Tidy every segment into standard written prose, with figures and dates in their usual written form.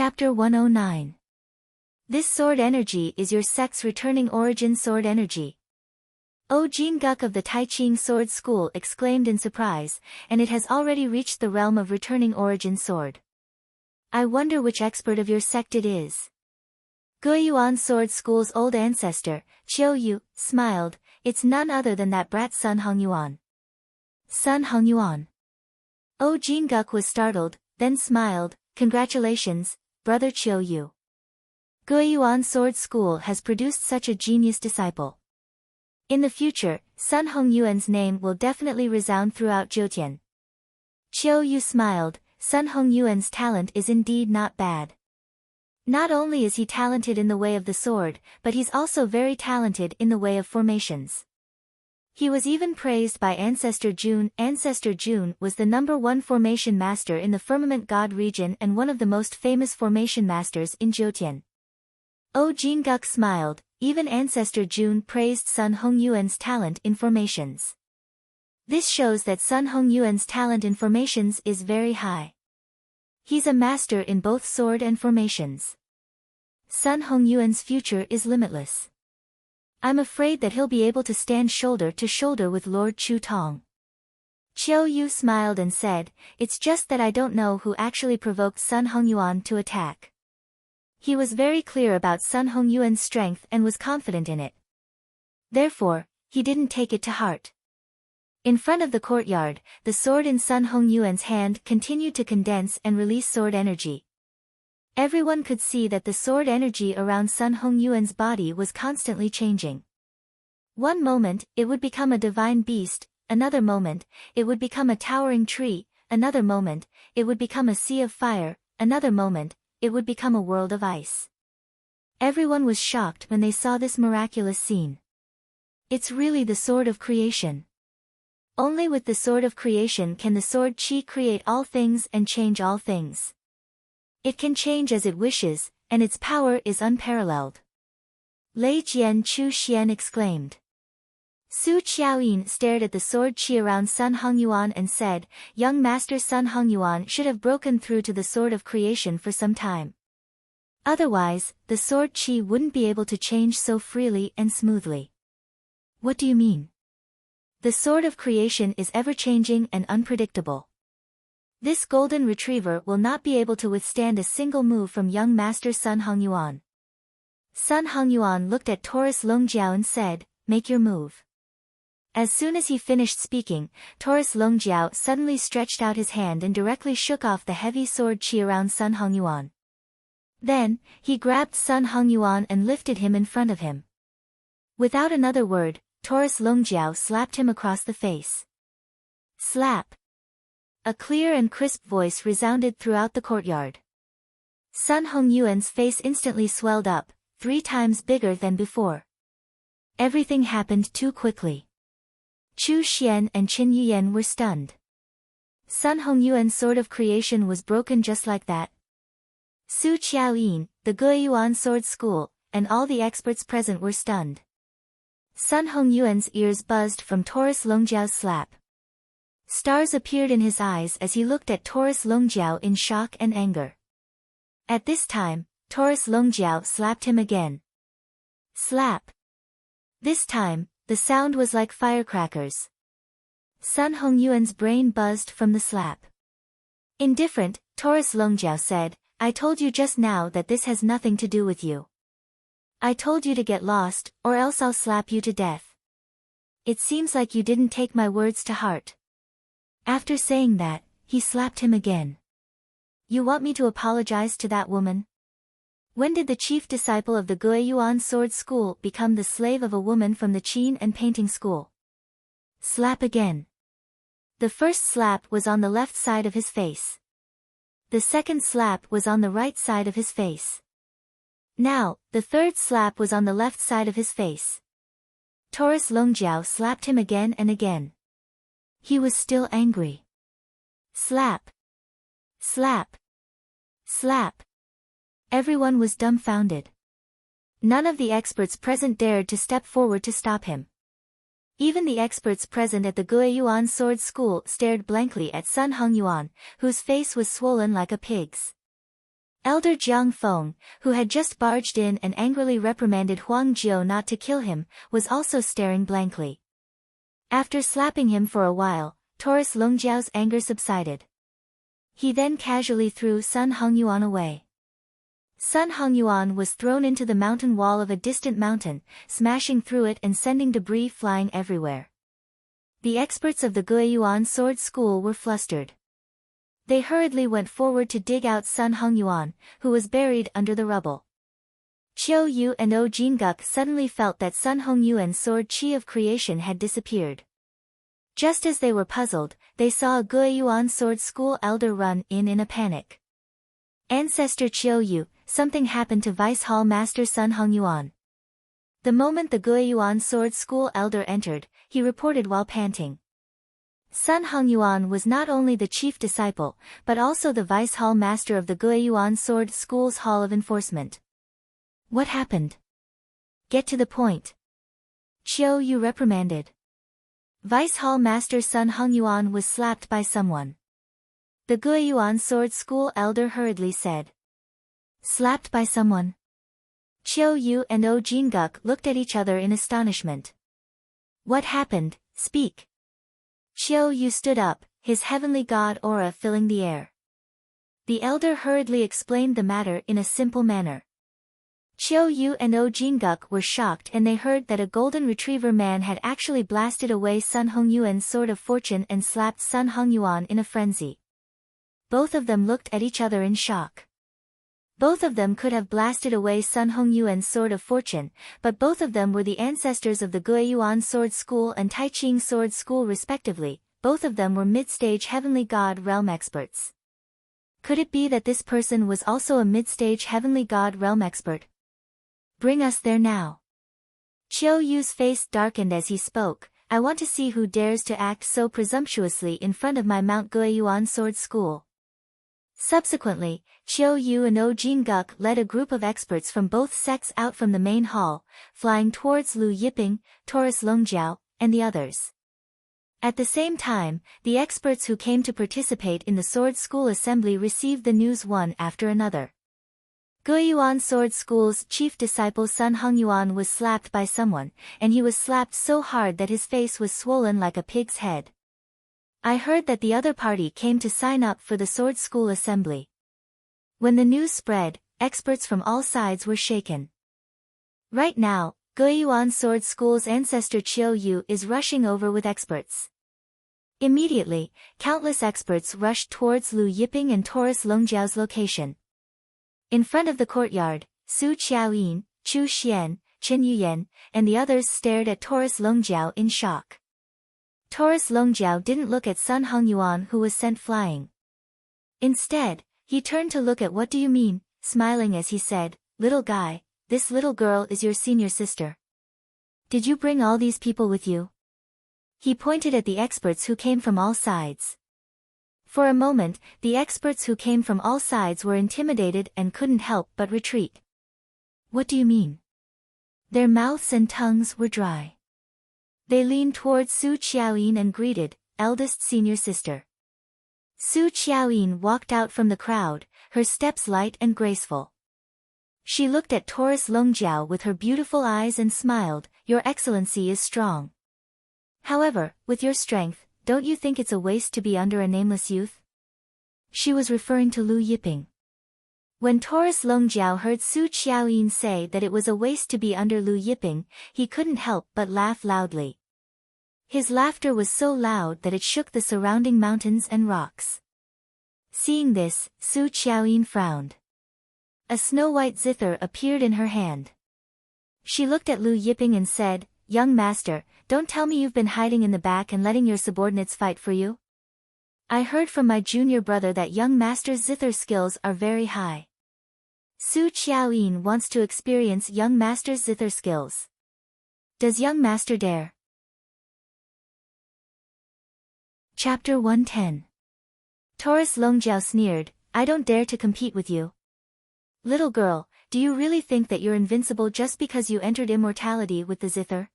Chapter 109. This sword energy is your sex returning origin sword energy. O Jin Guk of the Taiching Sword School exclaimed in surprise, and it has already reached the realm of returning origin sword. I wonder which expert of your sect it is. Guiyuan Sword School's old ancestor, Chiu Yu, smiled. It's none other than that brat Sun Hongyuan. Sun Hongyuan. O Jin Guk was startled, then smiled. Congratulations, brother Chiu Yu. Guiyuan Sword School has produced such a genius disciple. In the future, Sun Hongyuan's name will definitely resound throughout Jiutian. Chiu Yu smiled. Sun Hongyuan's talent is indeed not bad. Not only is he talented in the way of the sword, but he's also very talented in the way of formations. He was even praised by Ancestor Jun. Ancestor Jun was the #1 formation master in the Firmament God region and one of the most famous formation masters in Jiutian. O Jin Guk smiled. Even Ancestor Jun praised Sun Hongyuan's talent in formations. This shows that Sun Hongyuan's talent in formations is very high. He's a master in both sword and formations. Sun Hongyuan's future is limitless. I'm afraid that he'll be able to stand shoulder to shoulder with Lord Chu Tong. Chiu Yu smiled and said, it's just that I don't know who actually provoked Sun Hongyuan to attack. He was very clear about Sun Hongyuan's strength and was confident in it. Therefore, he didn't take it to heart. In front of the courtyard, the sword in Sun Hongyuan's hand continued to condense and release sword energy. Everyone could see that the sword energy around Sun Hongyuan's body was constantly changing. One moment, it would become a divine beast, another moment, it would become a towering tree, another moment, it would become a sea of fire, another moment, it would become a world of ice. Everyone was shocked when they saw this miraculous scene. It's really the sword of creation. Only with the sword of creation can the sword Qi create all things and change all things. It can change as it wishes, and its power is unparalleled. Lei Jian Chu Xian exclaimed. Su Qiaoyin stared at the sword Qi around Sun Hongyuan and said, young master Sun Hongyuan should have broken through to the sword of creation for some time. Otherwise, the sword Qi wouldn't be able to change so freely and smoothly. What do you mean? The sword of creation is ever-changing and unpredictable. This golden retriever will not be able to withstand a single move from young master Sun Hongyuan. Sun Hongyuan looked at Taurus Longjiao and said, make your move. As soon as he finished speaking, Taurus Longjiao suddenly stretched out his hand and directly shook off the heavy sword Qi around Sun Hongyuan. Then, he grabbed Sun Hongyuan and lifted him in front of him. Without another word, Taurus Longjiao slapped him across the face. Slap! A clear and crisp voice resounded throughout the courtyard. Sun Hongyuan's face instantly swelled up, 3 times bigger than before. Everything happened too quickly. Chu Xian and Qin Yuyan were stunned. Sun Hongyuan's sword of creation was broken just like that. Su Qiaoyin, the Guiyuan Sword School, and all the experts present were stunned. Sun Hongyuan's ears buzzed from Taurus Longjiao's slap. Stars appeared in his eyes as he looked at Taurus Longjiao in shock and anger. At this time, Taurus Longjiao slapped him again. Slap! This time, the sound was like firecrackers. Sun Hongyuan's brain buzzed from the slap. Indifferent, Taurus Longjiao said, I told you just now that this has nothing to do with you. I told you to get lost, or else I'll slap you to death. It seems like you didn't take my words to heart. After saying that, he slapped him again. You want me to apologize to that woman? When did the chief disciple of the Guiyuan Sword School become the slave of a woman from the Qin and Painting School? Slap again. The first slap was on the left side of his face. The second slap was on the right side of his face. Now, the third slap was on the left side of his face. Taurus Longjiao slapped him again and again. He was still angry. Slap! Slap! Slap! Everyone was dumbfounded. None of the experts present dared to step forward to stop him. Even the experts present at the Guiyuan Sword School stared blankly at Sun Hongyuan, whose face was swollen like a pig's. Elder Jiang Feng, who had just barged in and angrily reprimanded Huang Jiao not to kill him, was also staring blankly. After slapping him for a while, Taurus Longjiao's anger subsided. He then casually threw Sun Hongyuan away. Sun Hongyuan was thrown into the mountain wall of a distant mountain, smashing through it and sending debris flying everywhere. The experts of the Guiyuan sword school were flustered. They hurriedly went forward to dig out Sun Hongyuan, who was buried under the rubble. Qiu Yu and O Jinguk suddenly felt that Sun Hongyuan's sword chi of creation had disappeared. Just as they were puzzled, they saw a Guiyuan sword school elder run in a panic. Ancestor Qiu Yu, something happened to Vice Hall Master Sun Hongyuan. The moment the Guiyuan sword school elder entered, he reported while panting. Sun Hongyuan was not only the chief disciple, but also the Vice Hall Master of the Guiyuan Sword School's Hall of Enforcement. What happened? Get to the point. Qiu Yu reprimanded. Vice Hall Master Sun Hongyuan was slapped by someone. The Guiyuan Sword School elder hurriedly said. Slapped by someone? Qiu Yu and O Jinguk looked at each other in astonishment. What happened? Speak. Qiu Yu stood up, his heavenly god aura filling the air. The elder hurriedly explained the matter in a simple manner. Qiu Yu and O Jinguk were shocked and they heard that a golden retriever man had actually blasted away Sun Hongyuan's sword of fortune and slapped Sun Hongyuan in a frenzy. Both of them looked at each other in shock. Both of them could have blasted away Sun Hongyuan's sword of fortune, but both of them were the ancestors of the Guiyuan Sword School and Taiching Sword School respectively. Both of them were mid-stage heavenly god realm experts. Could it be that this person was also a mid-stage heavenly god realm expert? Bring us there now. Qiu Yu's face darkened as he spoke. I want to see who dares to act so presumptuously in front of my Mount Guiyuan Sword School. Subsequently, Qiu Yu and O Jinguk led a group of experts from both sects out from the main hall, flying towards Lu Yiping, Taurus Longjiao, and the others. At the same time, the experts who came to participate in the Sword School Assembly received the news one after another. Guiyuan Sword School's chief disciple Sun Hongyuan was slapped by someone, and he was slapped so hard that his face was swollen like a pig's head. I heard that the other party came to sign up for the Sword School Assembly. When the news spread, experts from all sides were shaken. Right now, Guiyuan Sword School's ancestor Qiu Yu is rushing over with experts. Immediately, countless experts rushed towards Lu Yiping and Taurus Longjiao's location. In front of the courtyard, Su Qiaoyin, Chu Xian, Chen Yuyan, and the others stared at Taurus Longjiao in shock. Taurus Longjiao didn't look at Sun Hongyuan who was sent flying. Instead, he turned to look at What do you mean, smiling as he said, Little guy, this little girl is your senior sister. Did you bring all these people with you? He pointed at the experts who came from all sides. For a moment, the experts who came from all sides were intimidated and couldn't help but retreat. What do you mean? Their mouths and tongues were dry. They leaned towards Su Qiaoyin and greeted, eldest senior sister. Su Qiaoyin walked out from the crowd, her steps light and graceful. She looked at Taurus Longjiao with her beautiful eyes and smiled, Your Excellency is strong. However, with your strength, don't you think it's a waste to be under a nameless youth? She was referring to Lu Yiping. When Taurus Longjiao heard Su Qiaoyin say that it was a waste to be under Lu Yiping, he couldn't help but laugh loudly. His laughter was so loud that it shook the surrounding mountains and rocks. Seeing this, Su Qiaoyin frowned. A snow-white zither appeared in her hand. She looked at Lu Yiping and said, Young master, don't tell me you've been hiding in the back and letting your subordinates fight for you? I heard from my junior brother that young master's zither skills are very high. Su Qiaoyin wants to experience young master's zither skills. Does young master dare? Chapter 110. Taurus Longjiao sneered, I don't dare to compete with you. Little girl, do you really think that you're invincible just because you entered immortality with the zither?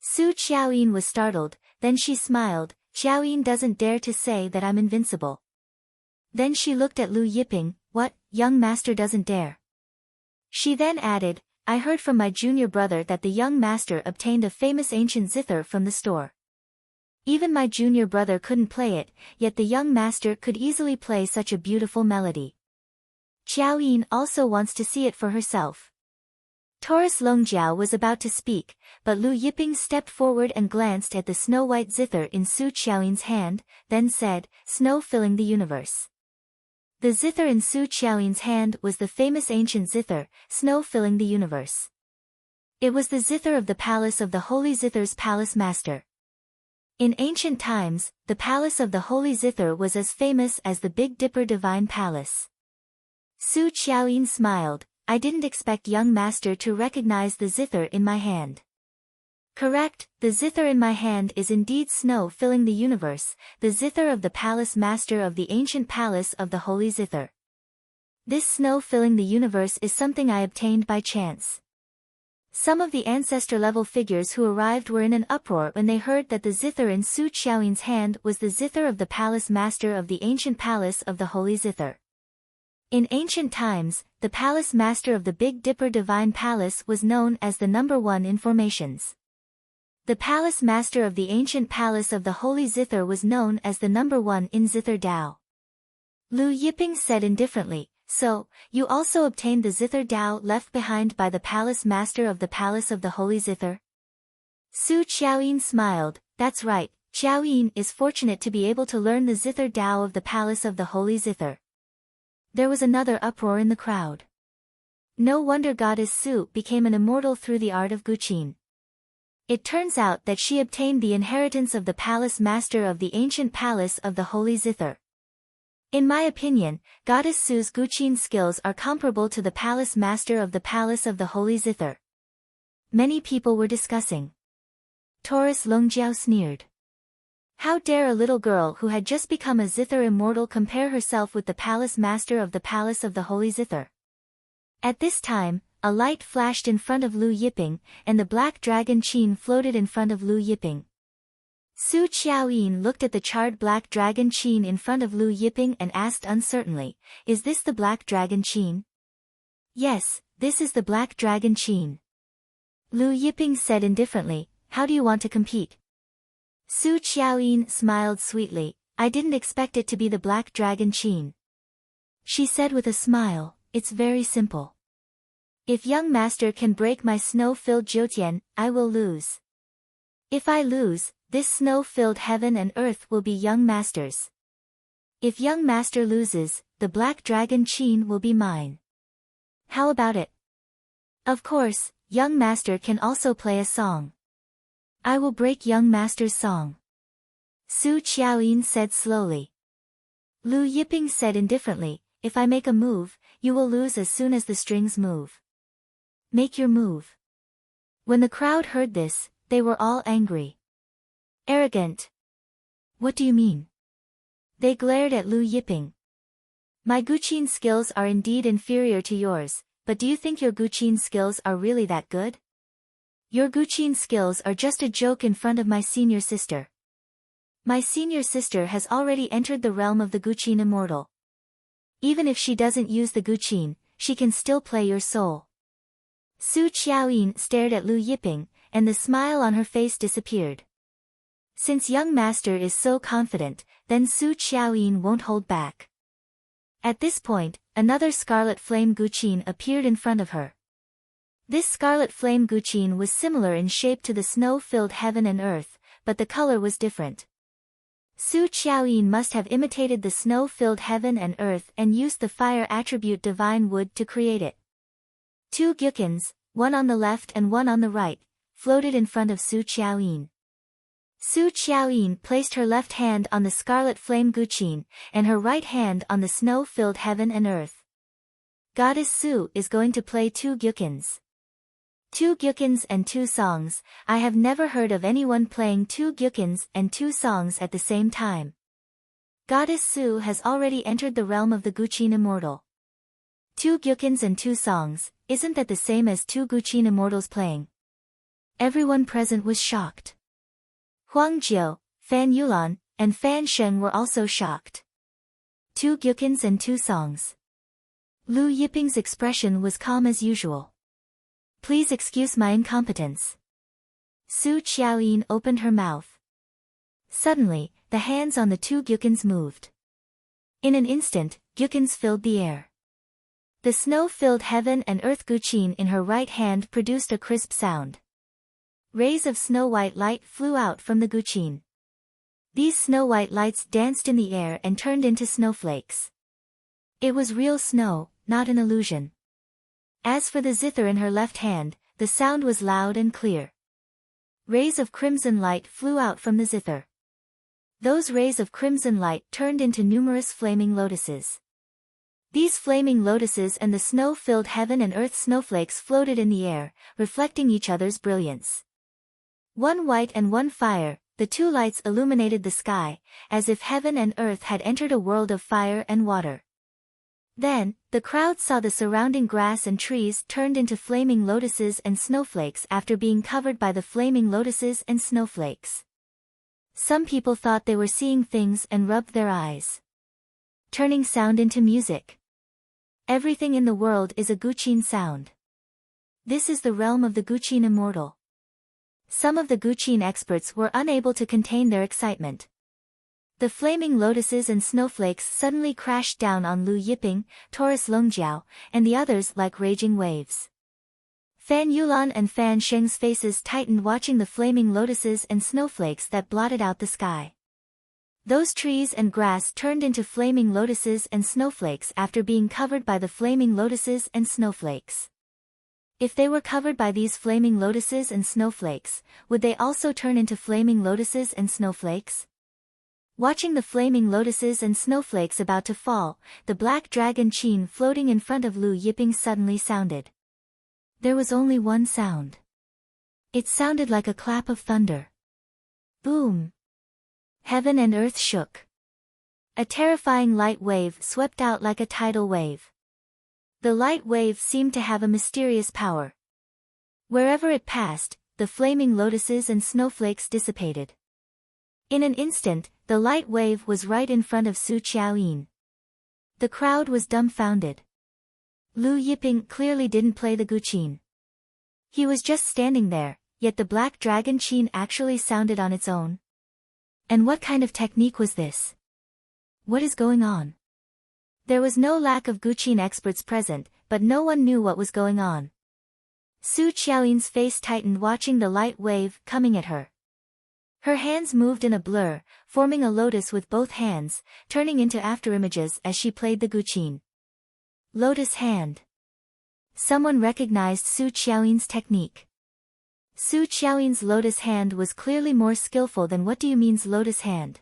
Su Qiaoyin was startled, then she smiled, Qiaoyin doesn't dare to say that I'm invincible. Then she looked at Lu Yiping, what, young master doesn't dare. She then added, I heard from my junior brother that the young master obtained a famous ancient zither from the store. Even my junior brother couldn't play it, yet the young master could easily play such a beautiful melody. Qiao Yin also wants to see it for herself. Taurus Longjiao was about to speak, but Lu Yiping stepped forward and glanced at the snow-white zither in Su Qiaoyin's hand, then said, snow filling the universe. The zither in Su Qiaoyin's hand was the famous ancient zither, snow filling the universe. It was the zither of the palace of the Holy Zither's palace master. In ancient times, the palace of the Holy Zither was as famous as the Big Dipper Divine Palace. Su Qiaoyin smiled, I didn't expect young master to recognize the zither in my hand. Correct, the zither in my hand is indeed snow filling the universe, the zither of the palace master of the ancient palace of the Holy Zither. This snow filling the universe is something I obtained by chance. Some of the ancestor-level figures who arrived were in an uproar when they heard that the zither in Su Qiaoyin's hand was the zither of the palace master of the ancient palace of the Holy Zither. In ancient times, the palace master of the Big Dipper Divine Palace was known as the number one in formations. The palace master of the ancient palace of the Holy Zither was known as the number one in Zither Dao. Lu Yiping said indifferently, so, you also obtained the Zither Dao left behind by the palace master of the palace of the Holy Zither? Su Qiaoyin smiled, that's right, Qiaoyin is fortunate to be able to learn the Zither Dao of the palace of the Holy Zither. There was another uproar in the crowd. No wonder goddess Su became an immortal through the art of Guqin. It turns out that she obtained the inheritance of the palace master of the ancient palace of the Holy Zither. In my opinion, goddess Su's Guqin skills are comparable to the palace master of the palace of the Holy Zither. Many people were discussing. Taurus Longjiao sneered. How dare a little girl who had just become a Zither immortal compare herself with the palace master of the palace of the Holy Zither? At this time, a light flashed in front of Lu Yiping, and the black dragon Qin floated in front of Lu Yiping. Su Qiaoyin looked at the charred black dragon Qin in front of Lu Yiping and asked uncertainly, is this the black dragon Qin? Yes, this is the black dragon Qin. Lu Yiping said indifferently, how do you want to compete? Su Qiaoyin smiled sweetly, I didn't expect it to be the black dragon Qin. She said with a smile, it's very simple. If young master can break my snow-filled Jiutian, I will lose. If I lose, this snow-filled heaven and earth will be young master's. If young master loses, the black dragon Qin will be mine. How about it? Of course, young master can also play a song. I will break young master's song. Su Qiaoyin said slowly. Lu Yiping said indifferently, if I make a move, you will lose as soon as the strings move. Make your move. When the crowd heard this, they were all angry. Arrogant. What do you mean? They glared at Lu Yiping. My Guqin skills are indeed inferior to yours, but do you think your Guqin skills are really that good? Your Guqin skills are just a joke in front of my senior sister. My senior sister has already entered the realm of the Guqin immortal. Even if she doesn't use the Guqin, she can still play your soul. Su Qiaoyin stared at Lu Yiping, and the smile on her face disappeared. Since young master is so confident, then Su Qiaoyin won't hold back. At this point, another scarlet flame Guqin appeared in front of her. This scarlet flame Guqin was similar in shape to the snow-filled heaven and earth, but the color was different. Su Qiaoyin must have imitated the snow-filled heaven and earth and used the fire attribute divine wood to create it. Two Gyukins, one on the left and one on the right, floated in front of Su Qiaoyin. Su Qiaoyin placed her left hand on the scarlet flame Guqin, and her right hand on the snow-filled heaven and earth. Goddess Su is going to play two Gyukins. Two Gyukins and two songs, I have never heard of anyone playing two Gyukins and two songs at the same time. Goddess Su has already entered the realm of the Guqin immortal. Two Gyukins and two songs, isn't that the same as two Guqin immortals playing? Everyone present was shocked. Huang Jiu, Fan Yulan, and Fan Sheng were also shocked. Two Gyukins and two songs. Lu Yiping's expression was calm as usual. Please excuse my incompetence. Su Qiaoyin opened her mouth. Suddenly, the hands on the two gyukins moved. In an instant, gyukins filled the air. The snow-filled heaven and earth guqin in her right hand produced a crisp sound. Rays of snow-white light flew out from the guqin. These snow-white lights danced in the air and turned into snowflakes. It was real snow, not an illusion. As for the zither in her left hand, the sound was loud and clear. Rays of crimson light flew out from the zither. Those rays of crimson light turned into numerous flaming lotuses. These flaming lotuses and the snow-filled heaven and earth snowflakes floated in the air, reflecting each other's brilliance. One white and one fire, the two lights illuminated the sky, as if heaven and earth had entered a world of fire and water. Then, the crowd saw the surrounding grass and trees turned into flaming lotuses and snowflakes after being covered by the flaming lotuses and snowflakes. Some people thought they were seeing things and rubbed their eyes. Turning sound into music. Everything in the world is a guqin sound. This is the realm of the guqin immortal. Some of the guqin experts were unable to contain their excitement. The flaming lotuses and snowflakes suddenly crashed down on Lu Yiping, Taurus Longjiao, and the others like raging waves. Fan Yulan and Fan Sheng's faces tightened watching the flaming lotuses and snowflakes that blotted out the sky. Those trees and grass turned into flaming lotuses and snowflakes after being covered by the flaming lotuses and snowflakes. If they were covered by these flaming lotuses and snowflakes, would they also turn into flaming lotuses and snowflakes? Watching the flaming lotuses and snowflakes about to fall, the black dragon Qin floating in front of Lu Yiping suddenly sounded. There was only one sound. It sounded like a clap of thunder. Boom! Heaven and earth shook. A terrifying light wave swept out like a tidal wave. The light wave seemed to have a mysterious power. Wherever it passed, the flaming lotuses and snowflakes dissipated. In an instant, the light wave was right in front of Su Qiaoyin. The crowd was dumbfounded. Lu Yiping clearly didn't play the guqin. He was just standing there, yet the black dragon Qin actually sounded on its own. And what kind of technique was this? What is going on? There was no lack of guqin experts present, but no one knew what was going on. Su Qiaoyin's face tightened watching the light wave coming at her. Her hands moved in a blur, forming a lotus with both hands, turning into afterimages as she played the guqin. Lotus hand. Someone recognized Su Qiaoyin's technique. Su Qiaoyin's lotus hand was clearly more skillful than What Do You Mean's lotus hand.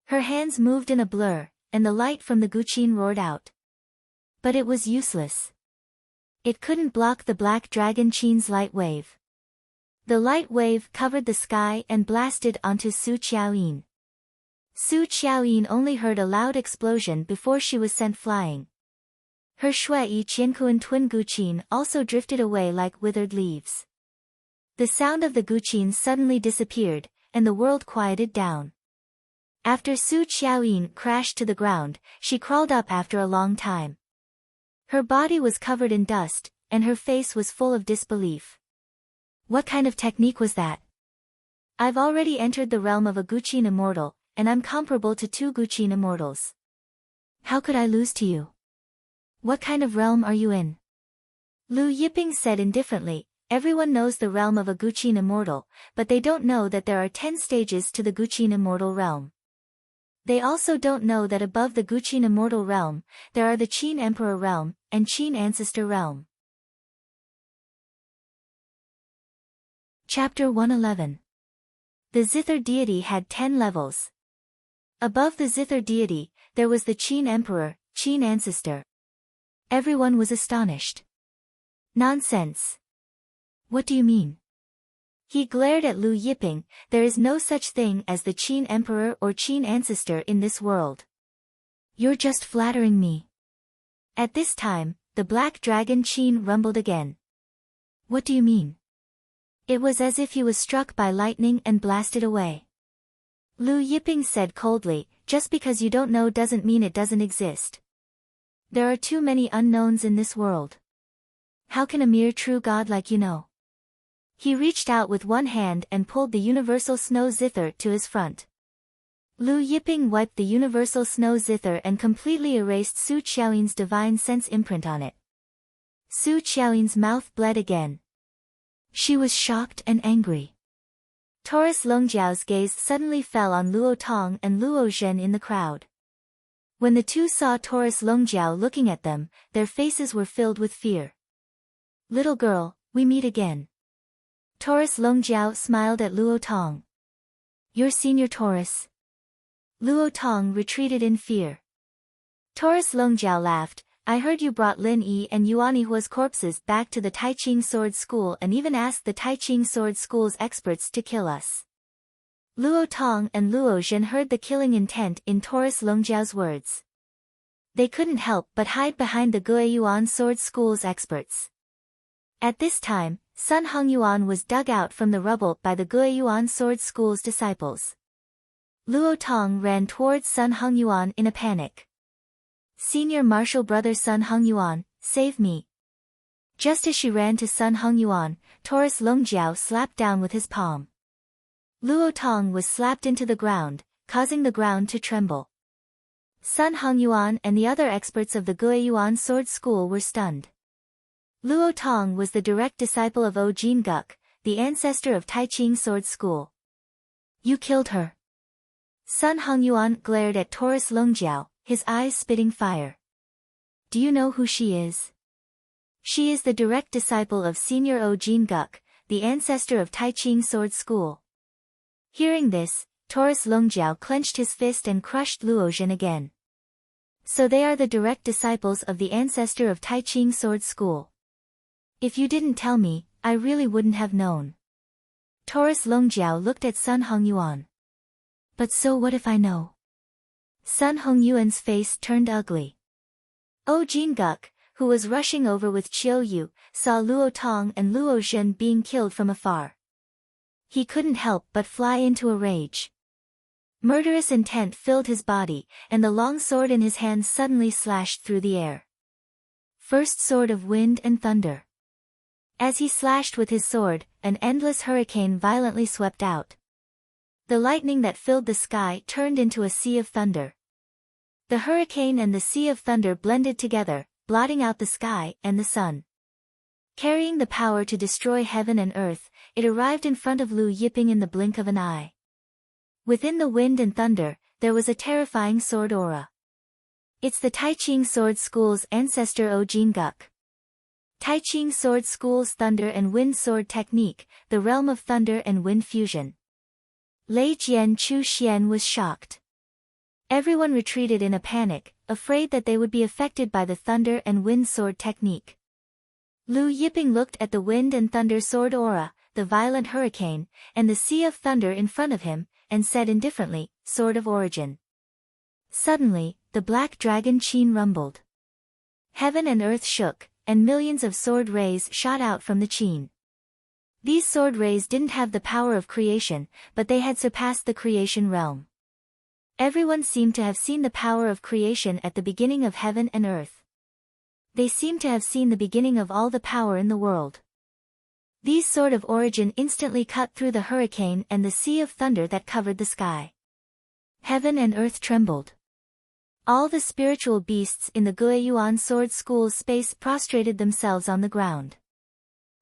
Her hands moved in a blur, and the light from the guqin roared out. But it was useless. It couldn't block the black dragon Qin's light wave. The light wave covered the sky and blasted onto Su Qiaoyin. Su Qiaoyin only heard a loud explosion before she was sent flying. Her Shui Qiankuan twin guqin also drifted away like withered leaves. The sound of the guqin suddenly disappeared, and the world quieted down. After Su Qiaoyin crashed to the ground, she crawled up after a long time. Her body was covered in dust, and her face was full of disbelief. What kind of technique was that? I've already entered the realm of a guqin immortal, and I'm comparable to two guqin immortals. How could I lose to you? What kind of realm are you in? Lu Yiping said indifferently, everyone knows the realm of a guqin immortal, but they don't know that there are 10 stages to the guqin immortal realm. They also don't know that above the guqin immortal realm, there are the Qin Emperor realm, and Qin Ancestor realm. Chapter 111. The Zither deity had 10 levels. Above the Zither deity, there was the Qin Emperor, Qin Ancestor. Everyone was astonished. Nonsense. What do you mean? He glared at Lu Yiping. There is no such thing as the Qin Emperor or Qin Ancestor in this world. You're just flattering me. At this time, the black dragon Qin rumbled again. What do you mean? It was as if he was struck by lightning and blasted away. Lu Yiping said coldly, just because you don't know doesn't mean it doesn't exist. There are too many unknowns in this world. How can a mere true god like you know? He reached out with one hand and pulled the universal snow zither to his front. Lu Yiping wiped the universal snow zither and completely erased Su Qiaoyin's divine sense imprint on it. Su Qiaoyin's mouth bled again. She was shocked and angry. Taurus Longjiao's gaze suddenly fell on Luo Tong and Luo Zhen in the crowd. When the two saw Taurus Longjiao looking at them, their faces were filled with fear. Little girl, we meet again. Taurus Longjiao smiled at Luo Tong. Your senior Taurus. Luo Tong retreated in fear. Taurus Longjiao laughed. I heard you brought Lin Yi and Yuan Yihua's corpses back to the Taiqing Sword School and even asked the Taiqing Sword School's experts to kill us. Luo Tong and Luo Zhen heard the killing intent in Taurus Longjiao's words. They couldn't help but hide behind the Guiyuan Sword School's experts. At this time, Sun Hongyuan was dug out from the rubble by the Guiyuan Sword School's disciples. Luo Tong ran towards Sun Hongyuan in a panic. Senior martial brother Sun Hongyuan, save me. Just as she ran to Sun Hongyuan, Taurus Longjiao slapped down with his palm. Luo Tong was slapped into the ground, causing the ground to tremble. Sun Hongyuan and the other experts of the Guiyuan Sword School were stunned. Luo Tong was the direct disciple of Jin Guk, the ancestor of Taiqing Sword School. You killed her. Sun Hongyuan glared at Taurus Longjiao, his eyes spitting fire. Do you know who she is? She is the direct disciple of Senior Jin Guk, the ancestor of Taiqing Sword School. Hearing this, Taurus Longjiao clenched his fist and crushed Luo Zhen again. So they are the direct disciples of the ancestor of Taiqing Sword School. If you didn't tell me, I really wouldn't have known. Taurus Longjiao looked at Sun Hongyuan. But so what if I know? Sun Hongyuan's face turned ugly. Jin Guk, who was rushing over with Qiu Yu, saw Luo Tong and Luo Zhen being killed from afar. He couldn't help but fly into a rage. Murderous intent filled his body, and the long sword in his hand suddenly slashed through the air. First sword of wind and thunder. As he slashed with his sword, an endless hurricane violently swept out. The lightning that filled the sky turned into a sea of thunder. The hurricane and the sea of thunder blended together, blotting out the sky and the sun. Carrying the power to destroy heaven and earth, it arrived in front of Lu Yiping in the blink of an eye. Within the wind and thunder, there was a terrifying sword aura. It's the Taiqing Sword School's ancestor Jin Guk. Taiqing Sword School's thunder and wind sword technique, the realm of thunder and wind fusion. Lei Jian Chu Xian was shocked. Everyone retreated in a panic, afraid that they would be affected by the thunder and wind sword technique. Lu Yiping looked at the wind and thunder sword aura, the violent hurricane, and the sea of thunder in front of him, and said indifferently, Sword of Origin. Suddenly, the black dragon Qin rumbled. Heaven and earth shook, and millions of sword rays shot out from the Qin. These sword rays didn't have the power of creation, but they had surpassed the creation realm. Everyone seemed to have seen the power of creation at the beginning of heaven and earth. They seemed to have seen the beginning of all the power in the world. These Sword of Origin instantly cut through the hurricane and the sea of thunder that covered the sky. Heaven and earth trembled. All the spiritual beasts in the Guiyuan Sword School's space prostrated themselves on the ground.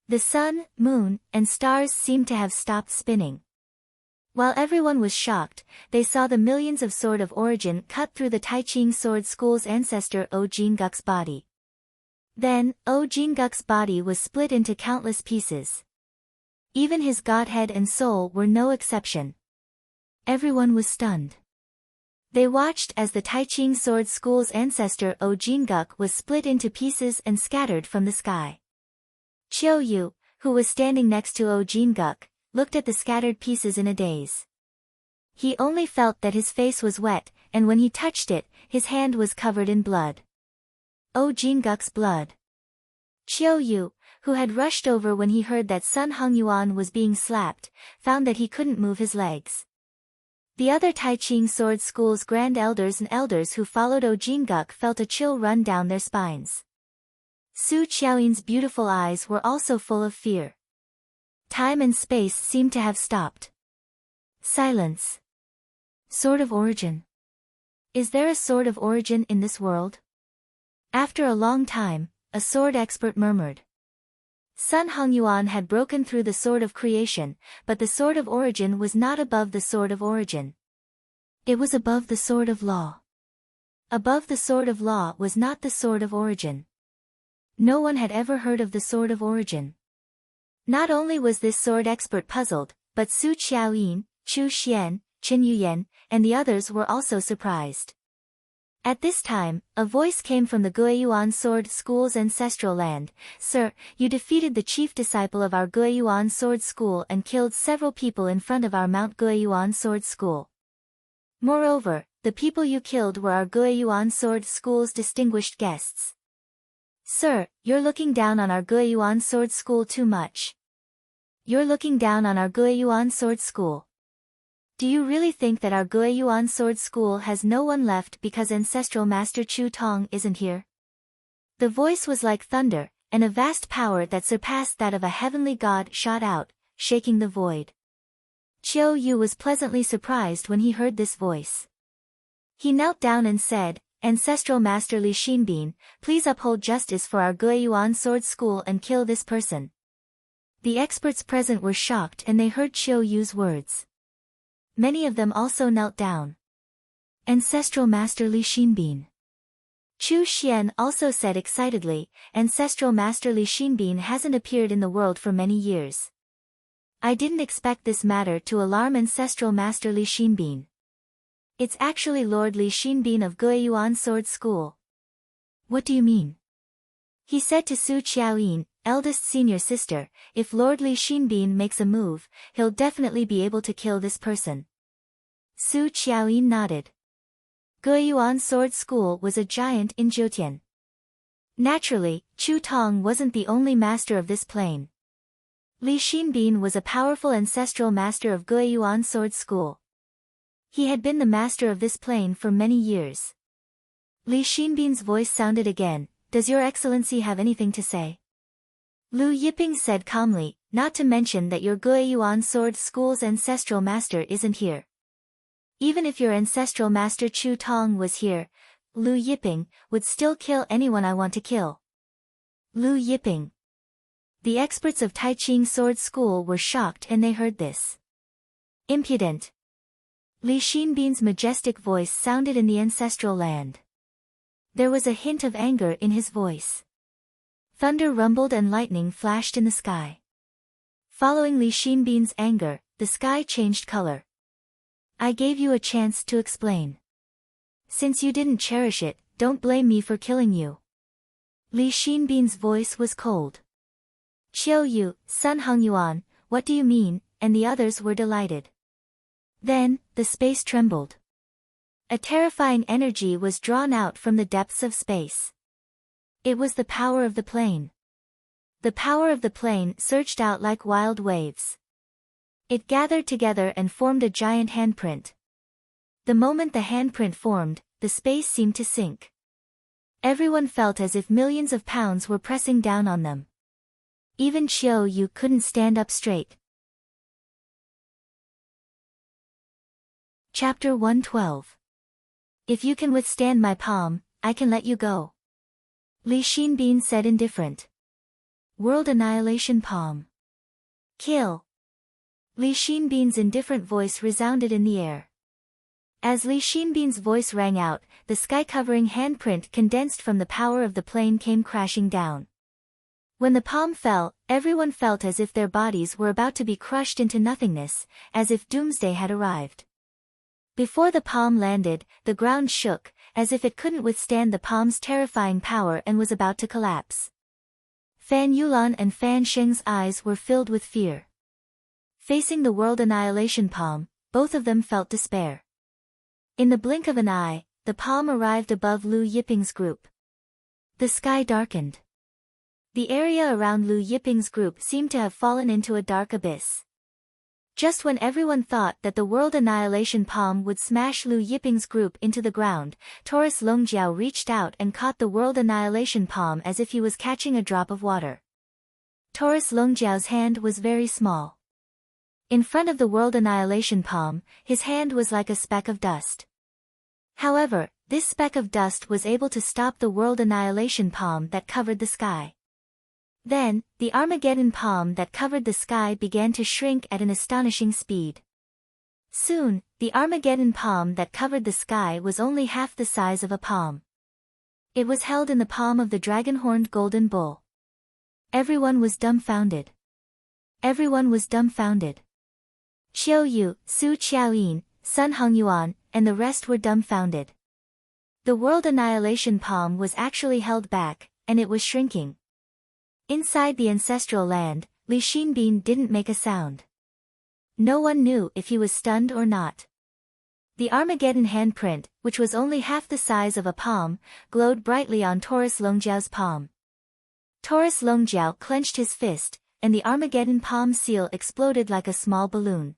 The sun, moon, and stars seemed to have stopped spinning. While everyone was shocked, they saw the millions of Sword of Origin cut through the Taiqing Sword School's ancestor Jin Guk's body. Then, Jin Guk's body was split into countless pieces. Even his godhead and soul were no exception. Everyone was stunned. They watched as the Taiqing Sword School's ancestor Jin Guk was split into pieces and scattered from the sky. Qiu Yu, who was standing next to Jin Guk, looked at the scattered pieces in a daze. He only felt that his face was wet, and when he touched it, his hand was covered in blood. Jin Guk's blood. Qiu Yu, who had rushed over when he heard that Sun Hongyuan was being slapped, found that he couldn't move his legs. The other Taiching Sword School's grand elders and elders who followed Ojinguk felt a chill run down their spines. Su Qiaoyin's beautiful eyes were also full of fear. Time and space seemed to have stopped. Silence. Sword of origin. Is there a sword of origin in this world? After a long time, a sword expert murmured. Sun Hongyuan had broken through the sword of creation, but the sword of origin was not above the sword of origin. It was above the sword of law. Above the sword of law was not the sword of origin. No one had ever heard of the sword of origin. Not only was this sword expert puzzled, but Su Qiaoyin, Chu Xian, Qin Yuyan, and the others were also surprised. At this time, a voice came from the Guiyuan Sword School's ancestral land. Sir, you defeated the chief disciple of our Guiyuan Sword School and killed several people in front of our Mount Guiyuan Sword School. Moreover, the people you killed were our Guiyuan Sword School's distinguished guests. Sir, you're looking down on our Guiyuan Sword School too much. You're looking down on our Guiyuan Sword School. Do you really think that our Guiyuan Sword School has no one left because Ancestral Master Chu Tong isn't here? The voice was like thunder, and a vast power that surpassed that of a heavenly god shot out, shaking the void. Qiu Yu was pleasantly surprised when he heard this voice. He knelt down and said, Ancestral Master Li Xinbin, please uphold justice for our Guiyuan Sword School and kill this person. The experts present were shocked and they heard Qiu Yu's words. Many of them also knelt down. Ancestral Master Li Xinbin. Chu Xian also said excitedly, Ancestral Master Li Xinbin hasn't appeared in the world for many years. I didn't expect this matter to alarm Ancestral Master Li Xinbin. It's actually Lord Li Xinbin of Guiyuan Sword School. What do you mean? He said to Su Qiaoyin, eldest senior sister, if Lord Li Xinbin makes a move, he'll definitely be able to kill this person. Su Qiaoyin nodded. Guiyuan Sword School was a giant in Jiutian. Naturally, Chu Tong wasn't the only master of this plane. Li Xinbin was a powerful ancestral master of Guiyuan Sword School. He had been the master of this plane for many years. Li Xinbin's voice sounded again, does your excellency have anything to say? Lu Yiping said calmly, not to mention that your Guiyuan Sword School's ancestral master isn't here. Even if your ancestral master Chu Tong was here, Lu Yiping would still kill anyone I want to kill. Lu Yiping. The experts of Taiching Sword School were shocked and they heard this. Impudent. Li Xinbin's majestic voice sounded in the ancestral land. There was a hint of anger in his voice. Thunder rumbled and lightning flashed in the sky. Following Li Xinbin's anger, the sky changed color. I gave you a chance to explain. Since you didn't cherish it, don't blame me for killing you. Li Xinbin's voice was cold. Qiu Yu, Sun Hongyuan, what do you mean? And the others were delighted. Then, the space trembled. A terrifying energy was drawn out from the depths of space. It was the power of the plane. The power of the plane surged out like wild waves. It gathered together and formed a giant handprint. The moment the handprint formed, the space seemed to sink. Everyone felt as if millions of pounds were pressing down on them. Even Qiu Yu couldn't stand up straight. Chapter 112. If you can withstand my palm, I can let you go. Li Xinbin said indifferent. World Annihilation Palm. Kill. Li Xinbin's indifferent voice resounded in the air. As Li Xinbin's voice rang out, the sky-covering handprint condensed from the power of the plane came crashing down. When the palm fell, everyone felt as if their bodies were about to be crushed into nothingness, as if doomsday had arrived. Before the palm landed, the ground shook, as if it couldn't withstand the palm's terrifying power and was about to collapse. Fan Yulan and Fan Sheng's eyes were filled with fear. Facing the world annihilation palm, both of them felt despair. In the blink of an eye, the palm arrived above Lu Yiping's group. The sky darkened. The area around Lu Yiping's group seemed to have fallen into a dark abyss. Just when everyone thought that the World Annihilation Palm would smash Lu Yiping's group into the ground, Taurus Longjiao reached out and caught the World Annihilation Palm as if he was catching a drop of water. Taurus Longjiao's hand was very small. In front of the World Annihilation Palm, his hand was like a speck of dust. However, this speck of dust was able to stop the World Annihilation Palm that covered the sky. Then, the Armageddon Palm that covered the sky began to shrink at an astonishing speed. Soon, the Armageddon Palm that covered the sky was only half the size of a palm. It was held in the palm of the dragon-horned golden bull. Everyone was dumbfounded. Everyone was dumbfounded. Xiao Yu, Su Qiaoyin, Sun Hongyuan, and the rest were dumbfounded. The World Annihilation Palm was actually held back, and it was shrinking. Inside the ancestral land, Li Xinbin didn't make a sound. No one knew if he was stunned or not. The Armageddon handprint, which was only half the size of a palm, glowed brightly on Taurus Longjiao's palm. Taurus Longjiao clenched his fist, and the Armageddon palm seal exploded like a small balloon.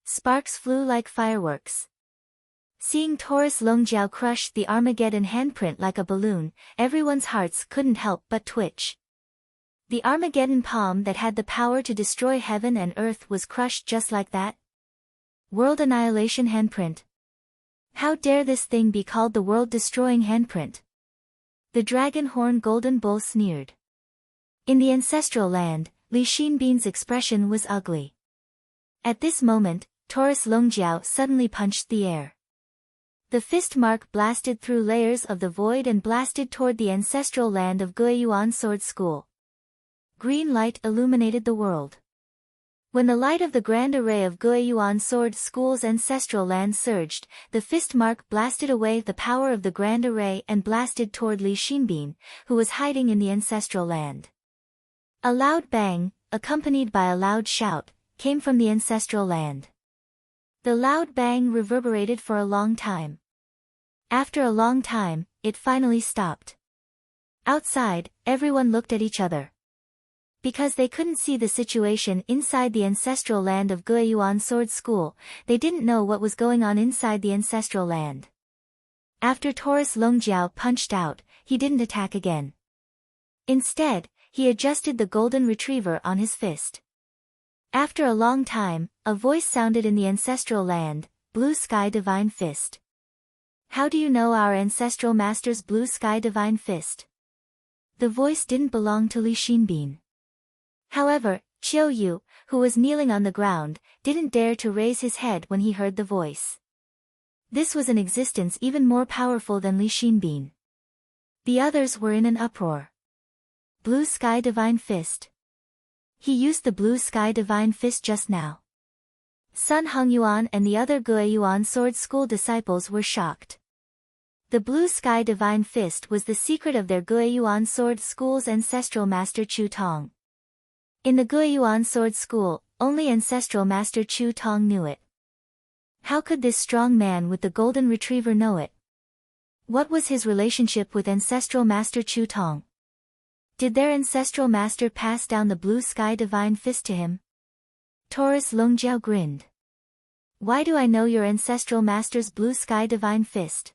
Sparks flew like fireworks. Seeing Taurus Longjiao crush the Armageddon handprint like a balloon, everyone's hearts couldn't help but twitch. The Armageddon palm that had the power to destroy heaven and earth was crushed just like that. World Annihilation Handprint. How dare this thing be called the world-destroying handprint? The dragon-horn golden bull sneered. In the ancestral land, Li Xinbin's expression was ugly. At this moment, Taurus Longjiao suddenly punched the air. The fist mark blasted through layers of the void and blasted toward the ancestral land of Guiyuan Sword School. Green light illuminated the world. When the light of the grand array of Guiyuan Sword School's ancestral land surged, the fist mark blasted away the power of the grand array and blasted toward Li Xinbin, who was hiding in the ancestral land. A loud bang, accompanied by a loud shout, came from the ancestral land. The loud bang reverberated for a long time. After a long time, it finally stopped. Outside, everyone looked at each other. Because they couldn't see the situation inside the ancestral land of Guiyuan Sword School, they didn't know what was going on inside the ancestral land. After Taurus Longjiao punched out, he didn't attack again. Instead, he adjusted the golden retriever on his fist. After a long time, a voice sounded in the ancestral land, "Blue Sky Divine Fist." How do you know our ancestral master's Blue Sky Divine Fist? The voice didn't belong to Li Xinbin. However, Qiu Yu, who was kneeling on the ground, didn't dare to raise his head when he heard the voice. This was an existence even more powerful than Li Xinbin. The others were in an uproar. Blue Sky Divine Fist. He used the Blue Sky Divine Fist just now. Sun Hongyuan and the other Guiyuan Sword School disciples were shocked. The Blue Sky Divine Fist was the secret of their Guiyuan Sword School's ancestral master Chu Tong. In the Guiyuan Sword School, only ancestral master Chu Tong knew it. How could this strong man with the golden retriever know it? What was his relationship with ancestral master Chu Tong? Did their ancestral master pass down the Blue Sky Divine Fist to him? Taurus Longjiao grinned. Why do I know your ancestral master's Blue Sky Divine Fist?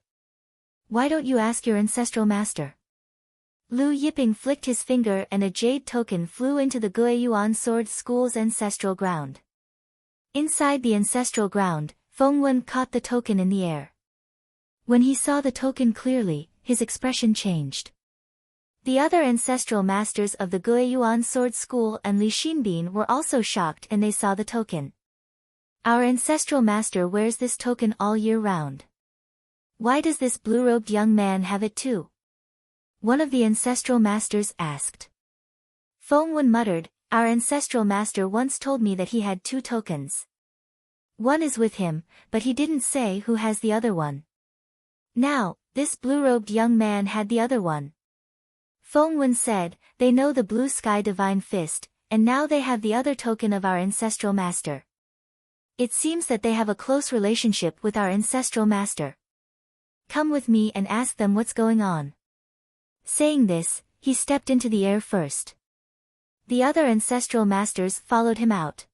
Why don't you ask your ancestral master? Lu Yiping flicked his finger and a jade token flew into the Guiyuan Sword School's ancestral ground. Inside the ancestral ground, Feng caught the token in the air. When he saw the token clearly, his expression changed. The other ancestral masters of the Guiyuan Sword School and Li Xinbin were also shocked and they saw the token. Our ancestral master wears this token all year round. Why does this blue-robed young man have it too? One of the ancestral masters asked. Feng muttered, our ancestral master once told me that he had 2 tokens. One is with him, but he didn't say who has the other one. Now, this blue-robed young man had the other one. Feng said, they know the Blue Sky Divine Fist, and now they have the other token of our ancestral master. It seems that they have a close relationship with our ancestral master. Come with me and ask them what's going on. Saying this, he stepped into the air first. The other ancestral masters followed him out.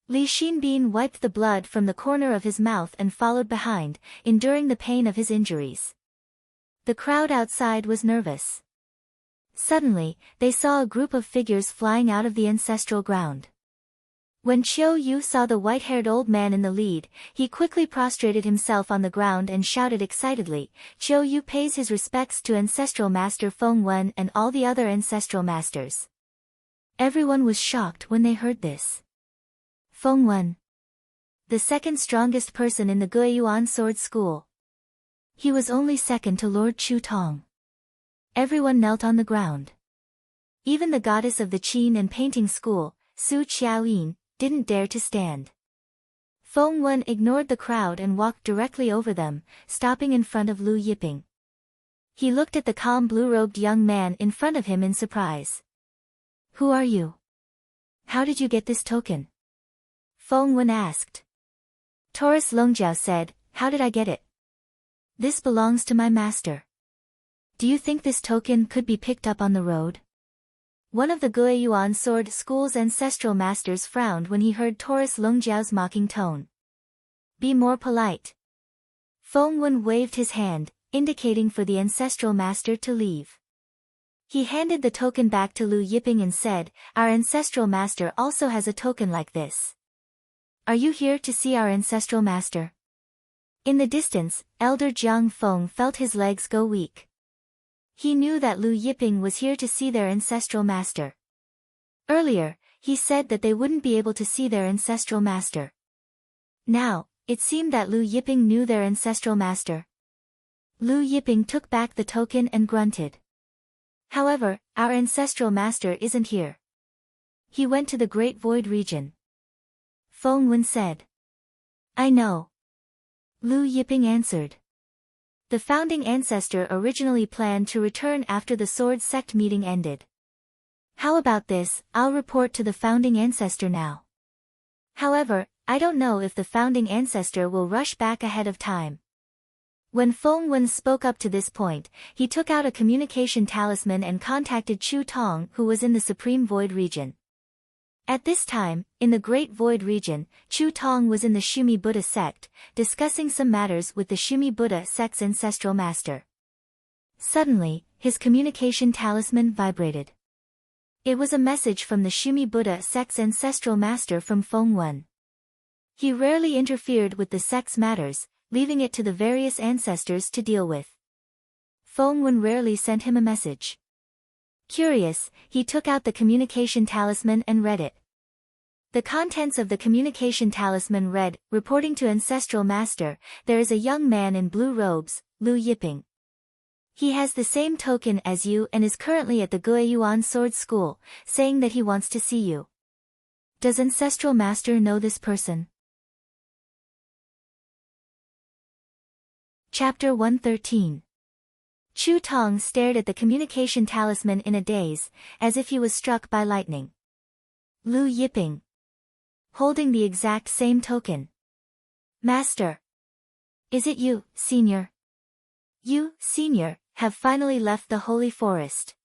Li Xinbin wiped the blood from the corner of his mouth and followed behind, enduring the pain of his injuries. The crowd outside was nervous. Suddenly, they saw a group of figures flying out of the ancestral ground. When Qiu Yu saw the white-haired old man in the lead, he quickly prostrated himself on the ground and shouted excitedly, "Qiu Yu pays his respects to Ancestral Master Feng Wen and all the other Ancestral Masters." Everyone was shocked when they heard this. Feng Wen, the second strongest person in the Guiyuan Sword School. He was only second to Lord Chu Tong. Everyone knelt on the ground. Even the goddess of the Qin and painting school, Su Qiaoyin, didn't dare to stand. Feng Wen ignored the crowd and walked directly over them, stopping in front of Lu Yiping. He looked at the calm blue-robed young man in front of him in surprise. "Who are you? How did you get this token?" Feng Wen asked. Taurus Longjiao said, "How did I get it? This belongs to my master. Do you think this token could be picked up on the road?" One of the Guiyuan Sword School's ancestral masters frowned when he heard Taurus Longjiao's mocking tone. "Be more polite." Feng Wen waved his hand, indicating for the ancestral master to leave. He handed the token back to Lu Yiping and said, "Our ancestral master also has a token like this. Are you here to see our ancestral master?" In the distance, Elder Jiang Feng felt his legs go weak. He knew that Lu Yiping was here to see their ancestral master. Earlier, he said that they wouldn't be able to see their ancestral master. Now, it seemed that Lu Yiping knew their ancestral master. Lu Yiping took back the token and grunted. "However, our ancestral master isn't here. He went to the Great Void region." Feng Wen said. "I know." Lu Yiping answered. The founding ancestor originally planned to return after the Sword Sect meeting ended. "How about this? I'll report to the founding ancestor now. However, I don't know if the founding ancestor will rush back ahead of time." When Feng Wen spoke up to this point, he took out a communication talisman and contacted Chu Tong, who was in the Supreme Void region. At this time, in the Great Void region, Chu Tong was in the Shumi Buddha sect, discussing some matters with the Shumi Buddha sect's ancestral master. Suddenly, his communication talisman vibrated. It was a message from the Shumi Buddha sect's ancestral master from Feng Wen. He rarely interfered with the sect's matters, leaving it to the various ancestors to deal with. Feng Wen rarely sent him a message. Curious, he took out the communication talisman and read it. The contents of the communication talisman read, "Reporting to Ancestral Master, there is a young man in blue robes, Lu Yiping. He has the same token as you and is currently at the Guiyuan Sword School, saying that he wants to see you. Does Ancestral Master know this person?" Chapter 113. Chu Tong stared at the communication talisman in a daze, as if he was struck by lightning. Lu Yiping, holding the exact same token. "Master! Is it you, Senior? You, Senior, have finally left the Holy Forest."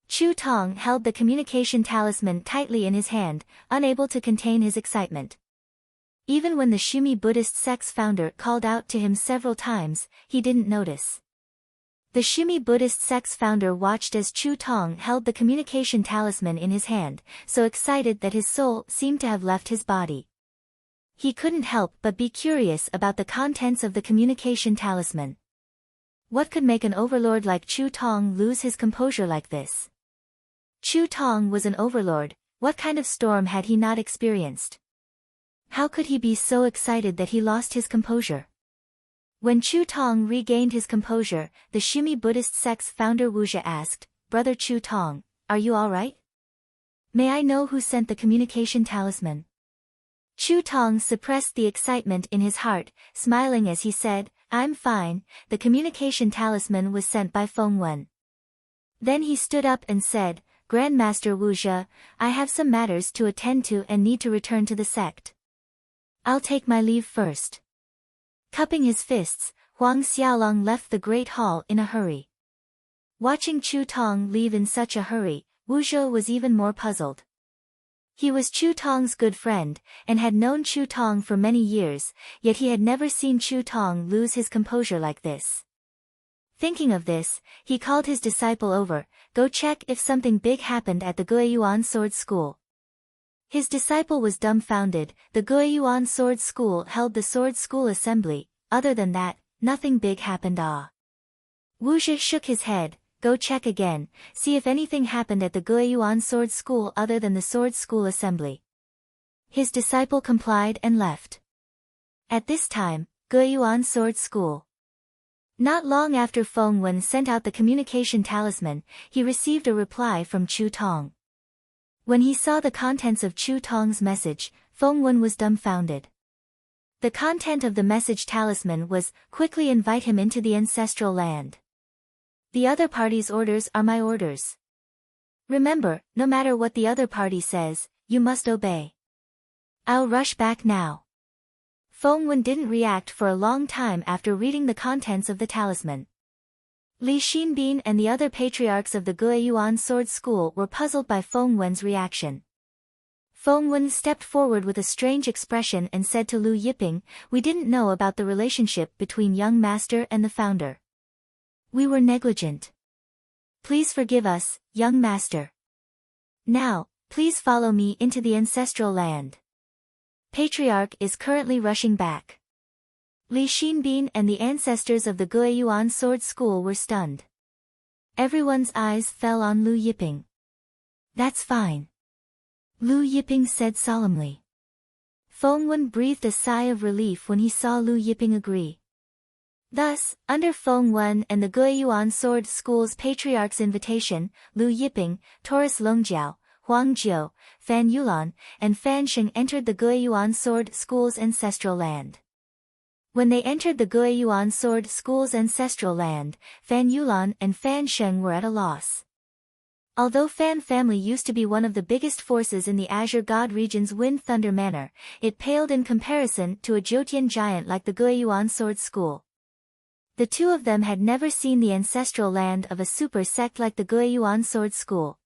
Chu Tong held the communication talisman tightly in his hand, unable to contain his excitement. Even when the Shumi Buddhist sect's founder called out to him several times, he didn't notice. The Shumi Buddhist sect's founder watched as Chu Tong held the communication talisman in his hand, so excited that his soul seemed to have left his body. He couldn't help but be curious about the contents of the communication talisman. What could make an overlord like Chu Tong lose his composure like this? Chu Tong was an overlord, what kind of storm had he not experienced? How could he be so excited that he lost his composure? When Chu Tong regained his composure, the Shumi Buddhist sect's founder Wuzhe asked, "Brother Chu Tong, are you alright? May I know who sent the communication talisman?" Chu Tong suppressed the excitement in his heart, smiling as he said, "I'm fine, the communication talisman was sent by Feng Wen." Then he stood up and said, "Grandmaster Wuzhe, I have some matters to attend to and need to return to the sect. I'll take my leave first." Cupping his fists, Huang Xiaolong left the great hall in a hurry. Watching Chu Tong leave in such a hurry, Wuzhe was even more puzzled. He was Chu Tong's good friend, and had known Chu Tong for many years, yet he had never seen Chu Tong lose his composure like this. Thinking of this, he called his disciple over, "Go check if something big happened at the Guiyuan Sword School." His disciple was dumbfounded. The Guiyuan Sword School held the Sword School Assembly. Other than that, nothing big happened. Wu Zhi shook his head. "Go check again, see if anything happened at the Guiyuan Sword School other than the Sword School Assembly." His disciple complied and left. At this time, Guiyuan Sword School. Not long after Feng Wen sent out the communication talisman, he received a reply from Chu Tong. When he saw the contents of Chu Tong's message, Feng Wen was dumbfounded. The content of the message talisman was, "Quickly invite him into the ancestral land. The other party's orders are my orders. Remember, no matter what the other party says, you must obey. I'll rush back now." Feng Wen didn't react for a long time after reading the contents of the talisman. Li Xinbin and the other patriarchs of the Guiyuan Sword School were puzzled by Feng Wen's reaction. Feng Wen stepped forward with a strange expression and said to Lu Yiping, "We didn't know about the relationship between young master and the founder. We were negligent. Please forgive us, young master. Now, please follow me into the ancestral land. Patriarch is currently rushing back." Li Xinbin and the ancestors of the Guiyuan Sword School were stunned. Everyone's eyes fell on Lu Yiping. "That's fine," Lu Yiping said solemnly. Feng Wen breathed a sigh of relief when he saw Lu Yiping agree. Thus, under Feng Wen and the Guiyuan Sword School's patriarch's invitation, Lu Yiping, Taurus Longjiao, Huang Jiu, Fan Yulan, and Fan Sheng entered the Guiyuan Sword School's ancestral land. When they entered the Guiyuan Sword School's ancestral land, Fan Yulan and Fan Sheng were at a loss. Although Fan family used to be one of the biggest forces in the Azure God region's Wind Thunder Manor, it paled in comparison to a Jotian giant like the Guiyuan Sword School. The two of them had never seen the ancestral land of a super sect like the Guiyuan Sword School.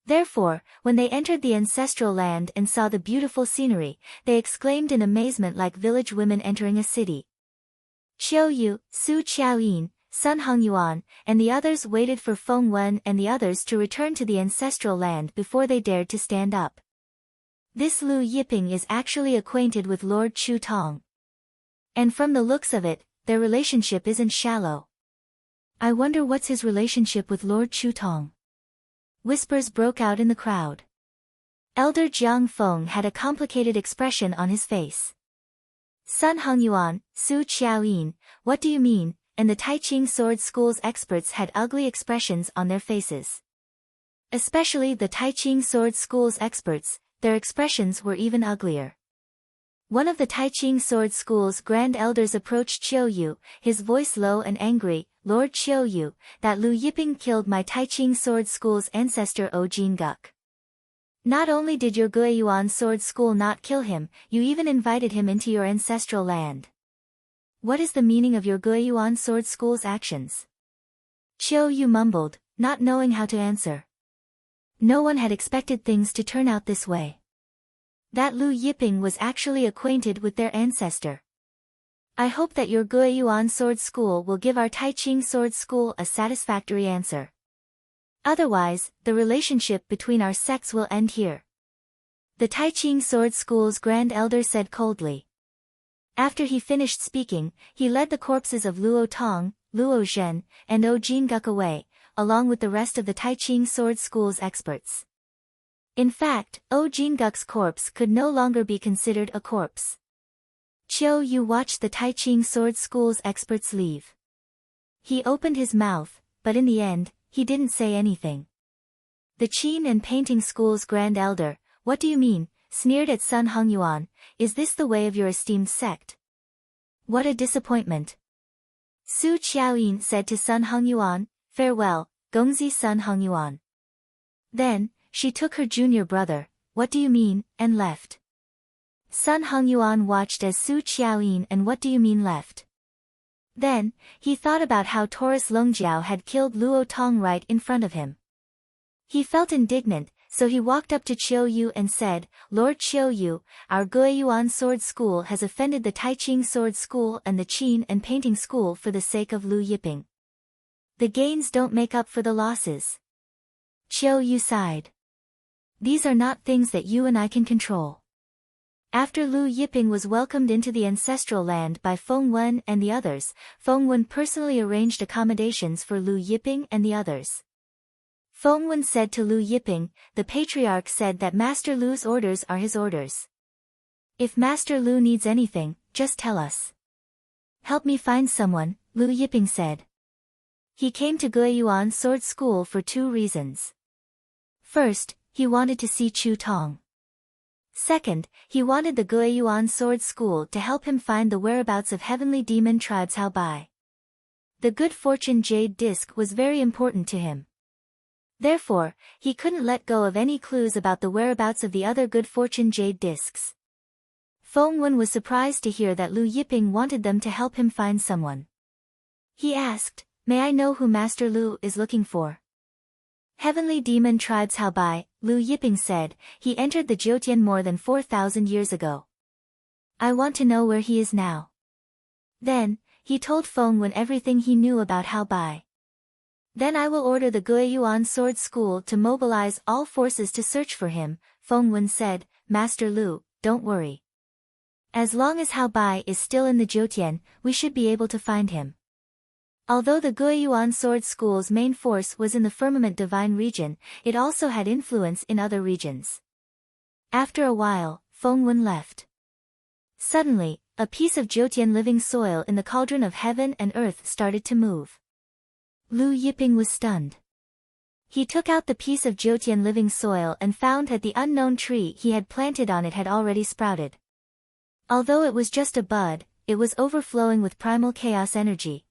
Therefore, when they entered the ancestral land and saw the beautiful scenery, they exclaimed in amazement like village women entering a city. Qiu Yu, Su Qiaoyin, Sun Hongyuan, and the others waited for Feng Wen and the others to return to the ancestral land before they dared to stand up. This Lu Yiping is actually acquainted with Lord Chu Tong. And from the looks of it, their relationship isn't shallow. I wonder what's his relationship with Lord Chu Tong. Whispers broke out in the crowd. Elder Jiang Feng had a complicated expression on his face. Sun Hongyuan, Su Qiaoyin, what do you mean? And the Taiqing Sword School's experts had ugly expressions on their faces. Especially the Taiqing Sword School's experts, their expressions were even uglier. One of the Taiqing Sword School's grand elders approached Qiu Yu, his voice low and angry. "Lord Qiu Yu, that Lu Yiping killed my Taiqing Sword School's ancestor Jin Guk. Not only did your Guiyuan Sword School not kill him, you even invited him into your ancestral land. What is the meaning of your Guiyuan Sword School's actions?" Qiu Yu mumbled, not knowing how to answer. No one had expected things to turn out this way. That Lu Yiping was actually acquainted with their ancestor. I hope that your Guiyuan Sword School will give our Taiqing Sword School a satisfactory answer. Otherwise, the relationship between our sects will end here. The Taiqing Sword School's grand elder said coldly. After he finished speaking, he led the corpses of Luo Tong, Luo Zhen, and Jin Guk away, along with the rest of the Taiqing Sword School's experts. In fact, Jin Guk's corpse could no longer be considered a corpse. Qiu Yu watched the Taiqing Sword School's experts leave. He opened his mouth, but in the end, he didn't say anything. The Qin and Painting School's grand elder, "What do you mean?" sneered at Sun Hongyuan. "Is this the way of your esteemed sect? What a disappointment." Su Qiaoyin said to Sun Hongyuan, "Farewell, Gongzi Sun Hongyuan." Then, she took her junior brother, "What do you mean?" and left. Sun Hongyuan watched as Su Qiaoyin and "What do you mean?" left. Then, he thought about how Taurus Longjiao had killed Luo Tong right in front of him. He felt indignant, so he walked up to Qiu Yu and said, Lord Qiu Yu, our Guiyuan sword school has offended the Taiching sword school and the Qin and painting school for the sake of Lu Yiping. The gains don't make up for the losses. Qiu Yu sighed. These are not things that you and I can control. After Lu Yiping was welcomed into the ancestral land by Feng Wen and the others, Feng Wen personally arranged accommodations for Lu Yiping and the others. Feng Wen said to Lu Yiping, the patriarch said that Master Lu's orders are his orders. If Master Lu needs anything, just tell us. Help me find someone, Lu Yiping said. He came to Guiyuan sword school for 2 reasons. First, he wanted to see Chu Tong. Second, he wanted the Guiyuan sword school to help him find the whereabouts of heavenly demon tribes Hao Bai. The good fortune jade disc was very important to him. Therefore, he couldn't let go of any clues about the whereabouts of the other good fortune jade discs. Feng Wen was surprised to hear that Lu Yiping wanted them to help him find someone. He asked, may I know who Master Lu is looking for? Heavenly demon tribes Hao Bai, Lu Yiping said, he entered the Jiutian more than 4,000 years ago. I want to know where he is now. Then, he told Feng Wen everything he knew about Hao Bai. Then I will order the Guiyuan sword school to mobilize all forces to search for him, Feng Wen said. Master Lu, don't worry. As long as Hao Bai is still in the Jiutian, we should be able to find him. Although the Guiyuan sword school's main force was in the firmament divine region, it also had influence in other regions. After a while, Feng Wen left. Suddenly, a piece of Jiutian living soil in the cauldron of heaven and earth started to move. Lu Yiping was stunned. He took out the piece of Jiutian living soil and found that the unknown tree he had planted on it had already sprouted. Although it was just a bud, it was overflowing with primal chaos energy.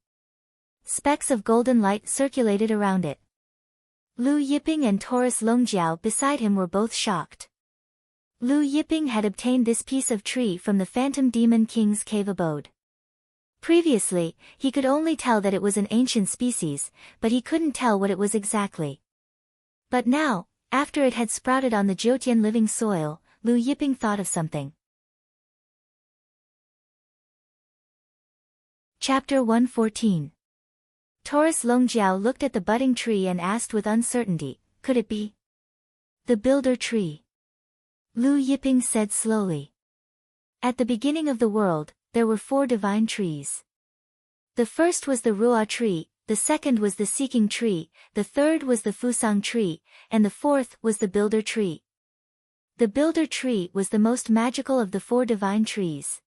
Specks of golden light circulated around it. Lu Yiping and Taurus Longjiao beside him were both shocked. Lu Yiping had obtained this piece of tree from the Phantom Demon King's cave abode. Previously, he could only tell that it was an ancient species, but he couldn't tell what it was exactly. But now, after it had sprouted on the Jiutian living soil, Lu Yiping thought of something. Chapter 114. Taurus Longjiao looked at the budding tree and asked with uncertainty, could it be the builder tree? Lu Yiping said slowly. At the beginning of the world, there were 4 divine trees. The first was the Ruo tree, the second was the seeking tree, the third was the Fusang tree, and the fourth was the builder tree. The builder tree was the most magical of the 4 divine trees.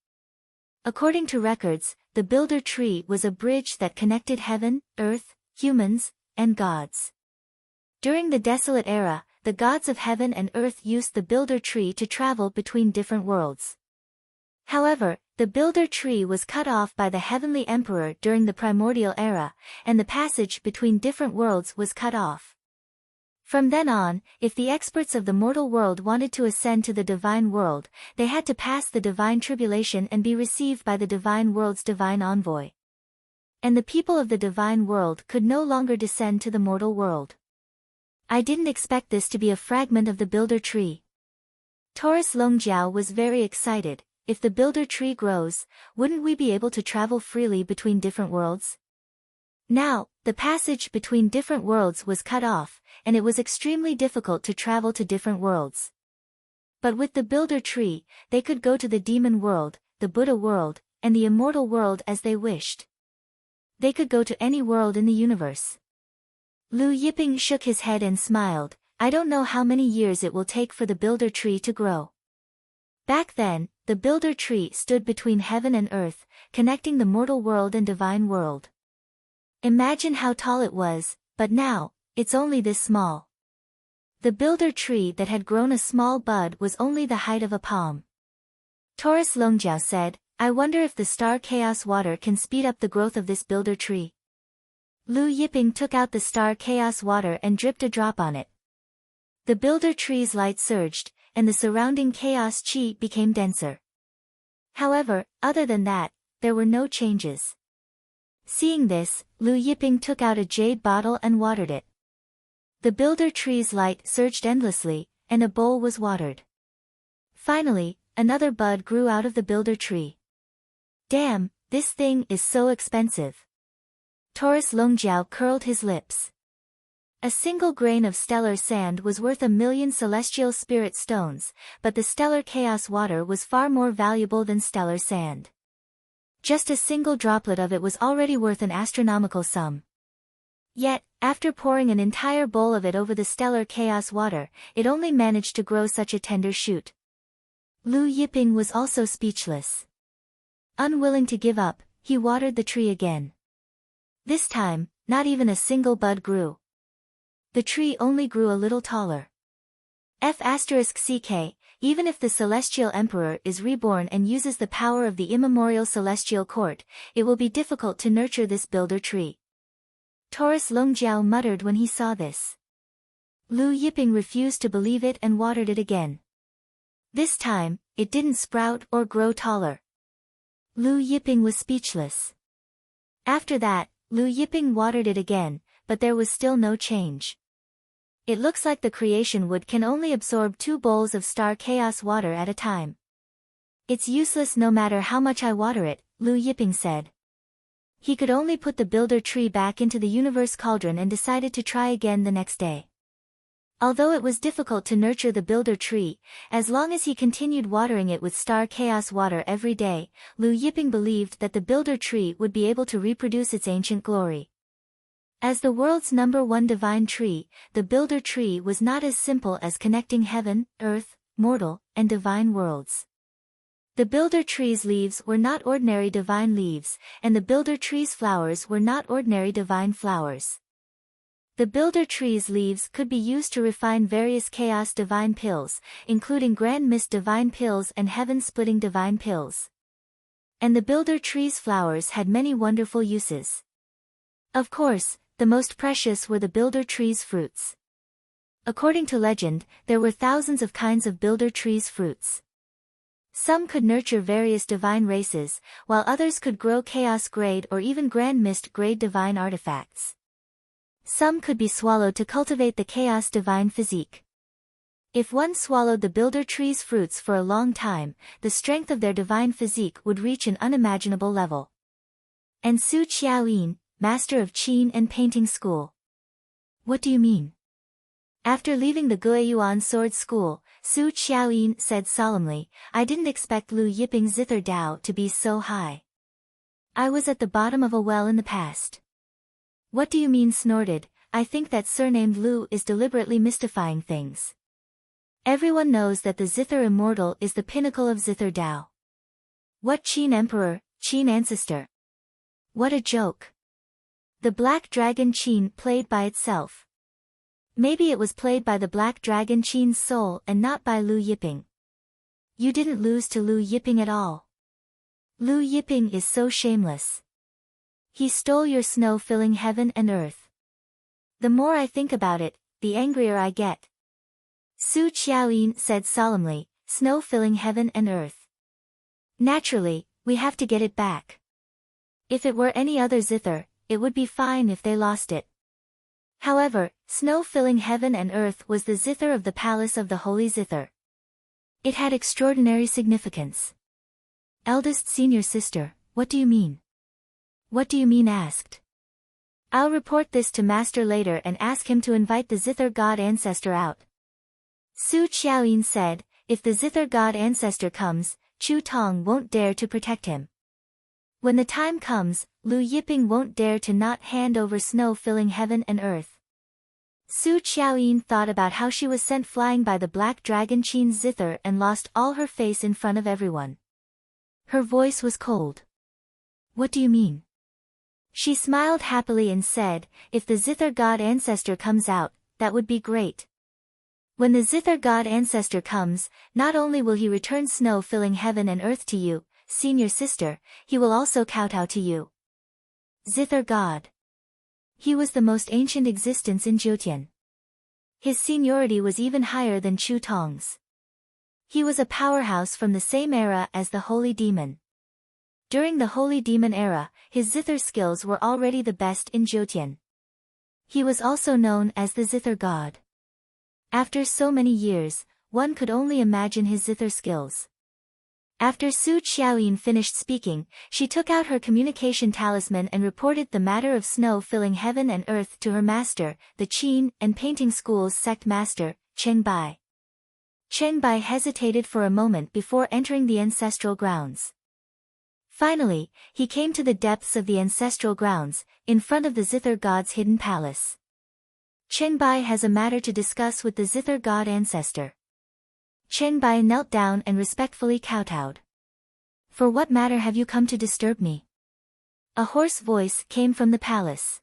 According to records, the builder tree was a bridge that connected heaven, earth, humans, and gods. During the desolate era, the gods of heaven and earth used the builder tree to travel between different worlds. However, the builder tree was cut off by the heavenly emperor during the primordial era, and the passage between different worlds was cut off. From then on, if the experts of the mortal world wanted to ascend to the divine world, they had to pass the divine tribulation and be received by the divine world's divine envoy. And the people of the divine world could no longer descend to the mortal world. I didn't expect this to be a fragment of the builder tree. Taurus Longjiao was very excited. If the builder tree grows, wouldn't we be able to travel freely between different worlds? Now, the passage between different worlds was cut off, and it was extremely difficult to travel to different worlds. But with the builder tree, they could go to the demon world, the Buddha world, and the immortal world as they wished. They could go to any world in the universe. Lu Yiping shook his head and smiled. I don't know how many years it will take for the builder tree to grow. Back then, the builder tree stood between heaven and earth, connecting the mortal world and divine world. Imagine how tall it was, but now, it's only this small. The builder tree that had grown a small bud was only the height of a palm. Taurus Longjiao said, I wonder if the star chaos water can speed up the growth of this builder tree. Lu Yiping took out the star chaos water and dripped a drop on it. The builder tree's light surged, and the surrounding chaos chi became denser. However, other than that, there were no changes. Seeing this, Lu Yiping took out a jade bottle and watered it. The builder tree's light surged endlessly, and a bowl was watered. Finally, another bud grew out of the builder tree. Damn, this thing is so expensive. Taurus Longjiao curled his lips. A single grain of stellar sand was worth 1,000,000 celestial spirit stones, but the stellar chaos water was far more valuable than stellar sand. Just a single droplet of it was already worth an astronomical sum. Yet, after pouring an entire bowl of it over the stellar chaos water, it only managed to grow such a tender shoot. Lu Yiping was also speechless. Unwilling to give up, he watered the tree again. This time, not even a single bud grew. The tree only grew a little taller. F***ck, even if the Celestial Emperor is reborn and uses the power of the immemorial Celestial Court, it will be difficult to nurture this builder tree. Taurus Longjiao muttered when he saw this. Lu Yiping refused to believe it and watered it again. This time, it didn't sprout or grow taller. Lu Yiping was speechless. After that, Lu Yiping watered it again, but there was still no change. It looks like the creation wood can only absorb 2 bowls of star chaos water at a time. It's useless no matter how much I water it, Lu Yiping said. He could only put the builder tree back into the universe cauldron and decided to try again the next day. Although it was difficult to nurture the builder tree, as long as he continued watering it with star chaos water every day, Lu Yiping believed that the builder tree would be able to reproduce its ancient glory. As the world's #1 divine tree, the builder tree was not as simple as connecting heaven, earth, mortal, and divine worlds. The builder tree's leaves were not ordinary divine leaves, and the builder tree's flowers were not ordinary divine flowers. The builder tree's leaves could be used to refine various chaos divine pills, including grand mist divine pills and heaven-splitting divine pills. And the builder tree's flowers had many wonderful uses. Of course, the most precious were the builder tree's fruits. According to legend, there were thousands of kinds of builder tree's fruits. Some could nurture various divine races, while others could grow chaos grade or even grand mist grade divine artifacts. Some could be swallowed to cultivate the chaos divine physique. If one swallowed the builder tree's fruits for a long time, the strength of their divine physique would reach an unimaginable level. And Su Qiaoyin, master of Qin and painting school. What do you mean? After leaving the Guiyuan sword school, Su Qiaoyin said solemnly, I didn't expect Lu Yiping's zither Dao to be so high. I was at the bottom of a well in the past. What do you mean, snorted? I think that surnamed Lu is deliberately mystifying things. Everyone knows that the zither immortal is the pinnacle of zither Dao. What Qin emperor, Qin ancestor? What a joke. The black dragon Qin played by itself. Maybe it was played by the black dragon Qin's soul and not by Lu Yiping. You didn't lose to Lu Yiping at all. Lu Yiping is so shameless. He stole your snow filling heaven and earth. The more I think about it, the angrier I get. Su Qiaoyin said solemnly, snow filling heaven and earth. Naturally, we have to get it back. If it were any other zither, it would be fine if they lost it. However, snow filling heaven and earth was the zither of the palace of the holy zither. It had extraordinary significance. Eldest senior sister, what do you mean? What do you mean, asked. I'll report this to master later and ask him to invite the zither god ancestor out. Su Qiaoyin said, if the zither god ancestor comes, Chu Tong won't dare to protect him. When the time comes, Lu Yiping won't dare to not hand over snow filling heaven and earth. Su Qiaoyin thought about how she was sent flying by the black dragon Qin's zither and lost all her face in front of everyone. Her voice was cold. What do you mean? She smiled happily and said, if the zither god ancestor comes out, that would be great. When the zither god ancestor comes, not only will he return snow filling heaven and earth to you, senior sister, he will also kowtow to you. Zither god. He was the most ancient existence in Zhoutian. His seniority was even higher than Chu Tong's. He was a powerhouse from the same era as the Holy Demon. During the Holy Demon era, his zither skills were already the best in Zhoutian. He was also known as the zither god. After so many years, one could only imagine his zither skills. After Su Xiaoyin finished speaking, she took out her communication talisman and reported the matter of snow filling heaven and earth to her master, the Qin and Painting School's sect master, Cheng Bai. Cheng Bai hesitated for a moment before entering the ancestral grounds. Finally, he came to the depths of the ancestral grounds, in front of the zither god's hidden palace. Cheng Bai has a matter to discuss with the zither god ancestor. Cheng Bai knelt down and respectfully kowtowed. For what matter have you come to disturb me? A hoarse voice came from the palace.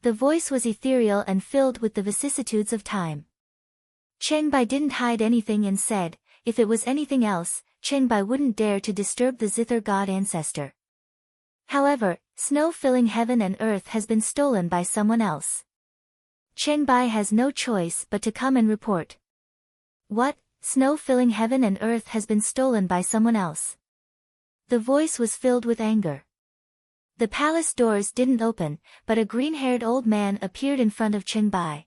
The voice was ethereal and filled with the vicissitudes of time. Cheng Bai didn't hide anything and said, if it was anything else, Cheng Bai wouldn't dare to disturb the zither god ancestor. However, snow filling heaven and earth has been stolen by someone else. Cheng Bai has no choice but to come and report. What? Snow filling heaven and earth has been stolen by someone else. The voice was filled with anger. The palace doors didn't open, but a green-haired old man appeared in front of Cheng Bai.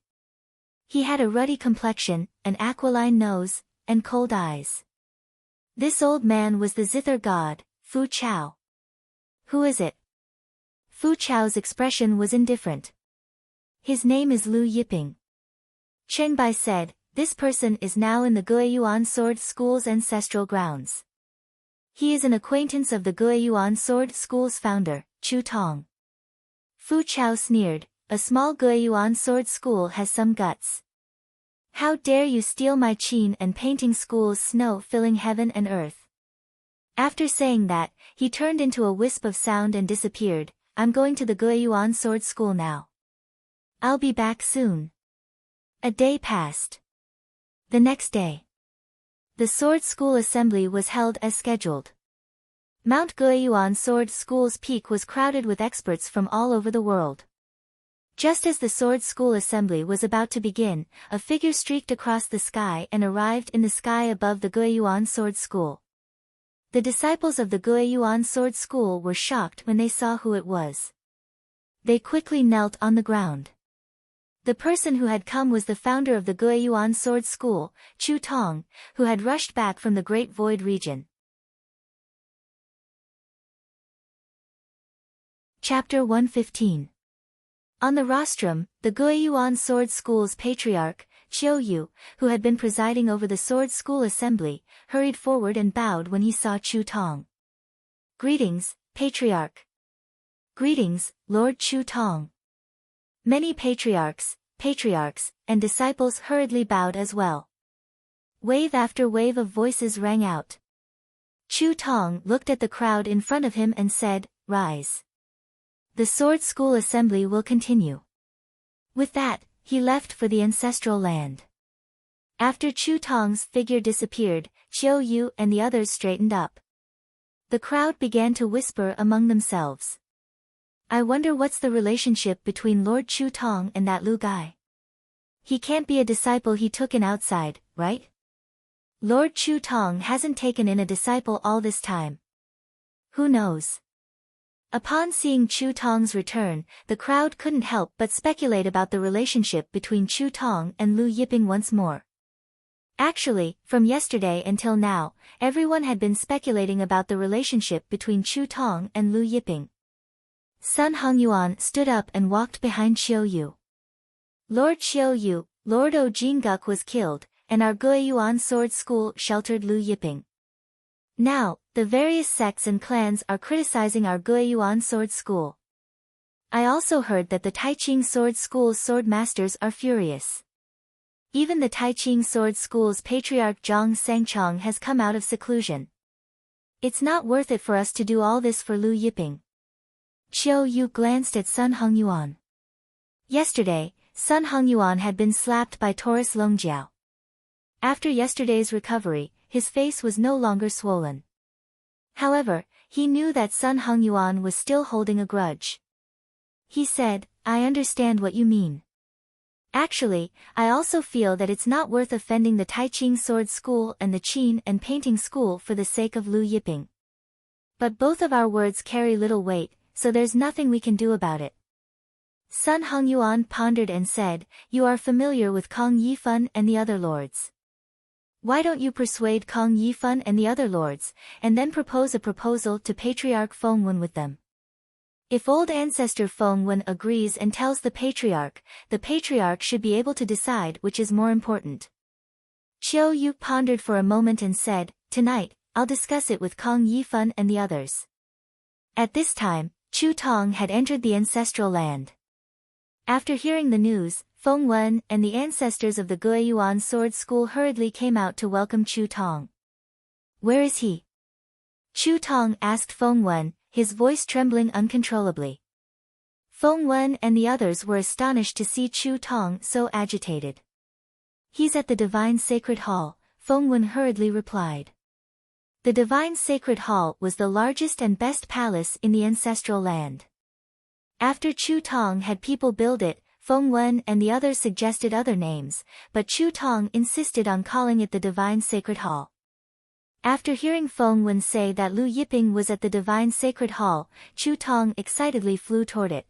He had a ruddy complexion, an aquiline nose, and cold eyes. This old man was the zither god, Fu Chao. Who is it? Fu Chao's expression was indifferent. His name is Lu Yiping. Cheng Bai said, this person is now in the Guiyuan Sword School's ancestral grounds. He is an acquaintance of the Guiyuan Sword School's founder, Chu Tong. Fu Chao sneered, a small Guiyuan Sword School has some guts. How dare you steal my Qin and Painting School's snow filling heaven and earth? After saying that, he turned into a wisp of sound and disappeared. I'm going to the Guiyuan Sword School now. I'll be back soon. A day passed. The next day, the Sword School Assembly was held as scheduled. Mount Guiyuan Sword School's peak was crowded with experts from all over the world. Just as the Sword School Assembly was about to begin, a figure streaked across the sky and arrived in the sky above the Guiyuan Sword School. The disciples of the Guiyuan Sword School were shocked when they saw who it was. They quickly knelt on the ground. The person who had come was the founder of the Guiyuan Sword School, Chu Tong, who had rushed back from the Great Void region. Chapter 115. On the rostrum, the Guiyuan Sword School's patriarch, Qiu Yu, who had been presiding over the Sword School Assembly, hurried forward and bowed when he saw Chu Tong. Greetings, Patriarch. Greetings, Lord Chu Tong. Many patriarchs, and disciples hurriedly bowed as well. Wave after wave of voices rang out. Chu Tong looked at the crowd in front of him and said, "Rise. The Sword School Assembly will continue." With that, he left for the ancestral land. After Chu Tong's figure disappeared, Qiu Yu and the others straightened up. The crowd began to whisper among themselves. I wonder what's the relationship between Lord Chu Tong and that Lu guy. He can't be a disciple he took in outside, right? Lord Chu Tong hasn't taken in a disciple all this time. Who knows? Upon seeing Chu Tong's return, the crowd couldn't help but speculate about the relationship between Chu Tong and Lu Yiping once more. Actually, from yesterday until now, everyone had been speculating about the relationship between Chu Tong and Lu Yiping. Sun Hongyuan stood up and walked behind Qiu Yu. Lord Qiu Yu, Lord O Jinguk was killed, and our Guiyuan Sword School sheltered Lu Yiping. Now, the various sects and clans are criticizing our Guiyuan Sword School. I also heard that the Taiqing Sword School's sword masters are furious. Even the Taiqing Sword School's patriarch Zhang Sangchong has come out of seclusion. It's not worth it for us to do all this for Lu Yiping. Qiu Yu glanced at Sun Hongyuan. Yesterday, Sun Hongyuan had been slapped by Taurus Longjiao. After yesterday's recovery, his face was no longer swollen. However, he knew that Sun Hongyuan was still holding a grudge. He said, I understand what you mean. Actually, I also feel that it's not worth offending the Taiqing Sword School and the Qin and Painting School for the sake of Lu Yiping. But both of our words carry little weight, so there's nothing we can do about it. Sun Hongyuan pondered and said, "You are familiar with Kong Yifan and the other lords. Why don't you persuade Kong Yifan and the other lords, and then propose a proposal to Patriarch Fengwen with them? If old ancestor Fengwen agrees and tells the Patriarch should be able to decide which is more important." Qiu Yu pondered for a moment and said, "Tonight, I'll discuss it with Kong Yifan and the others." At this time, Chu Tong had entered the ancestral land. After hearing the news, Feng Wen and the ancestors of the Guiyuan sword school hurriedly came out to welcome Chu Tong. "Where is he?" Chu Tong asked Feng Wen, his voice trembling uncontrollably. Feng Wen and the others were astonished to see Chu Tong so agitated. "He's at the Divine Sacred Hall," Feng Wen hurriedly replied. The Divine Sacred Hall was the largest and best palace in the ancestral land. After Chu Tong had people build it, Feng Wen and the others suggested other names, but Chu Tong insisted on calling it the Divine Sacred Hall. After hearing Feng Wen say that Lu Yiping was at the Divine Sacred Hall, Chu Tong excitedly flew toward it.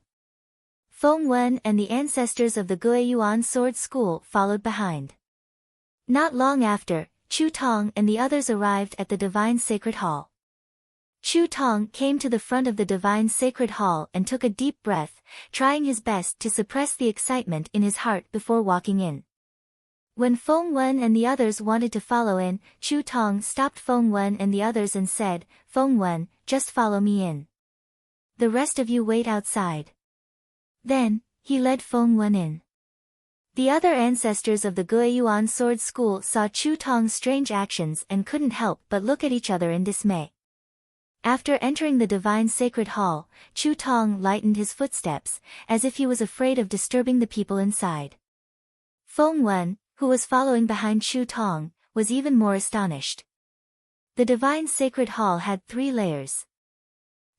Feng Wen and the ancestors of the Guiyuan sword school followed behind. Not long after, Chu Tong and the others arrived at the Divine Sacred Hall. Chu Tong came to the front of the Divine Sacred Hall and took a deep breath, trying his best to suppress the excitement in his heart before walking in. When Feng Wen and the others wanted to follow in, Chu Tong stopped Feng Wen and the others and said, "Feng Wen, just follow me in. The rest of you wait outside." Then, he led Feng Wen in. The other ancestors of the Guiyuan sword school saw Chu Tong's strange actions and couldn't help but look at each other in dismay. After entering the Divine Sacred Hall, Chu Tong lightened his footsteps, as if he was afraid of disturbing the people inside. Feng Wen, who was following behind Chu Tong, was even more astonished. The Divine Sacred Hall had 3 layers.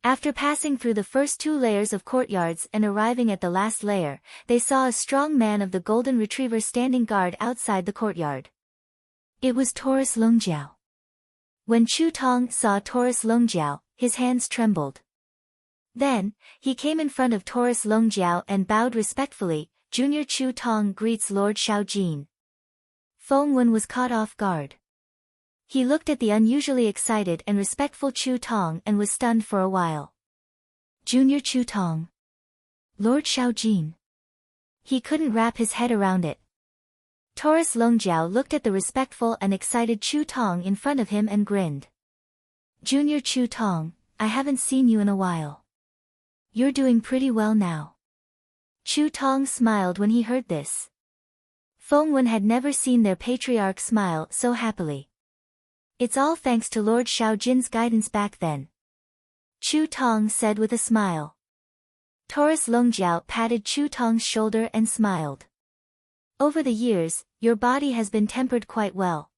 After passing through the first 2 layers of courtyards and arriving at the last layer, they saw a strong man of the Golden Retriever standing guard outside the courtyard. It was Taurus Longjiao. When Chu Tong saw Taurus Longjiao, his hands trembled. Then, he came in front of Taurus Longjiao and bowed respectfully. "Junior Chu Tong greets Lord Shaojin." Feng Wen was caught off guard. He looked at the unusually excited and respectful Chu Tong and was stunned for a while. "Junior Chu Tong. Lord Shaojin." He couldn't wrap his head around it. Taurus Longjiao looked at the respectful and excited Chu Tong in front of him and grinned. "Junior Chu Tong, I haven't seen you in a while. You're doing pretty well now." Chu Tong smiled when he heard this. Feng Wen had never seen their patriarch smile so happily. "It's all thanks to Lord Shaojin's guidance back then," Chu Tong said with a smile. Taurus Longjiao patted Chu Tong's shoulder and smiled. "Over the years, your body has been tempered quite well.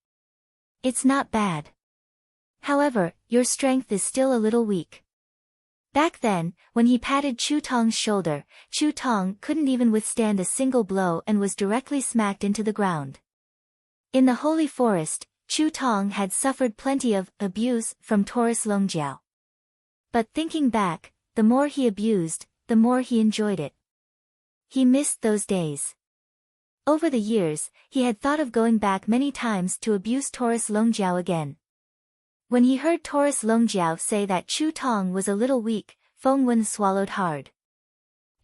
It's not bad. However, your strength is still a little weak." Back then, when he patted Chu Tong's shoulder, Chu Tong couldn't even withstand a single blow and was directly smacked into the ground. In the Holy Forest, Chu Tong had suffered plenty of abuse from Taurus Longjiao. But thinking back, the more he abused, the more he enjoyed it. He missed those days. Over the years, he had thought of going back many times to abuse Taurus Longjiao again. When he heard Taurus Longjiao say that Chu Tong was a little weak, Feng Wen swallowed hard.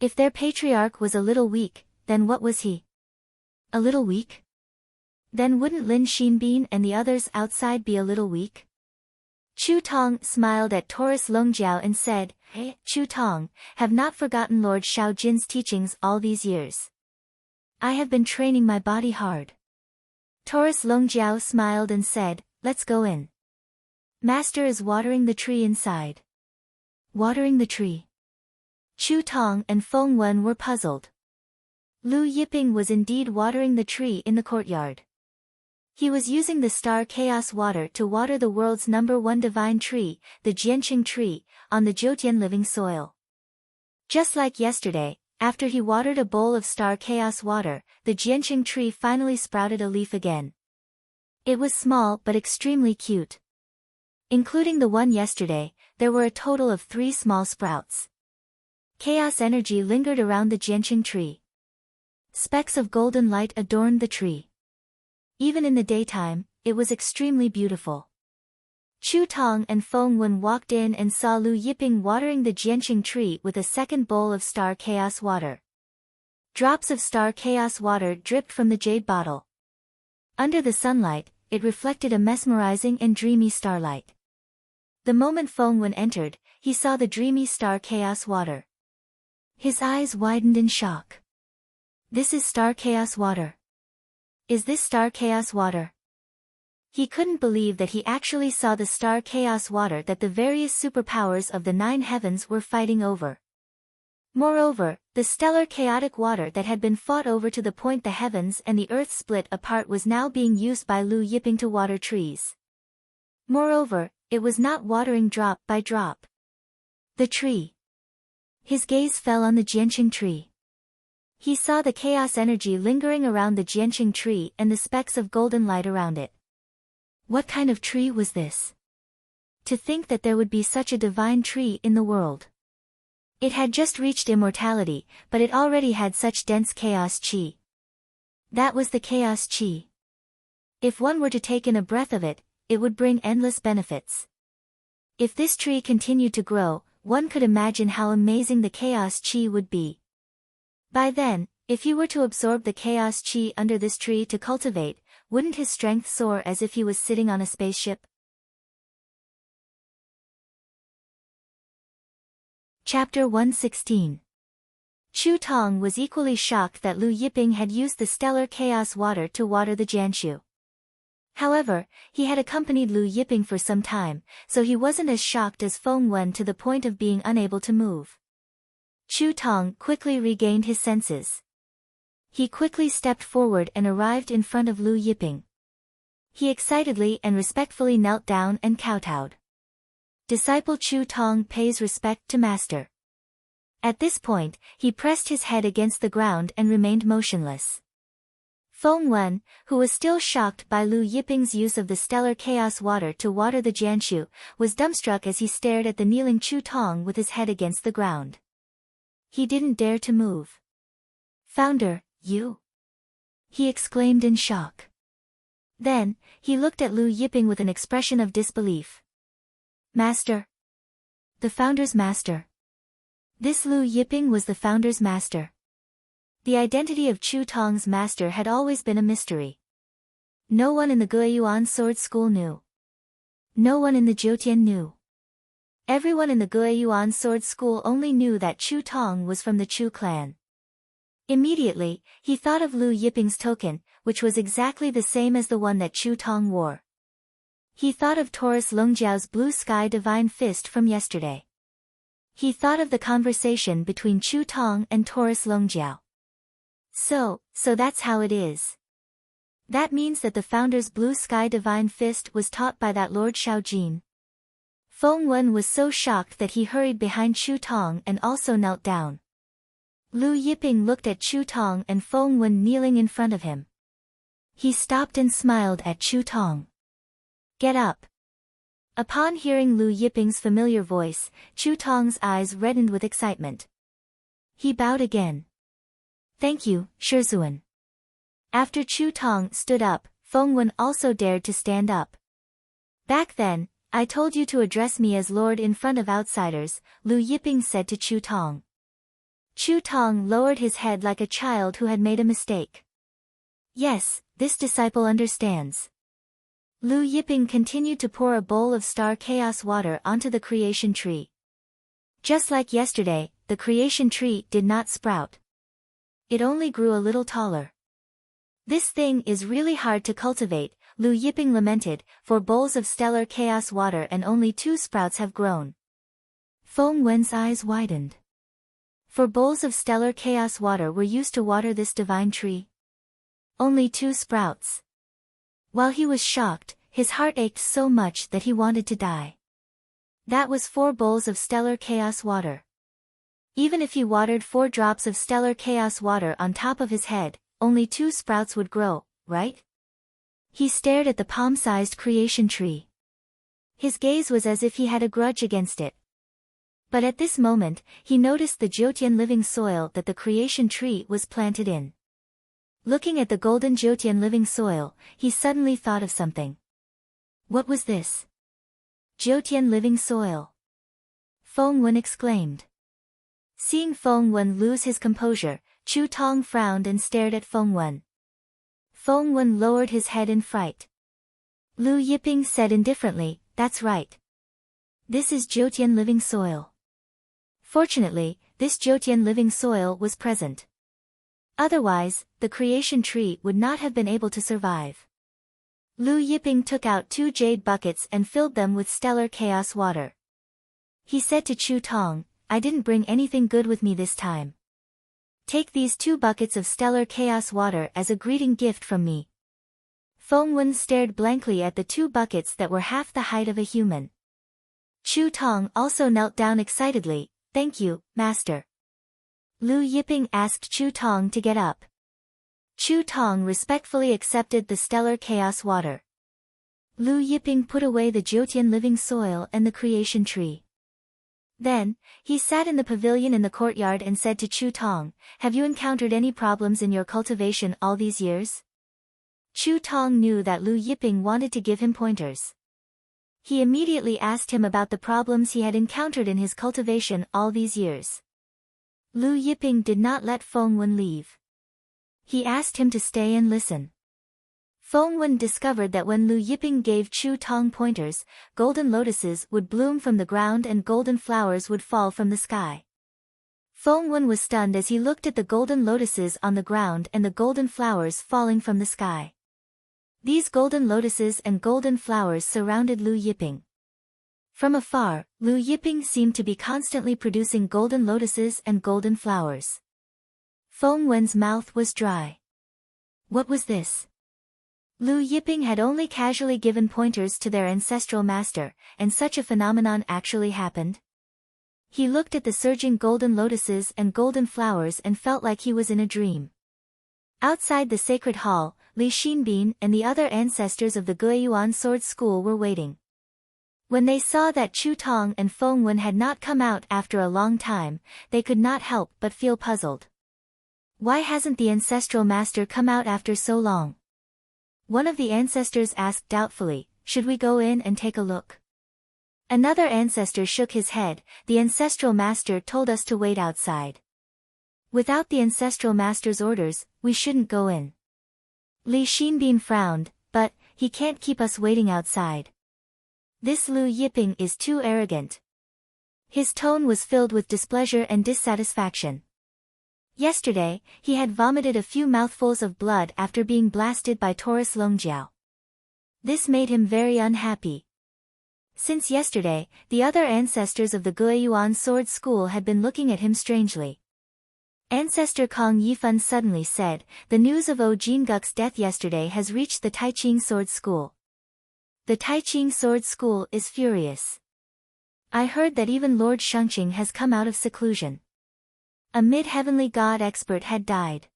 If their patriarch was a little weak, then what was he? A little weak? Then wouldn't Lin Xinbin and the others outside be a little weak? Chu Tong smiled at Taurus Longjiao and said, "Hey, Chu Tong, have not forgotten Lord Shaojin's teachings all these years. I have been training my body hard." Taurus Longjiao smiled and said, "Let's go in. Master is watering the tree inside." Watering the tree? Chu Tong and Feng Wen were puzzled. Lu Yiping was indeed watering the tree in the courtyard. He was using the star chaos water to water the world's #1 divine tree, the Jianqing tree, on the Zhoutian living soil. Just like yesterday, after he watered a bowl of star chaos water, the Jianqing tree finally sprouted a leaf again. It was small but extremely cute. Including the one yesterday, there were a total of 3 small sprouts. Chaos energy lingered around the Jianqing tree. Specks of golden light adorned the tree. Even in the daytime, it was extremely beautiful. Chu Tong and Feng Wen walked in and saw Lu Yiping watering the Jianqing tree with a second bowl of star chaos water. Drops of star chaos water dripped from the jade bottle. Under the sunlight, it reflected a mesmerizing and dreamy starlight. The moment Feng Wen entered, he saw the dreamy star chaos water. His eyes widened in shock. This is star chaos water. Is this star chaos water? He couldn't believe that he actually saw the star chaos water that the various superpowers of the 9 heavens were fighting over. Moreover, the stellar chaotic water that had been fought over to the point the heavens and the earth split apart was now being used by Lu Yiping to water trees. Moreover, it was not watering drop by drop. The tree. His gaze fell on the Jianqing tree. He saw the chaos energy lingering around the Jianqing tree and the specks of golden light around it. What kind of tree was this? To think that there would be such a divine tree in the world. It had just reached immortality, but it already had such dense chaos chi. That was the chaos chi. If one were to take in a breath of it, it would bring endless benefits. If this tree continued to grow, one could imagine how amazing the chaos chi would be. By then, if he were to absorb the chaos chi under this tree to cultivate, wouldn't his strength soar as if he was sitting on a spaceship? Chapter 116. Chu Tong was equally shocked that Lu Yiping had used the stellar chaos water to water the Jianshu. However, he had accompanied Lu Yiping for some time, so he wasn't as shocked as Feng Wen to the point of being unable to move. Chu Tong quickly regained his senses. He quickly stepped forward and arrived in front of Lu Yiping. He excitedly and respectfully knelt down and kowtowed. Disciple Chu Tong pays respect to master. At this point, he pressed his head against the ground and remained motionless. Feng Wen, who was still shocked by Lu Yiping's use of the stellar chaos water to water the Jianshu, was dumbstruck as he stared at the kneeling Chu Tong with his head against the ground. He didn't dare to move. "Founder, you?" he exclaimed in shock. Then, he looked at Lu Yiping with an expression of disbelief. "Master? The founder's master?" This Lu Yiping was the founder's master. The identity of Chu Tong's master had always been a mystery. No one in the Guiyuan sword school knew. No one in the Jiutian knew. Everyone in the Guiyuan sword school only knew that Chu Tong was from the Chu clan. Immediately, he thought of Lu Yiping's token, which was exactly the same as the one that Chu Tong wore. He thought of Taurus Longjiao's blue sky divine fist from yesterday. He thought of the conversation between Chu Tong and Taurus Longjiao. So that's how it is. That means that the founder's blue sky divine fist was taught by that Lord Shaojin. Feng Wen was so shocked that he hurried behind Chu Tong and also knelt down. Lu Yiping looked at Chu Tong and Feng Wen kneeling in front of him. He stopped and smiled at Chu Tong. "Get up." Upon hearing Lu Yiping's familiar voice, Chu Tong's eyes reddened with excitement. He bowed again. "Thank you, Shizuan." After Chu Tong stood up, Feng Wen also dared to stand up. "Back then, I told you to address me as Lord in front of outsiders," Lu Yiping said to Chu Tong. Chu Tong lowered his head like a child who had made a mistake. "Yes, this disciple understands." Lu Yiping continued to pour a bowl of star chaos water onto the creation tree. Just like yesterday, the creation tree did not sprout. It only grew a little taller. "This thing is really hard to cultivate," Lu Yiping lamented, "for bowls of stellar chaos water and only 2 sprouts have grown." Feng Wen's eyes widened. For bowls of stellar chaos water were used to water this divine tree. Only 2 sprouts. While he was shocked, his heart ached so much that he wanted to die. That was 4 bowls of stellar chaos water. Even if he watered 4 drops of stellar chaos water on top of his head, only 2 sprouts would grow, right? He stared at the palm-sized creation tree. His gaze was as if he had a grudge against it. But at this moment, he noticed the Jyotian living soil that the creation tree was planted in. Looking at the golden Jyotian living soil, he suddenly thought of something. What was this? Jyotian living soil. Feng Wen exclaimed. Seeing Feng Wen lose his composure, Chu Tong frowned and stared at Feng Wen. Feng Wen lowered his head in fright. Lu Yiping said indifferently, "That's right. This is Jyotian living soil." Fortunately, this Jyotian living soil was present. Otherwise, the creation tree would not have been able to survive. Lu Yiping took out 2 jade buckets and filled them with stellar chaos water. He said to Chu Tong, "I didn't bring anything good with me this time. Take these 2 buckets of stellar chaos water as a greeting gift from me." Feng Wen stared blankly at the 2 buckets that were half the height of a human. Chu Tong also knelt down excitedly. "Thank you, Master." Lu Yiping asked Chu Tong to get up. Chu Tong respectfully accepted the stellar chaos water. Lu Yiping put away the Jyotian living soil and the creation tree. Then, he sat in the pavilion in the courtyard and said to Chu Tong, "Have you encountered any problems in your cultivation all these years?" Chu Tong knew that Lu Yiping wanted to give him pointers. He immediately asked him about the problems he had encountered in his cultivation all these years. Lu Yiping did not let Feng Wen leave. He asked him to stay and listen. Feng Wen discovered that when Lu Yiping gave Chu Tong pointers, golden lotuses would bloom from the ground and golden flowers would fall from the sky. Feng Wen was stunned as he looked at the golden lotuses on the ground and the golden flowers falling from the sky. These golden lotuses and golden flowers surrounded Lu Yiping. From afar, Lu Yiping seemed to be constantly producing golden lotuses and golden flowers. Feng Wen's mouth was dry. What was this? Lu Yiping had only casually given pointers to their ancestral master, and such a phenomenon actually happened? He looked at the surging golden lotuses and golden flowers and felt like he was in a dream. Outside the sacred hall, Li Xinbin and the other ancestors of the Guiyuan Sword School were waiting. When they saw that Chu Tong and Feng Wen had not come out after a long time, they could not help but feel puzzled. Why hasn't the ancestral master come out after so long? One of the ancestors asked doubtfully, "Should we go in and take a look?" Another ancestor shook his head. "The ancestral master told us to wait outside. Without the ancestral master's orders, we shouldn't go in." Li Xinbin frowned, "But, he can't keep us waiting outside. This Lu Yiping is too arrogant." His tone was filled with displeasure and dissatisfaction. Yesterday, he had vomited a few mouthfuls of blood after being blasted by Taurus Longjiao. This made him very unhappy. Since yesterday, the other ancestors of the Guiyuan Sword School had been looking at him strangely. Ancestor Kong Yifan suddenly said, "The news of Jingguk's death yesterday has reached the Taiching Sword School. The Taiching Sword School is furious. I heard that even Lord Shengqing has come out of seclusion. A mid-heavenly god expert had died.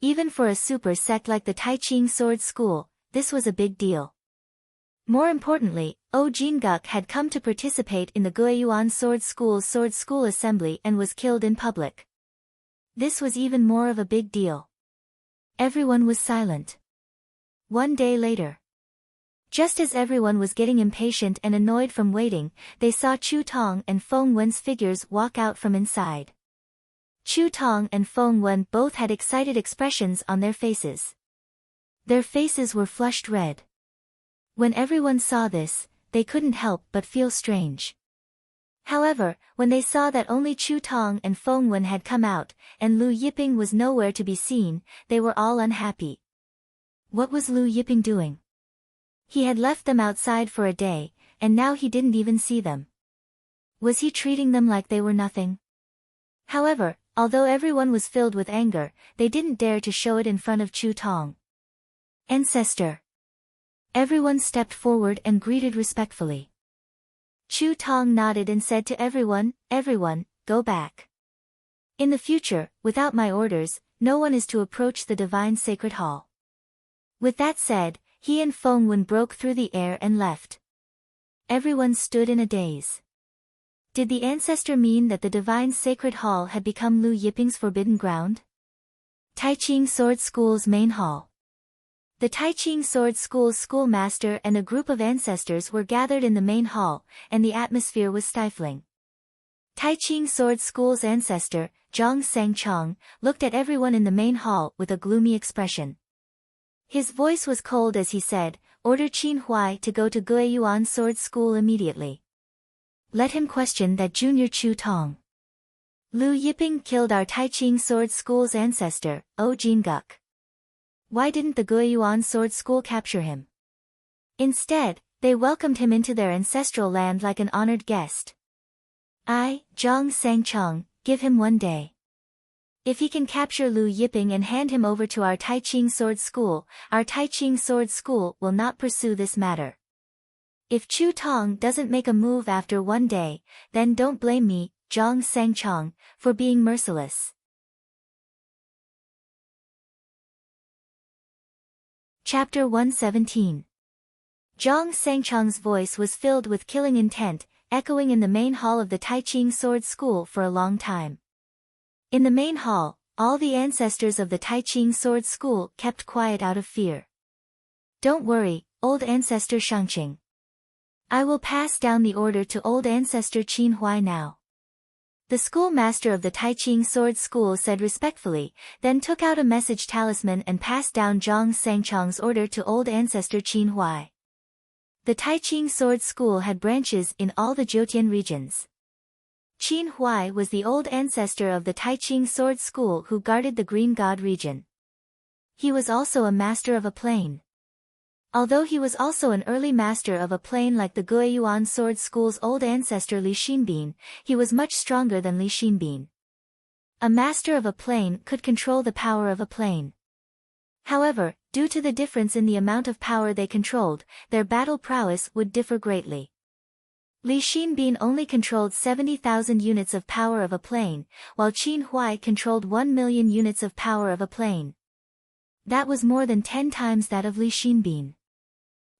Even for a super sect like the Taiching Sword School, this was a big deal. More importantly, Jingguk had come to participate in the Guiyuan Sword School assembly and was killed in public. This was even more of a big deal." Everyone was silent. One day later. Just as everyone was getting impatient and annoyed from waiting, they saw Chu Tong and Feng Wen's figures walk out from inside. Chu Tong and Feng Wen both had excited expressions on their faces. Their faces were flushed red. When everyone saw this, they couldn't help but feel strange. However, when they saw that only Chu Tong and Feng Wen had come out, and Lu Yiping was nowhere to be seen, they were all unhappy. What was Lu Yiping doing? He had left them outside for a day, and now he didn't even see them. Was he treating them like they were nothing? However, although everyone was filled with anger, they didn't dare to show it in front of Chu Tong. "Ancestor." Everyone stepped forward and greeted respectfully. Chu Tong nodded and said to everyone, "Everyone, go back. In the future, without my orders, no one is to approach the divine sacred hall." With that said, he and Feng Wen broke through the air and left. Everyone stood in a daze. Did the ancestor mean that the divine sacred hall had become Lu Yiping's forbidden ground? Taiching Sword School's main hall. The Taiching Sword School's schoolmaster and a group of ancestors were gathered in the main hall, and the atmosphere was stifling. Taiching Sword School's ancestor, Zhang Sangchong, looked at everyone in the main hall with a gloomy expression. His voice was cold as he said, "Order Qin Huai to go to Guiyuan Sword School immediately. Let him question that junior Chu Tong. Lu Yiping killed our Taiching Sword School's ancestor, Jingguk. Why didn't the Guiyuan Sword School capture him? Instead, they welcomed him into their ancestral land like an honored guest. Zhang Sangchong, give him 1 day. If he can capture Lu Yiping and hand him over to our Taiching Sword School, our Taiching Sword School will not pursue this matter. If Chu Tong doesn't make a move after 1 day, then don't blame me, Zhang Sangchong, for being merciless." Chapter 117. Zhang Sangchong's voice was filled with killing intent, echoing in the main hall of the Taiching Sword School for a long time. In the main hall, all the ancestors of the Taiching Sword School kept quiet out of fear. "Don't worry, old ancestor Shangqing. I will pass down the order to old ancestor Qin Huai now." The schoolmaster of the Taiching Sword School said respectfully, then took out a message talisman and passed down Zhang Sangchong's order to old ancestor Qin Huai. The Taiching Sword School had branches in all the Zhoutian regions. Qin Huai was the old ancestor of the Taiching Sword School who guarded the Green God region. He was also a master of a plane. Although he was also an early master of a plane like the Guiyuan Sword School's old ancestor Li Xinbin, he was much stronger than Li Xinbin. A master of a plane could control the power of a plane. However, due to the difference in the amount of power they controlled, their battle prowess would differ greatly. Li Xinbin only controlled 70,000 units of power of a plane, while Qin Huai controlled 1 million units of power of a plane. That was more than 10 times that of Li Xinbin.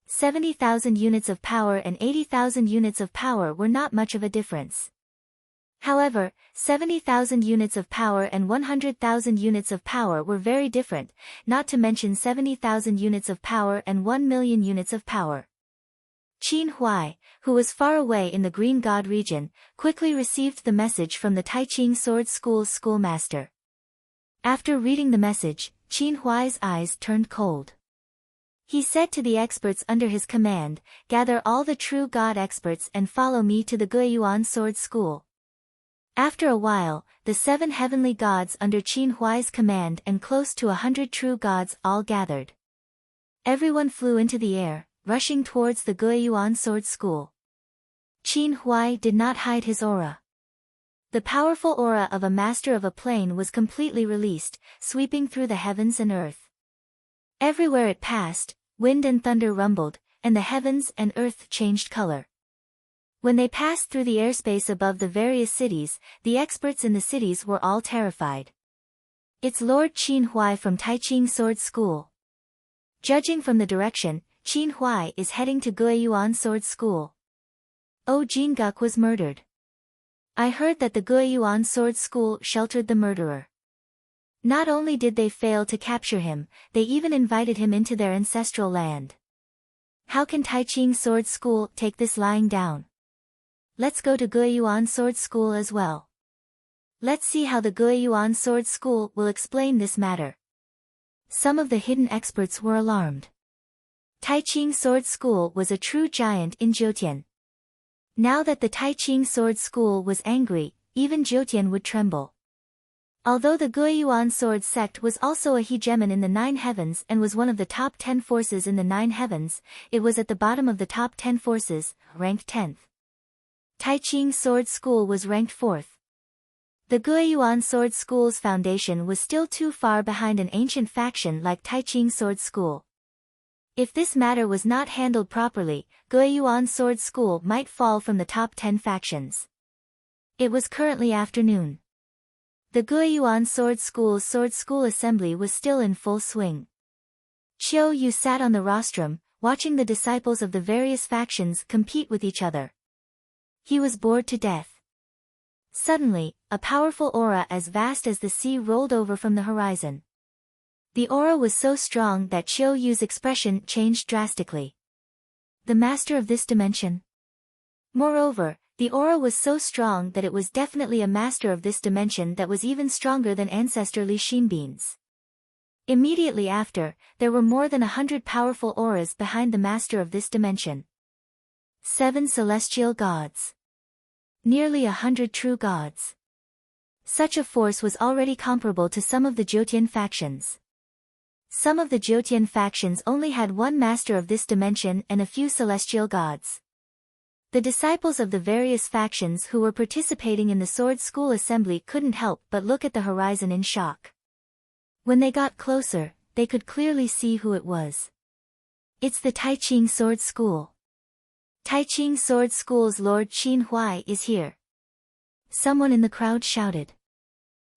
70,000 units of power and 80,000 units of power were not much of a difference. However, 70,000 units of power and 100,000 units of power were very different, not to mention 70,000 units of power and 1 million units of power. Qin Huai, who was far away in the Green God region, quickly received the message from the Taiching Sword School's schoolmaster. After reading the message, Qin Huai's eyes turned cold. He said to the experts under his command, "Gather all the true God experts and follow me to the Guiyuan Sword School." After a while, the 7 heavenly gods under Qin Huai's command and close to 100 true gods all gathered. Everyone flew into the air, rushing towards the Guiyuan Sword School. Qin Huai did not hide his aura. The powerful aura of a master of a plane was completely released, sweeping through the heavens and earth. Everywhere it passed, wind and thunder rumbled, and the heavens and earth changed color. When they passed through the airspace above the various cities, the experts in the cities were all terrified. "It's Lord Qin Huai from Taiching Sword School. Judging from the direction, Qin Huai is heading to Guiyuan Sword School. Jingguk was murdered. I heard that the Guiyuan Sword School sheltered the murderer. Not only did they fail to capture him, they even invited him into their ancestral land. How can Taiching Sword School take this lying down? Let's go to Guiyuan Sword School as well. Let's see how the Guiyuan Sword School will explain this matter." Some of the hidden experts were alarmed. Taiching Sword School was a true giant in Zhoutian. Now that the Taiching Sword School was angry, even Zhoutian would tremble. Although the Guiyuan Sword Sect was also a hegemon in the 9 heavens and was one of the top 10 forces in the 9 heavens, it was at the bottom of the top 10 forces, ranked 10th. Taiching Sword School was ranked 4th. The Guiyuan Sword School's foundation was still too far behind an ancient faction like Taiching Sword School. If this matter was not handled properly, Guiyuan Sword School might fall from the top 10 factions. It was currently afternoon. The Guiyuan Sword School's Sword School assembly was still in full swing. Qiu Yu sat on the rostrum, watching the disciples of the various factions compete with each other. He was bored to death. Suddenly, a powerful aura as vast as the sea rolled over from the horizon. The aura was so strong that Chiao Yu's expression changed drastically. The master of this dimension? Moreover, the aura was so strong that it was definitely a master of this dimension that was even stronger than ancestor Li Xinbin's. Immediately after, there were more than 100 powerful auras behind the master of this dimension. 7 celestial gods. Nearly 100 true gods. Such a force was already comparable to some of the Jyotian factions. Some of the Jyotian factions only had one master of this dimension and a few celestial gods. The disciples of the various factions who were participating in the Sword School assembly couldn't help but look at the horizon in shock. When they got closer, they could clearly see who it was. It's the Taiching Sword School. Taiching Sword School's Lord Qin Huai is here. Someone in the crowd shouted.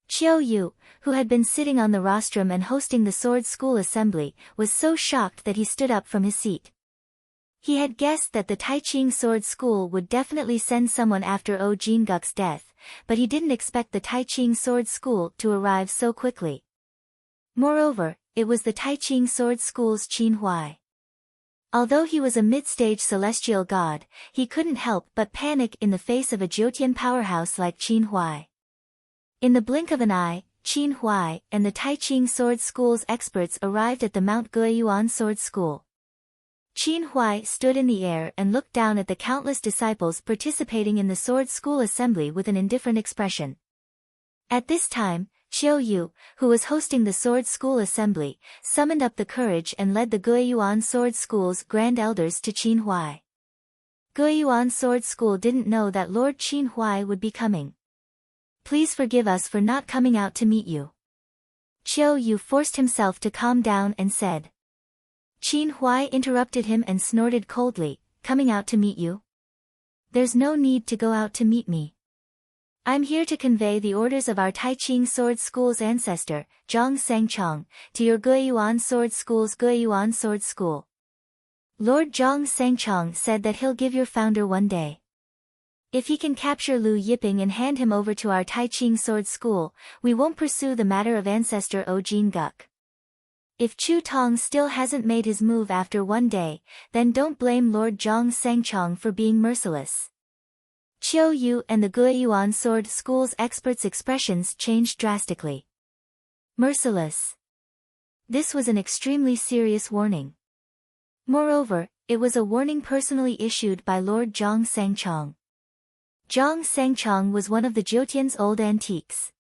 Chiao Yu, who had been sitting on the rostrum and hosting the Sword School assembly, was so shocked that he stood up from his seat. He had guessed that the Taiching Sword School would definitely send someone after O Jinguk's death, but he didn't expect the Taiching Sword School to arrive so quickly. Moreover, it was the Taiching Sword School's Qin Huai. Although he was a mid-stage celestial god, he couldn't help but panic in the face of a Jyotian powerhouse like Qin Huai. In the blink of an eye, Qin Huai and the Taiching Sword School's experts arrived at the Mount Guiyuan Sword School. Qin Huai stood in the air and looked down at the countless disciples participating in the Sword School assembly with an indifferent expression. At this time, Chiao Yu, who was hosting the Sword School assembly, summoned up the courage and led the Guiyuan Sword School's grand elders to Qin Huai. Guiyuan Sword School didn't know that Lord Qin Huai would be coming. Please forgive us for not coming out to meet you. Chiao Yu forced himself to calm down and said. Qin Huai interrupted him and snorted coldly, coming out to meet you? There's no need to go out to meet me. I'm here to convey the orders of our Taiching Sword School's ancestor, Zhang Sangchong, to your Guiyuan Sword School's Guiyuan Sword School. Lord Zhang Sangchong said that he'll give your founder one day. If he can capture Lu Yiping and hand him over to our Taiching Sword School, we won't pursue the matter of ancestor O Jinguk. If Chu Tong still hasn't made his move after one day, then don't blame Lord Zhang Sangchong for being merciless. Chiao Yu and the Guiyuan Sword School's experts' expressions changed drastically. Merciless. This was an extremely serious warning. Moreover, it was a warning personally issued by Lord Zhang Sangchong. Zhang Sangchong was one of the Jyotian's old antiques.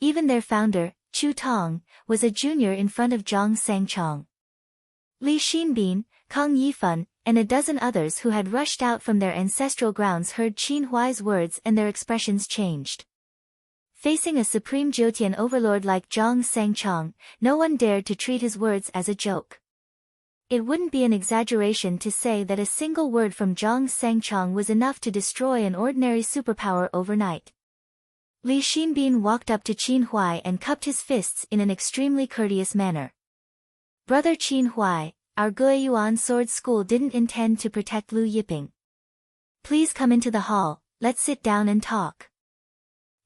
Even their founder, Chu Tong, was a junior in front of Zhang Sangchong. Li Xinbin, Kang Yifan, and a dozen others who had rushed out from their ancestral grounds heard Qin Huai's words and their expressions changed. Facing a supreme Jyotian overlord like Zhang Sangchong, no one dared to treat his words as a joke. It wouldn't be an exaggeration to say that a single word from Zhang Sangchong was enough to destroy an ordinary superpower overnight. Li Xinbin walked up to Qin Huai and cupped his fists in an extremely courteous manner. Brother Qin Huai, our Guiyuan Sword School didn't intend to protect Lu Yiping. Please come into the hall, let's sit down and talk.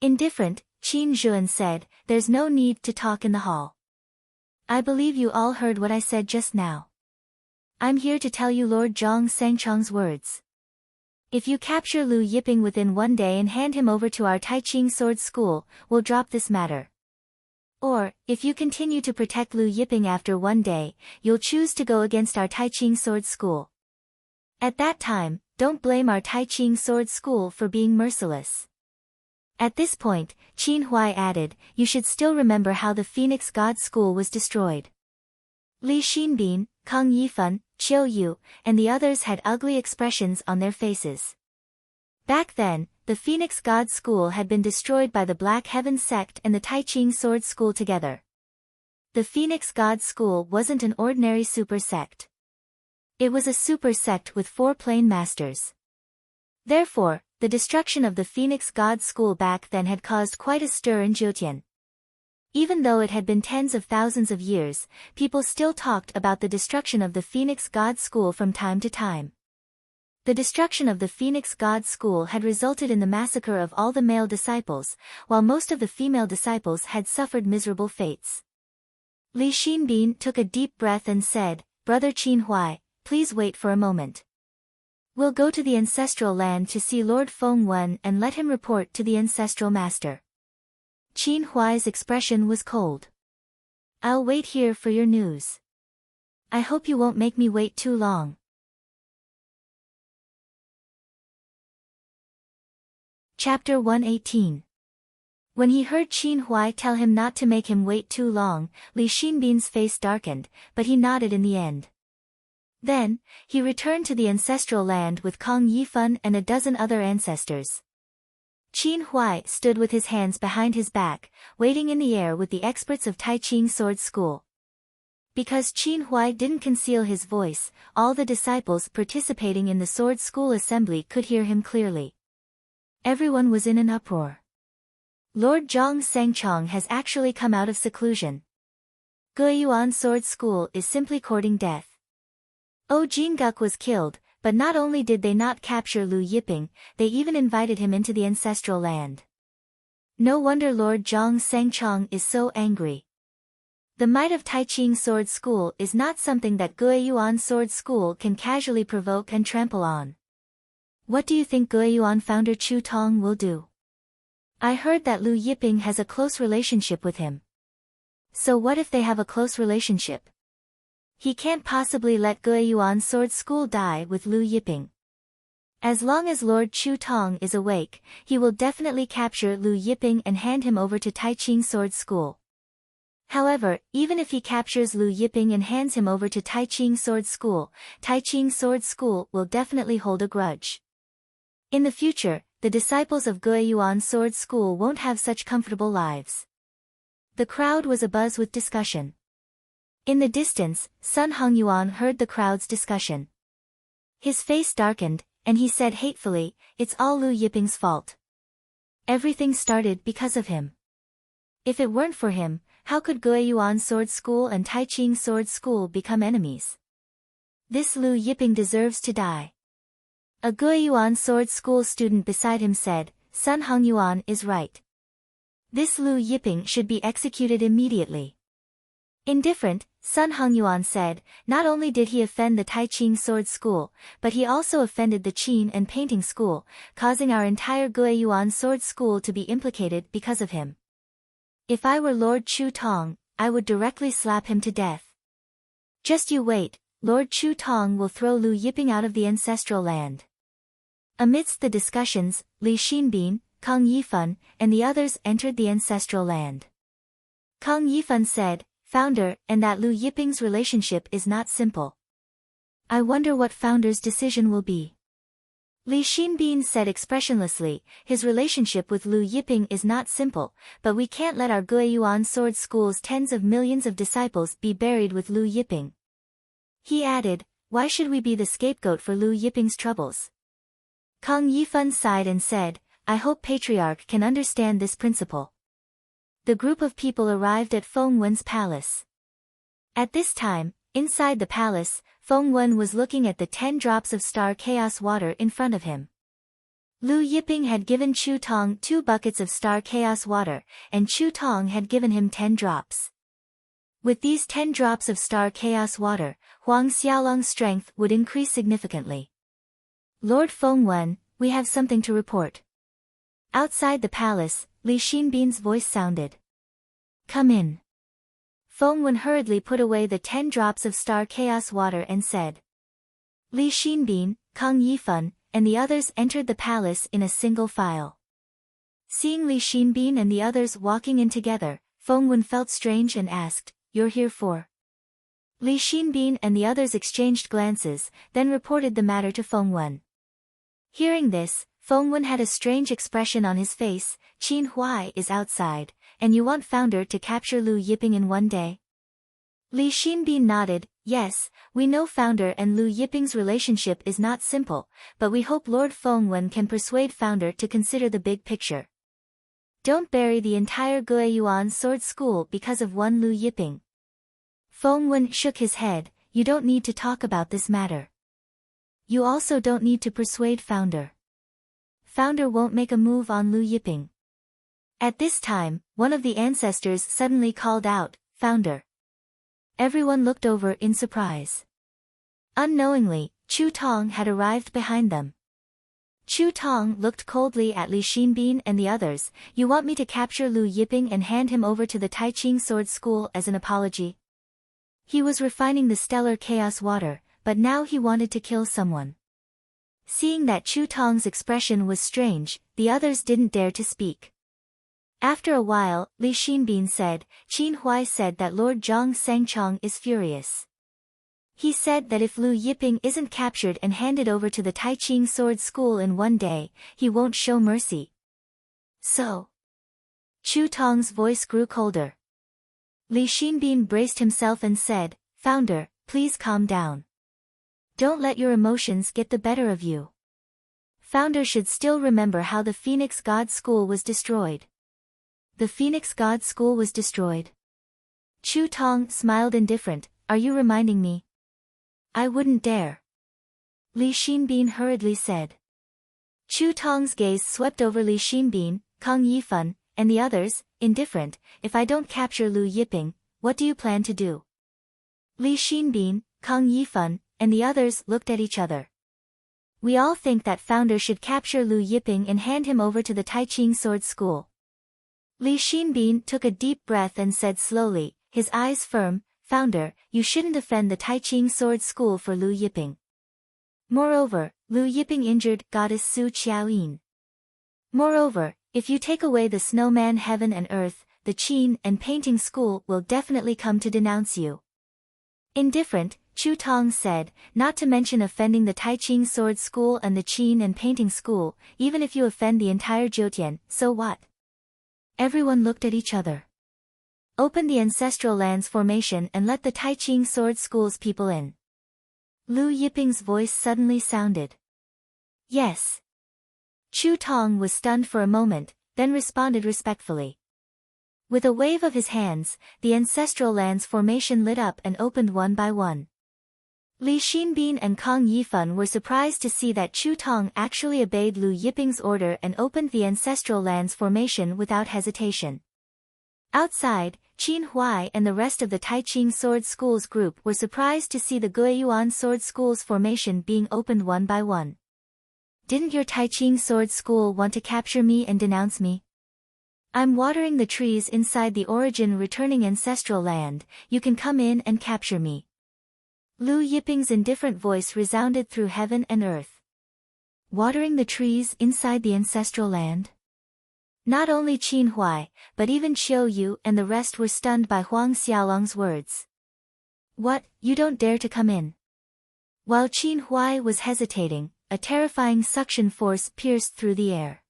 Indifferent, Qin Zhuan said, there's no need to talk in the hall. I believe you all heard what I said just now. I'm here to tell you Lord Zhang Sangchong's words. If you capture Lu Yiping within one day and hand him over to our Taiching Sword School, we'll drop this matter. Or, if you continue to protect Lu Yiping after one day, you'll choose to go against our Taiching Sword School. At that time, don't blame our Taiching Sword School for being merciless. At this point, Qin Huai added, you should still remember how the Phoenix God School was destroyed. Li Xinbin, Kang Yifan, Chiao Yu, and the others had ugly expressions on their faces. Back then, the Phoenix God School had been destroyed by the Black Heaven sect and the Taiching Sword School together. The Phoenix God School wasn't an ordinary super sect. It was a super sect with 4 plane masters. Therefore, the destruction of the Phoenix God School back then had caused quite a stir in Jyotian. Even though it had been tens of thousands of years, people still talked about the destruction of the Phoenix God School from time to time. The destruction of the Phoenix God School had resulted in the massacre of all the male disciples, while most of the female disciples had suffered miserable fates. Li Xinbin took a deep breath and said, "Brother Qin Huai, please wait for a moment. We'll go to the ancestral land to see Lord Feng Wen and let him report to the ancestral master." Qin Huai's expression was cold. "I'll wait here for your news. I hope you won't make me wait too long." Chapter 118. When he heard Qin Huai tell him not to make him wait too long, Li Xinbin's face darkened, but he nodded in the end. Then, he returned to the ancestral land with Kang Yifan and a dozen other ancestors. Qin Huai stood with his hands behind his back, waiting in the air with the experts of Taiching Sword School. Because Qin Huai didn't conceal his voice, all the disciples participating in the Sword School assembly could hear him clearly. Everyone was in an uproar. Lord Zhang Sangchong has actually come out of seclusion. Guiyuan Sword School is simply courting death. Jingguk was killed, but not only did they not capture Lu Yiping, they even invited him into the ancestral land. No wonder Lord Zhang Sangchong is so angry. The might of Taiching Sword School is not something that Guiyuan Sword School can casually provoke and trample on. What do you think Guiyuan founder Chu Tong will do? I heard that Lu Yiping has a close relationship with him. So what if they have a close relationship? He can't possibly let Guiyuan Sword School die with Lu Yiping. As long as Lord Chu Tong is awake, he will definitely capture Lu Yiping and hand him over to Taiching Sword School. However, even if he captures Lu Yiping and hands him over to Taiching Sword School will definitely hold a grudge. In the future, the disciples of Guiyuan Sword School won't have such comfortable lives. The crowd was abuzz with discussion. In the distance, Sun Hongyuan heard the crowd's discussion. His face darkened, and he said hatefully, "It's all Lu Yiping's fault. Everything started because of him. If it weren't for him, how could Guiyuan Sword School and Taiching Sword School become enemies? This Lu Yiping deserves to die." A Guiyuan Sword School student beside him said, "Sun Hongyuan is right. This Lu Yiping should be executed immediately." Indifferent, Sun Hongyuan said, "Not only did he offend the Taiching Sword School, but he also offended the Qin and Painting School, causing our entire Guiyuan Sword School to be implicated because of him. If I were Lord Chu Tong, I would directly slap him to death. Just you wait, Lord Chu Tong will throw Lu Yiping out of the ancestral land." Amidst the discussions, Li Xinbin, Kang Yifan, and the others entered the ancestral land. Kang Yifan said, "Founder, and that Lu Yiping's relationship is not simple. I wonder what Founder's decision will be." Li Xinbin said expressionlessly, "His relationship with Lu Yiping is not simple, but we can't let our Guiyuan Sword School's tens of millions of disciples be buried with Lu Yiping." He added, "Why should we be the scapegoat for Lu Yiping's troubles?" Kang Yifan sighed and said, "I hope Patriarch can understand this principle." The group of people arrived at Feng Wen's palace. At this time, inside the palace, Feng Wen was looking at the 10 drops of star chaos water in front of him. Lu Yiping had given Chu Tong 2 buckets of star chaos water, and Chu Tong had given him 10 drops. With these 10 drops of star chaos water, Huang Xiaolong's strength would increase significantly. "Lord Feng Wen, we have something to report." Outside the palace, Li Xinbin's voice sounded. "Come in." Feng Wen hurriedly put away the 10 drops of star chaos water and said. Li Xinbin, Kang Yifan, and the others entered the palace in a single file. Seeing Li Xinbin and the others walking in together, Feng Wen felt strange and asked, "You're here for?" Li Xinbin and the others exchanged glances, then reported the matter to Feng Wen. Hearing this, Feng Wen had a strange expression on his face. "Qin Huai is outside, and you want Founder to capture Lu Yiping in one day?" Li Xinbin nodded, "Yes, we know Founder and Lu Yiping's relationship is not simple, but we hope Lord Feng Wen can persuade Founder to consider the big picture. Don't bury the entire Guiyuan Sword School because of one Lu Yiping." Feng Wen shook his head, "You don't need to talk about this matter. You also don't need to persuade Founder. Founder won't make a move on Lu Yiping. At this time, one of the ancestors suddenly called out, "Founder." Everyone looked over in surprise. Unknowingly, Chu Tong had arrived behind them. Chu Tong looked coldly at Li Xinbin and the others. "You want me to capture Lu Yiping and hand him over to the Taiqing Sword School as an apology?" He was refining the stellar chaos water, but now he wanted to kill someone. Seeing that Chu Tong's expression was strange, the others didn't dare to speak. After a while, Li Xinbin said, "Qin Huai said that Lord Zhang Sangchong is furious. He said that if Lu Yiping isn't captured and handed over to the Taiqing Sword School in one day, he won't show mercy." So? Chu Tong's voice grew colder. Li Xinbin braced himself and said, "Founder, please calm down. Don't let your emotions get the better of you. Founder should still remember how the Phoenix God School was destroyed." The Phoenix God School was destroyed? Chu Tong smiled indifferent. "Are you reminding me?" "I wouldn't dare," Li Xinbin hurriedly said. Chu Tong's gaze swept over Li Xinbin, Kang Yifan, and the others, indifferent. "If I don't capture Lu Yiping, what do you plan to do?" Li Xinbin, Kang Yifan, and the others looked at each other. "We all think that Founder should capture Lu Yiping and hand him over to the Taiqing Sword School." Li Xinbin took a deep breath and said slowly, his eyes firm, "Founder, you shouldn't offend the Taiqing Sword School for Lu Yiping. Moreover, Lu Yiping injured Goddess Su Qiaoyin. Moreover, if you take away the snowman heaven and earth, the Qin and painting school will definitely come to denounce you." Indifferent, Chu Tong said, "Not to mention offending the Taiqing Sword School and the Qin and painting school, even if you offend the entire Jiutian, so what?" Everyone looked at each other. "Open the Ancestral Lands formation and let the Taiqing Sword School's people in." Lu Yiping's voice suddenly sounded. "Yes." Chu Tong was stunned for a moment, then responded respectfully. With a wave of his hands, the Ancestral Lands formation lit up and opened one by one. Li Xinbin and Kang Yifan were surprised to see that Chu Tong actually obeyed Lu Yiping's order and opened the Ancestral Lands formation without hesitation. Outside, Qin Huai and the rest of the Taiqing Sword School's group were surprised to see the Guiyuan Sword School's formation being opened one by one. "Didn't your Taiqing Sword School want to capture me and denounce me? I'm watering the trees inside the origin returning ancestral land, you can come in and capture me." Lu Yiping's indifferent voice resounded through heaven and earth. Watering the trees inside the ancestral land? Not only Qin Huai, but even Qiu Yu and the rest were stunned by Huang Xiaolong's words. "What, you don't dare to come in?" While Qin Huai was hesitating, a terrifying suction force pierced through the air.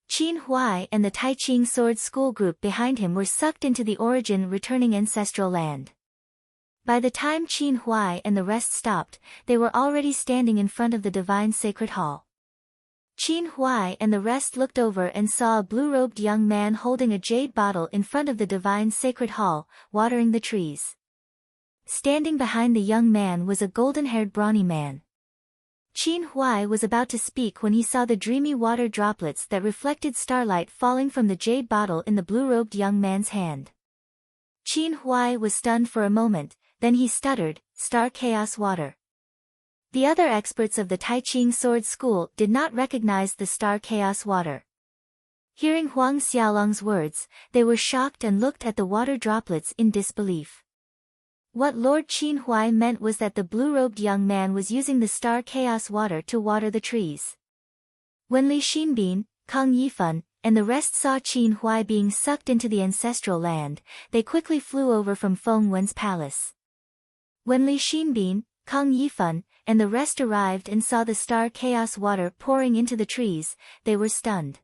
Qin Huai and the Taiqing Sword School group behind him were sucked into the origin returning ancestral land. By the time Qin Huai and the rest stopped, they were already standing in front of the divine sacred hall. Qin Huai and the rest looked over and saw a blue-robed young man holding a jade bottle in front of the divine sacred hall, watering the trees. Standing behind the young man was a golden-haired brawny man. Qin Huai was about to speak when he saw the dreamy water droplets that reflected starlight falling from the jade bottle in the blue-robed young man's hand. Qin Huai was stunned for a moment, then he stuttered, "Star Chaos Water." The other experts of the Taiqing Sword School did not recognize the Star Chaos Water. Hearing Huang Xiaolong's words, they were shocked and looked at the water droplets in disbelief. What Lord Qin Huai meant was that the blue-robed young man was using the Star Chaos Water to water the trees. When Li Xinbin, Kang Yifan, and the rest saw Qin Huai being sucked into the ancestral land, they quickly flew over from Feng Wen's palace. When Li Xinbin, Kang Yifan, and the rest arrived and saw the Star Chaos Water pouring into the trees, they were stunned.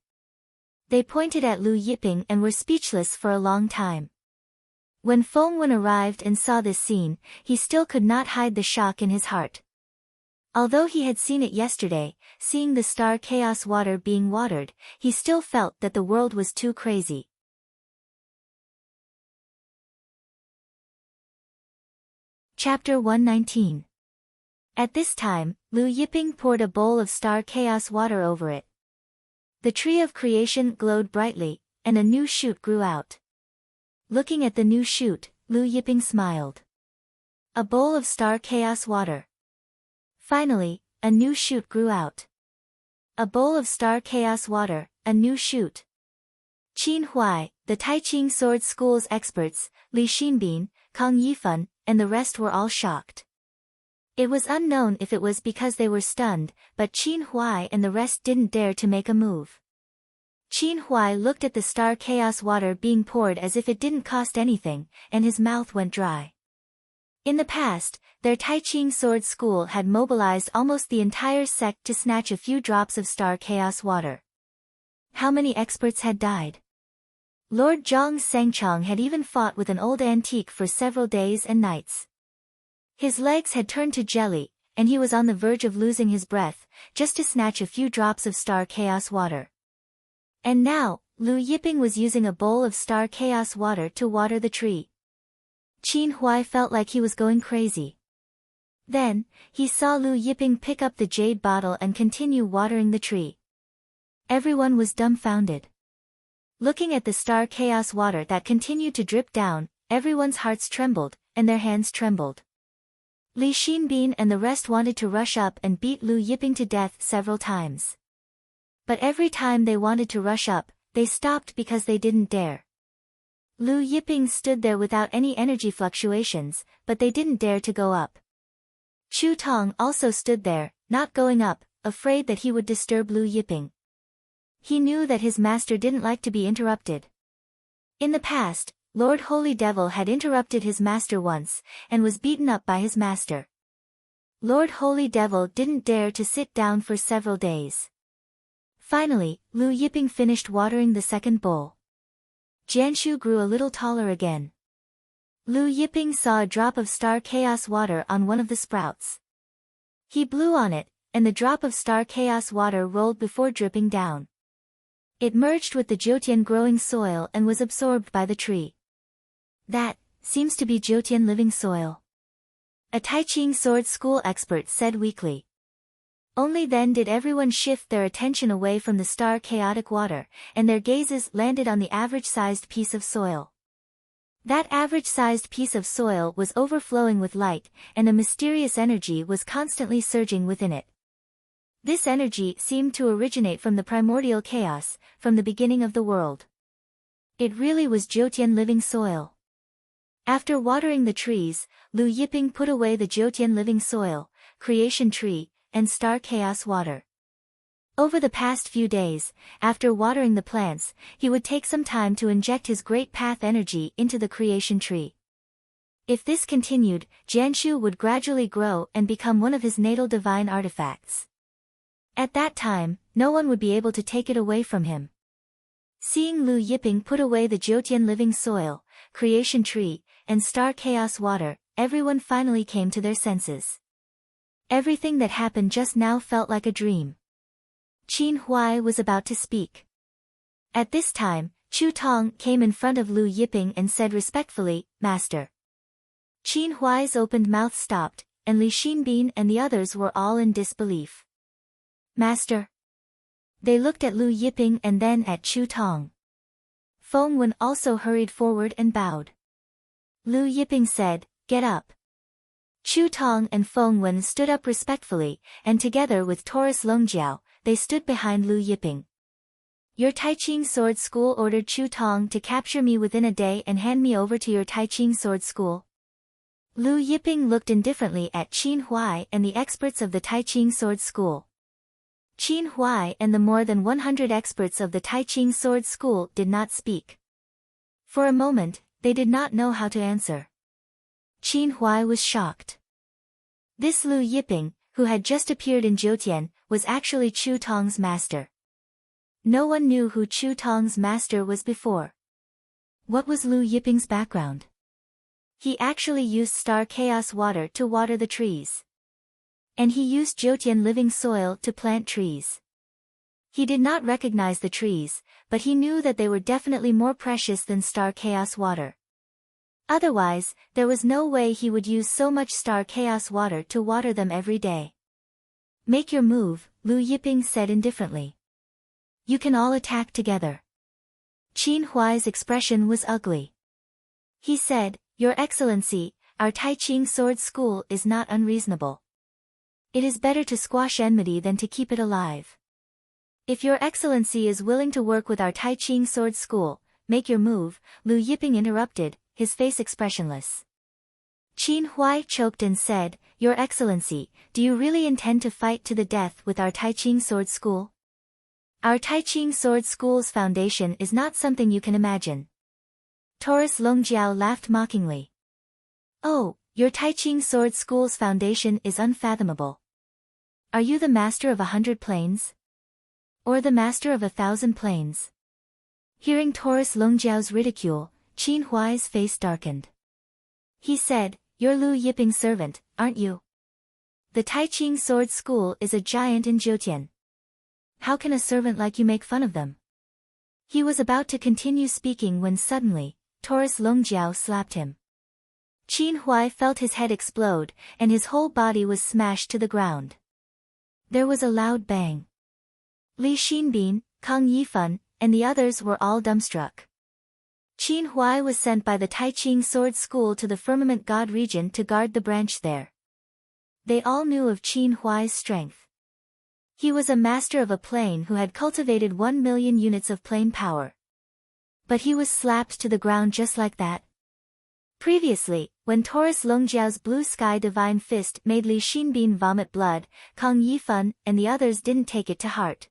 They pointed at Lu Yiping and were speechless for a long time. When Feng Wen arrived and saw this scene, he still could not hide the shock in his heart. Although he had seen it yesterday, seeing the Star Chaos Water being watered, he still felt that the world was too crazy. Chapter 119. At this time, Lu Yiping poured a bowl of star chaos water over it. The tree of creation glowed brightly, and a new shoot grew out. Looking at the new shoot, Lu Yiping smiled. A bowl of star chaos water. Finally, a new shoot grew out. A bowl of star chaos water, a new shoot. Qin Huai, the Tai Ching Sword School's experts, Li Xinbin, Kang Yifan, and the rest were all shocked. It was unknown if it was because they were stunned, but Qin Huai and the rest didn't dare to make a move. Qin Huai looked at the star chaos water being poured as if it didn't cost anything, and his mouth went dry. In the past, their Tai Ching Sword School had mobilized almost the entire sect to snatch a few drops of star chaos water. How many experts had died? Lord Zhang Sengchong had even fought with an old antique for several days and nights. His legs had turned to jelly, and he was on the verge of losing his breath, just to snatch a few drops of star chaos water. And now, Lu Yiping was using a bowl of star chaos water to water the tree. Qin Huai felt like he was going crazy. Then, he saw Lu Yiping pick up the jade bottle and continue watering the tree. Everyone was dumbfounded. Looking at the star chaos water that continued to drip down, everyone's hearts trembled, and their hands trembled. Li Xinbin and the rest wanted to rush up and beat Lu Yiping to death several times. But every time they wanted to rush up, they stopped because they didn't dare. Lu Yiping stood there without any energy fluctuations, but they didn't dare to go up. Chu Tong also stood there, not going up, afraid that he would disturb Lu Yiping. He knew that his master didn't like to be interrupted. In the past, Lord Holy Devil had interrupted his master once, and was beaten up by his master. Lord Holy Devil didn't dare to sit down for several days. Finally, Lu Yiping finished watering the second bowl. Jianshu grew a little taller again. Lu Yiping saw a drop of star chaos water on one of the sprouts. He blew on it, and the drop of star chaos water rolled before dripping down. It merged with the Jiutian growing soil and was absorbed by the tree. That seems to be Jiutian living soil. A Tai Ching Sword School expert said weakly. Only then did everyone shift their attention away from the star chaotic water, and their gazes landed on the average-sized piece of soil. That average-sized piece of soil was overflowing with light, and a mysterious energy was constantly surging within it. This energy seemed to originate from the primordial chaos, from the beginning of the world. It really was Jiutian living soil. After watering the trees, Lu Yiping put away the Jiutian living soil, creation tree, and star chaos water. Over the past few days, after watering the plants, he would take some time to inject his great path energy into the creation tree. If this continued, Jianshu would gradually grow and become one of his natal divine artifacts. At that time, no one would be able to take it away from him. Seeing Lu Yiping put away the Jiutian living soil, creation tree, and star chaos water, everyone finally came to their senses. Everything that happened just now felt like a dream. Qin Huai was about to speak. At this time, Chu Tong came in front of Lu Yiping and said respectfully, "Master." Qin Huai's opened mouth stopped, and Li Xinbin and the others were all in disbelief. "Master?" They looked at Lu Yiping and then at Chu Tong. Feng Wen also hurried forward and bowed. Lu Yiping said, "Get up." Chu Tong and Feng Wen stood up respectfully, and together with Taurus Longjiao, they stood behind Lu Yiping. "Your Tai Ching Sword School ordered Chu Tong to capture me within a day and hand me over to your Tai Ching Sword School." Lu Yiping looked indifferently at Qin Huai and the experts of the Tai Ching Sword School. Qin Huai and the more than 100 experts of the Tai Ching Sword School did not speak. For a moment, they did not know how to answer. Qin Huai was shocked. This Lu Yiping, who had just appeared in Jiutian, was actually Chu Tong's master. No one knew who Chu Tong's master was before. What was Lu Yiping's background? He actually used star chaos water to water the trees. And he used Jiutian living soil to plant trees. He did not recognize the trees, but he knew that they were definitely more precious than star chaos water. Otherwise, there was no way he would use so much star chaos water to water them every day. Make your move, Lu Yiping said indifferently. You can all attack together. Qin Huai's expression was ugly. He said, Your Excellency, our Taiqing sword school is not unreasonable. It is better to squash enmity than to keep it alive. If Your Excellency is willing to work with our Taiqing sword school, make your move, Lu Yiping interrupted, his face expressionless. Qin Huai choked and said, Your Excellency, do you really intend to fight to the death with our Taiqing sword school? Our Taiqing sword school's foundation is not something you can imagine. Taurus Longjiao laughed mockingly. Oh, your Taiqing sword school's foundation is unfathomable. Are you the master of 100 planes? Or the master of 1,000 planes? Hearing Taurus Longjiao's ridicule, Qin Huai's face darkened. He said, You're Lu Yiping's servant, aren't you? The Taiqing sword school is a giant in Jiutian. How can a servant like you make fun of them? He was about to continue speaking when suddenly, Taurus Longjiao slapped him. Qin Huai felt his head explode, and his whole body was smashed to the ground. There was a loud bang. Li Xinbin, Kang Yifan, and the others were all dumbstruck. Qin Huai was sent by the Taiqing sword school to the Firmament God region to guard the branch there. They all knew of Qin Huai's strength. He was a master of a plane who had cultivated 1 million units of plane power. But he was slapped to the ground just like that. Previously, when Taurus Longjiao's blue sky divine fist made Li Xinbin vomit blood, Kang Yifan and the others didn't take it to heart.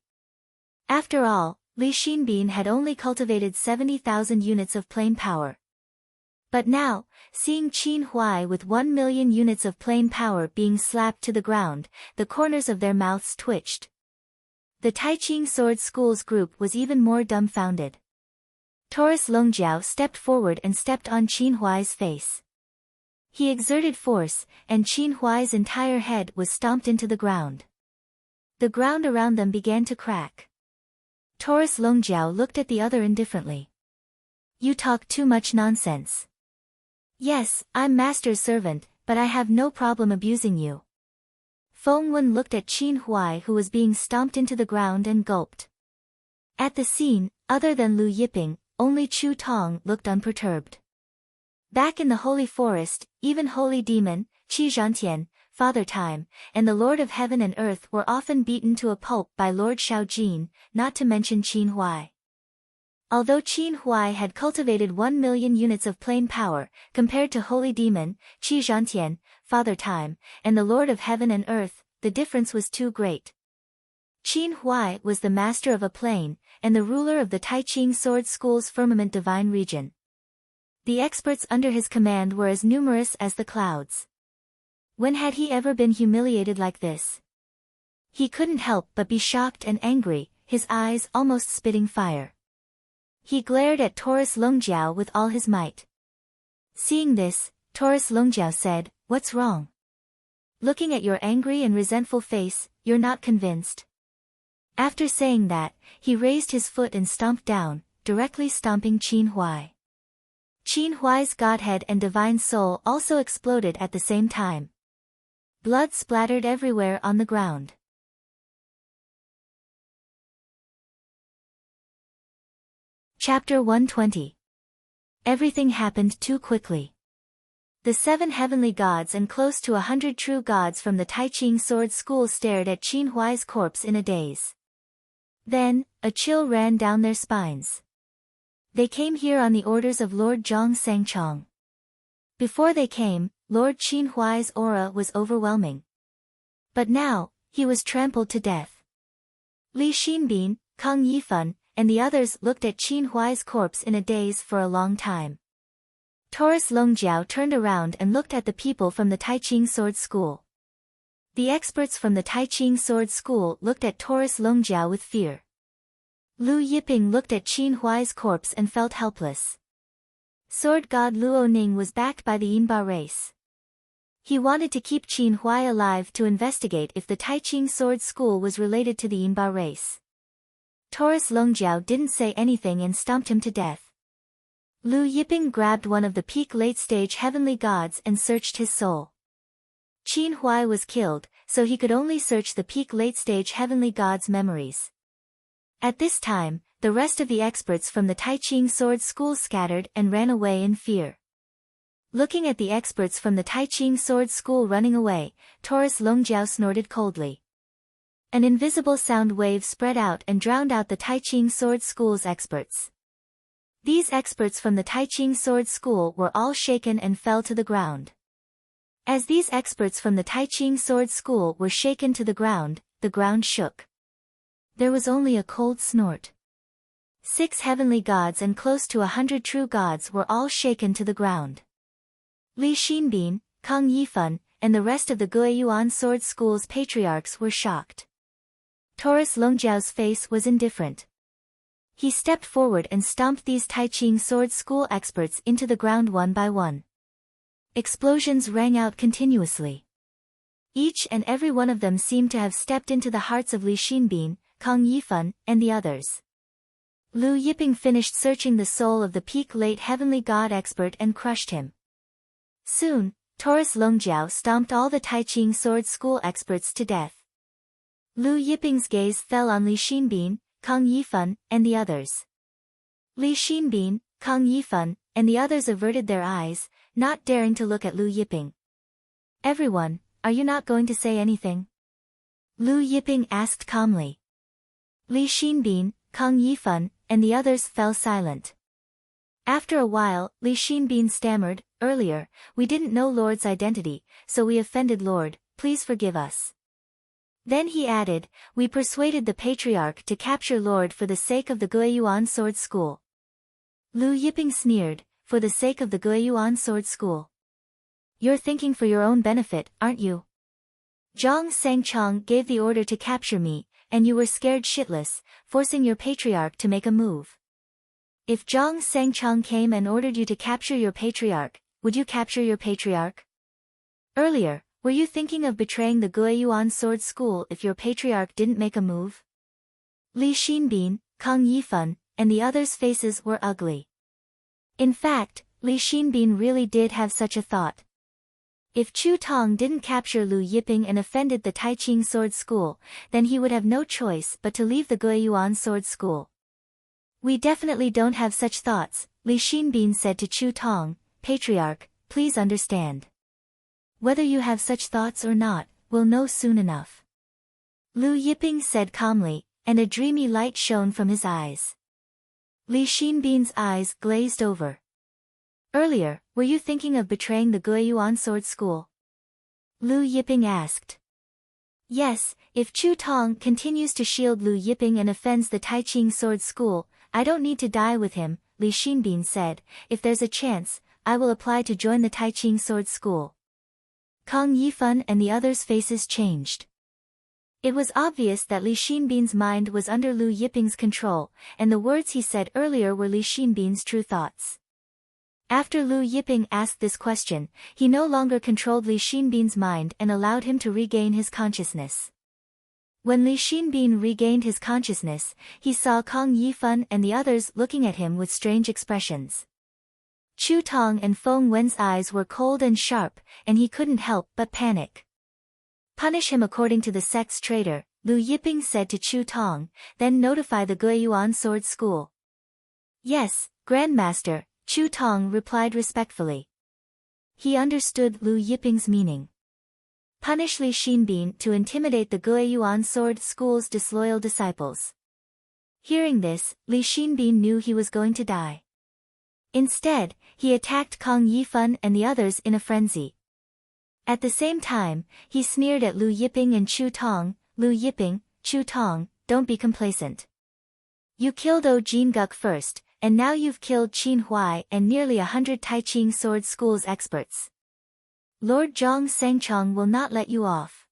After all, Li Xinbin had only cultivated 70,000 units of plane power. But now, seeing Qin Huai with 1 million units of plane power being slapped to the ground, the corners of their mouths twitched. The Taiqing sword school's group was even more dumbfounded. Taurus Longjiao stepped forward and stepped on Qin Huai's face. He exerted force, and Qin Huai's entire head was stomped into the ground. The ground around them began to crack. Taurus Longjiao looked at the other indifferently. You talk too much nonsense. Yes, I'm master's servant, but I have no problem abusing you. Feng Wen looked at Qin Huai who was being stomped into the ground and gulped. At the scene, other than Lu Yiping, only Chu Tong looked unperturbed. Back in the holy forest, even holy demon, Qi Zhantian, Father Time, and the Lord of Heaven and Earth were often beaten to a pulp by Lord Shaojin, not to mention Qin Huai. Although Qin Huai had cultivated 1 million units of plane power, compared to Holy Demon, Qi Zhantian, Father Time, and the Lord of Heaven and Earth, the difference was too great. Qin Huai was the master of a plane, and the ruler of the Taiqing sword school's firmament divine region. The experts under his command were as numerous as the clouds. When had he ever been humiliated like this? He couldn't help but be shocked and angry, his eyes almost spitting fire. He glared at Taurus Longjiao with all his might. Seeing this, Taurus Longjiao said, What's wrong? Looking at your angry and resentful face, you're not convinced. After saying that, he raised his foot and stomped down, directly stomping Qin Huai. Qin Huai's godhead and divine soul also exploded at the same time. Blood splattered everywhere on the ground. Chapter 120. Everything happened too quickly. The 7 heavenly gods and close to 100 true gods from the Taiqing sword school stared at Qin Huai's corpse in a daze. Then, a chill ran down their spines. They came here on the orders of Lord Zhang Sangchong. Before they came, Lord Qin Huai's aura was overwhelming. But now, he was trampled to death. Li Xinbin, Kang Yifan, and the others looked at Qin Huai's corpse in a daze for a long time. Taurus Longjiao turned around and looked at the people from the Taiqing sword school. The experts from the Taiqing sword school looked at Taurus Longjiao with fear. Lu Yiping looked at Qin Huai's corpse and felt helpless. Sword god Luo Ning was backed by the Yinba race. He wanted to keep Qin Huai alive to investigate if the Taiqing sword school was related to the Yinba race. Taurus Longjiao didn't say anything and stomped him to death. Lu Yiping grabbed one of the peak late-stage heavenly gods and searched his soul. Qin Huai was killed, so he could only search the peak late-stage heavenly gods' memories. At this time, the rest of the experts from the Tai Ching sword school scattered and ran away in fear. Looking at the experts from the Tai Ching sword school running away, Taurus Longjiao snorted coldly. An invisible sound wave spread out and drowned out the Tai Ching sword school's experts. These experts from the Tai Ching sword school were all shaken and fell to the ground. As these experts from the Tai Ching sword school were shaken to the ground shook. There was only a cold snort. 6 heavenly gods and close to 100 true gods were all shaken to the ground. Li Xinbin, Kang Yifan, and the rest of the Guiyuan sword school's patriarchs were shocked. Taurus Longjiao's face was indifferent. He stepped forward and stomped these Tai Ching sword school experts into the ground one by one. Explosions rang out continuously. Each and every one of them seemed to have stepped into the hearts of Li Xinbin, Kang Yifan, and the others. Lu Yiping finished searching the soul of the peak late heavenly god expert and crushed him. Soon, Taurus Longjiao stomped all the Tai Ching sword school experts to death. Lu Yiping's gaze fell on Li Xinbin, Kang Yifan, and the others. Li Xinbin, Kang Yifan, and the others averted their eyes, not daring to look at Lu Yiping. "Everyone, are you not going to say anything?" Lu Yiping asked calmly. Li Xinbin, Kang Yifan, and the others fell silent. After a while, Li Xinbin stammered, "Earlier, we didn't know Lord's identity, so we offended Lord, please forgive us." Then he added, "We persuaded the patriarch to capture Lord for the sake of the Guiyuan sword school." Lu Yiping sneered, "For the sake of the Guiyuan sword school? You're thinking for your own benefit, aren't you? Zhang Sangchong gave the order to capture me, and you were scared shitless, forcing your patriarch to make a move. If Zhang Sangchong came and ordered you to capture your patriarch, would you capture your patriarch? Earlier, were you thinking of betraying the Guiyuan sword school if your patriarch didn't make a move?" Li Xinbin, Kang Yifan, and the others' faces were ugly. In fact, Li Xinbin really did have such a thought. If Chu Tong didn't capture Lu Yiping and offended the Tai Ching sword school, then he would have no choice but to leave the Guiyuan sword school. "We definitely don't have such thoughts," Li Xinbin said to Chu Tong, "Patriarch, please understand. Whether you have such thoughts or not, we'll know soon enough." Lu Yiping said calmly, and a dreamy light shone from his eyes. Li Xinbin's eyes glazed over. "Earlier, were you thinking of betraying the Guiyuan sword school?" Lu Yiping asked. "Yes, if Chu Tong continues to shield Lu Yiping and offends the Tai Ching sword school, I don't need to die with him," Li Xinbin said. "If there's a chance, I will apply to join the Tai Ching sword school." Kang Yifan and the others' faces changed. It was obvious that Li Xinbin's mind was under Lu Yiping's control, and the words he said earlier were Li Xinbin's true thoughts. After Lu Yiping asked this question, he no longer controlled Li Xinbin's mind and allowed him to regain his consciousness. When Li Xinbin regained his consciousness, he saw Kang Yifan and the others looking at him with strange expressions. Chu Tong and Feng Wen's eyes were cold and sharp, and he couldn't help but panic. "Punish him according to the sect's traitor," Lu Yiping said to Chu Tong, "then notify the Guiyuan sword school." "Yes, Grandmaster," Chu Tong replied respectfully. He understood Lu Yiping's meaning. Punish Li Xinbin to intimidate the Guiyuan sword school's disloyal disciples. Hearing this, Li Xinbin knew he was going to die. Instead, he attacked Kang Yifan and the others in a frenzy. At the same time, he sneered at Lu Yiping and Chu Tong. "Lu Yiping, Chu Tong, don't be complacent. You killed Jin Guk first, and now you've killed Qin Huai and nearly 100 Tai Ching sword school's experts. Lord Zhang Sangchong will not let you off.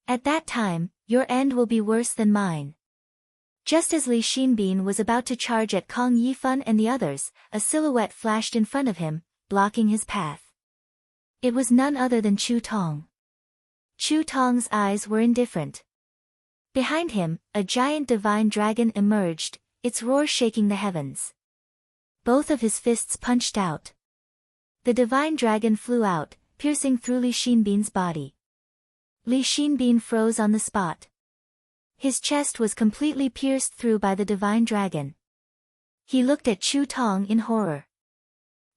At that time, your end will be worse than mine." Just as Li Xinbin was about to charge at Kang Yifan and the others, a silhouette flashed in front of him, blocking his path. It was none other than Chu Tong. Chu Tong's eyes were indifferent. Behind him, a giant divine dragon emerged, its roar shaking the heavens. both of his fists punched out. The divine dragon flew out, piercing through Li Xinbin's body. Li Xinbin froze on the spot. His chest was completely pierced through by the divine dragon. He looked at Chu Tong in horror.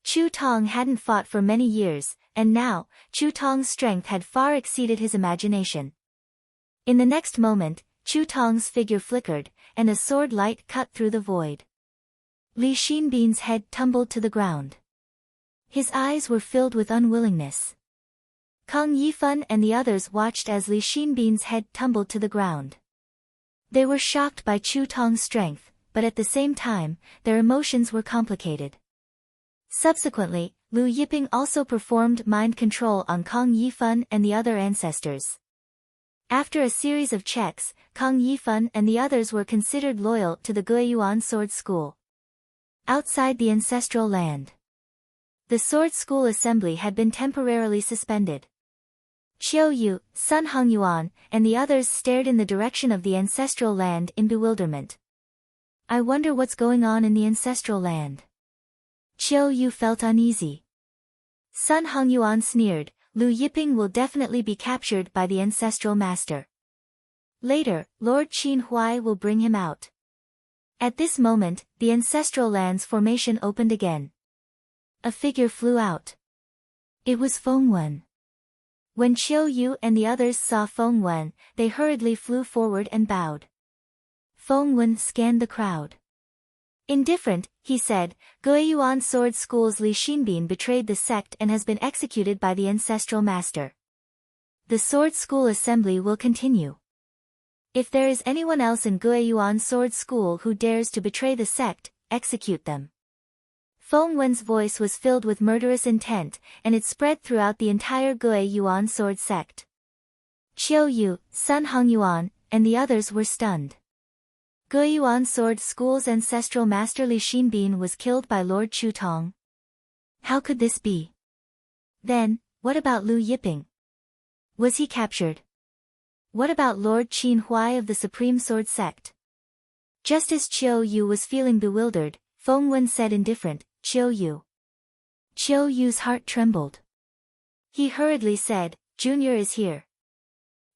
Chu Tong hadn't fought for many years, and now, Chu Tong's strength had far exceeded his imagination. In the next moment, Chu Tong's figure flickered, and a sword light cut through the void. Li Xinbin's head tumbled to the ground. His eyes were filled with unwillingness. Kang Yifan and the others watched as Li Xinbin's head tumbled to the ground. They were shocked by Chu Tong's strength, but at the same time, their emotions were complicated. Subsequently, Lu Yiping also performed mind control on Kang Yifan and the other ancestors. After a series of checks, Kang Yifan and the others were considered loyal to the Guiyuan Sword School. Outside the ancestral land, the Sword School assembly had been temporarily suspended. Qiu Yu, Sun Hongyuan, and the others stared in the direction of the ancestral land in bewilderment. I wonder what's going on in the ancestral land. Qiu Yu felt uneasy. Sun Hongyuan sneered, Lu Yiping will definitely be captured by the ancestral master. Later, Lord Qin Huai will bring him out. At this moment, the ancestral land's formation opened again. A figure flew out. It was Feng Wen. When Qiu Yu and the others saw Feng Wen, they hurriedly flew forward and bowed. Feng Wen scanned the crowd. Indifferent, he said, Guiyuan Sword School's Li Xinbin betrayed the sect and has been executed by the ancestral master. The Sword School assembly will continue. If there is anyone else in Guiyuan Sword School who dares to betray the sect, execute them. Feng Wen's voice was filled with murderous intent, and it spread throughout the entire Guiyuan Sword sect. Qiu Yu, Sun Hongyuan, and the others were stunned. Guiyuan Sword School's ancestral master Li Xinbin was killed by Lord Chu Tong. How could this be? Then, what about Lu Yiping? Was he captured? What about Lord Qin Huai of the Supreme Sword Sect? Just as Qiu Yu was feeling bewildered, Feng Wen said indifferent, Qiu Yu. Qiu Yu's heart trembled. He hurriedly said, Junior is here.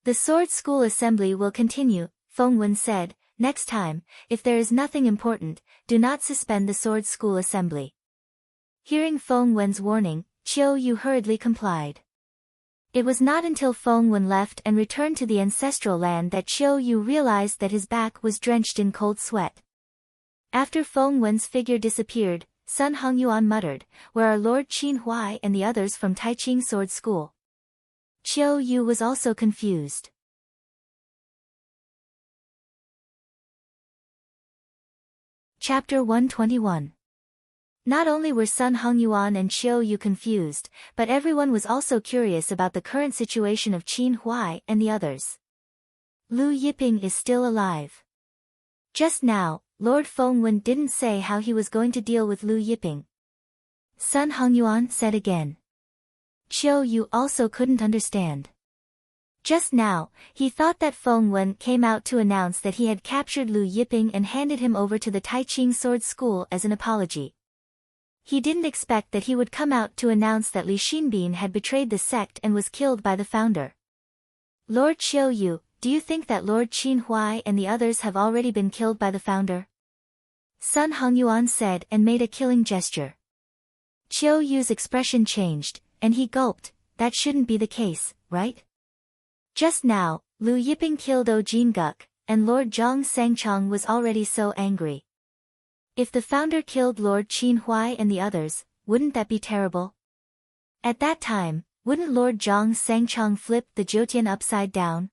The Sword School assembly will continue, Feng Wen said. Next time, if there is nothing important, do not suspend the Sword School assembly. Hearing Feng Wen's warning, Qiu Yu hurriedly complied. It was not until Feng Wen left and returned to the ancestral land that Qiu Yu realized that his back was drenched in cold sweat. After Feng Wen's figure disappeared, Sun Hongyuan muttered, Where are Lord Qin Huai and the others from Taiqing Sword School? Qiu Yu was also confused. Chapter 121. Not only were Sun Hongyuan and Qiu Yu confused, but everyone was also curious about the current situation of Qin Huai and the others. Lu Yiping is still alive. Just now, Lord Feng Wen didn't say how he was going to deal with Lu Yiping. Sun Hongyuan said again. Qiu Yu also couldn't understand. Just now, he thought that Feng Wen came out to announce that he had captured Lu Yiping and handed him over to the Taiqing Sword School as an apology. He didn't expect that he would come out to announce that Li Xinbin had betrayed the sect and was killed by the founder. Lord Qiu Yu, do you think that Lord Qin Huai and the others have already been killed by the founder? Sun Hongyuan said and made a killing gesture. Qiu Yu's expression changed, and he gulped, that shouldn't be the case, right? Just now, Lu Yiping killed Jin Guk, and Lord Zhang Sangchong was already so angry. If the founder killed Lord Qin Huai and the others, wouldn't that be terrible? At that time, wouldn't Lord Zhang Sangchong flip the Jiutian upside down?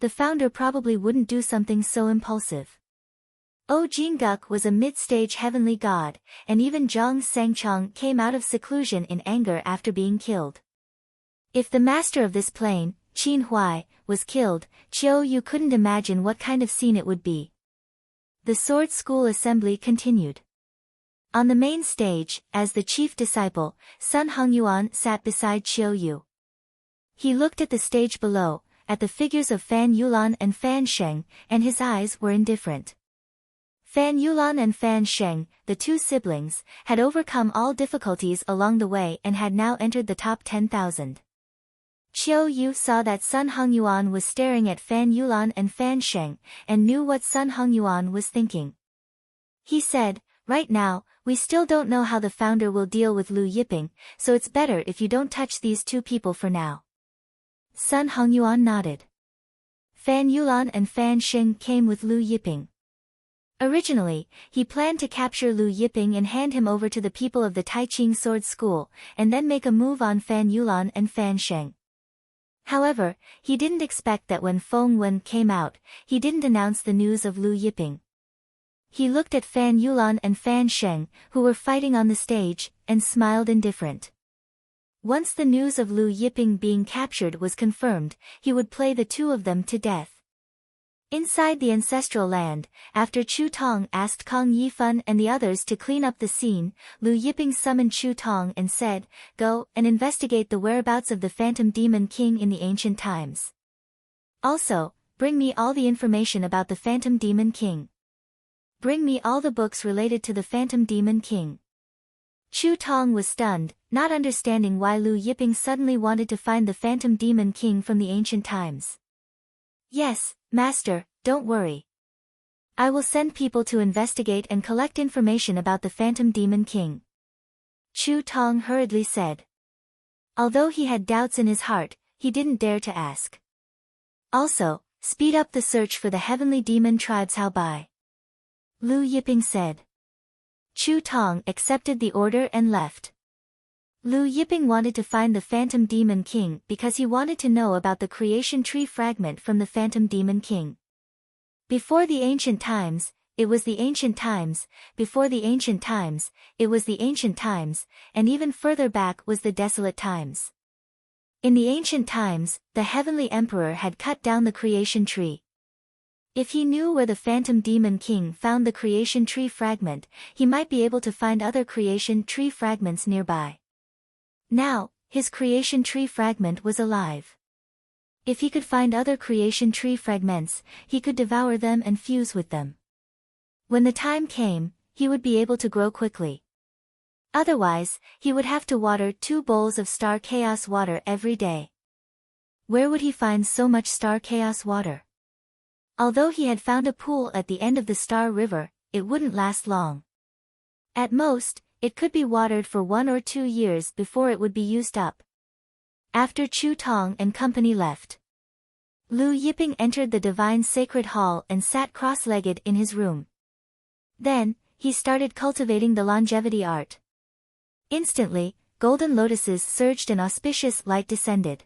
The founder probably wouldn't do something so impulsive. Jin Guk was a mid-stage heavenly god, and even Zhang Sangchong came out of seclusion in anger after being killed. If the master of this plane, Qin Huai, was killed, Qiu Yu couldn't imagine what kind of scene it would be. The Sword School assembly continued. On the main stage, as the chief disciple, Sun Hongyuan sat beside Qiu Yu. He looked at the stage below, at the figures of Fan Yulan and Fan Sheng, and his eyes were indifferent. Fan Yulan and Fan Sheng, the two siblings, had overcome all difficulties along the way and had now entered the top 10,000. Qiu Yu saw that Sun Hongyuan was staring at Fan Yulan and Fan Sheng, and knew what Sun Hongyuan was thinking. He said, "Right now, we still don't know how the founder will deal with Lu Yiping, so it's better if you don't touch these two people for now." Sun Hongyuan nodded. Fan Yulan and Fan Sheng came with Lu Yiping. Originally, he planned to capture Lu Yiping and hand him over to the people of the Taiqing Sword School, and then make a move on Fan Yulan and Fan Sheng. However, he didn't expect that when Feng Wen came out, he didn't announce the news of Lu Yiping. He looked at Fan Yulan and Fan Sheng, who were fighting on the stage, and smiled indifferent. Once the news of Lu Yiping being captured was confirmed, he would play the two of them to death. Inside the ancestral land, after Chu Tong asked Kong Yifan and the others to clean up the scene, Lu Yiping summoned Chu Tong and said, "Go and investigate the whereabouts of the Phantom Demon King in the ancient times. Also, bring me all the information about the Phantom Demon King. Bring me all the books related to the Phantom Demon King." Chu Tong was stunned, not understanding why Lu Yiping suddenly wanted to find the Phantom Demon King from the ancient times. "Yes, Master, don't worry. I will send people to investigate and collect information about the Phantom Demon King," Chu Tong hurriedly said. Although he had doubts in his heart, he didn't dare to ask. "Also, speed up the search for the heavenly demon tribes How Bai," Lu Yiping said. Chu Tong accepted the order and left. Lu Yiping wanted to find the Phantom Demon King because he wanted to know about the creation tree fragment from the Phantom Demon King. Before the ancient times, it was the ancient times, before the ancient times, it was the ancient times, and even further back was the desolate times. In the ancient times, the Heavenly Emperor had cut down the creation tree. If he knew where the Phantom Demon King found the creation tree fragment, he might be able to find other creation tree fragments nearby. Now, his creation tree fragment was alive. If he could find other creation tree fragments, he could devour them and fuse with them. When the time came, he would be able to grow quickly. Otherwise, he would have to water 2 bowls of star chaos water every day. Where would he find so much star chaos water? Although he had found a pool at the end of the Star River, it wouldn't last long. At most, it could be watered for 1 or 2 years before it would be used up. After Chu Tong and company left, Lu Yiping entered the divine sacred hall and sat cross-legged in his room. Then, he started cultivating the longevity art. Instantly, golden lotuses surged and auspicious light descended.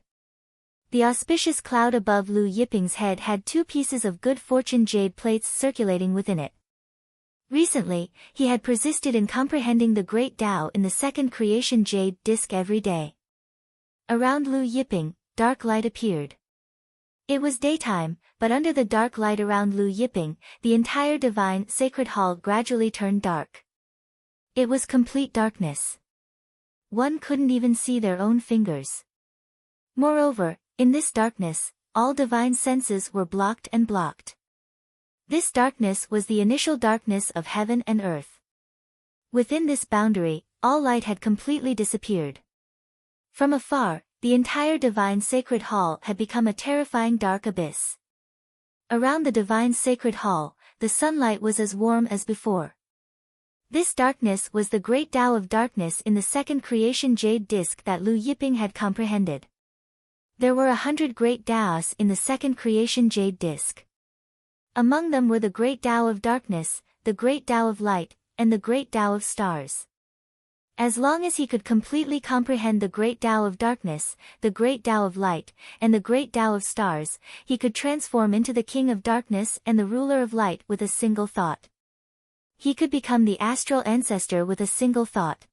The auspicious cloud above Lu Yiping's head had 2 pieces of good fortune jade plates circulating within it. Recently, he had persisted in comprehending the great Tao in the second creation jade disc every day. Around Lu Yiping, dark light appeared. It was daytime, but under the dark light around Lu Yiping, the entire divine sacred hall gradually turned dark. It was complete darkness. One couldn't even see their own fingers. Moreover, in this darkness, all divine senses were blocked and blocked. This darkness was the initial darkness of heaven and earth. Within this boundary, all light had completely disappeared. From afar, the entire divine sacred hall had become a terrifying dark abyss. Around the divine sacred hall, the sunlight was as warm as before. This darkness was the great Tao of darkness in the second creation jade disc that Lu Yiping had comprehended. There were 100 great Taos in the second creation jade disc. Among them were the great Tao of darkness, the great Tao of light, and the great Tao of stars. As long as he could completely comprehend the great Tao of darkness, the great Tao of light, and the great Tao of stars, he could transform into the king of darkness and the ruler of light with a single thought. He could become the astral ancestor with a single thought.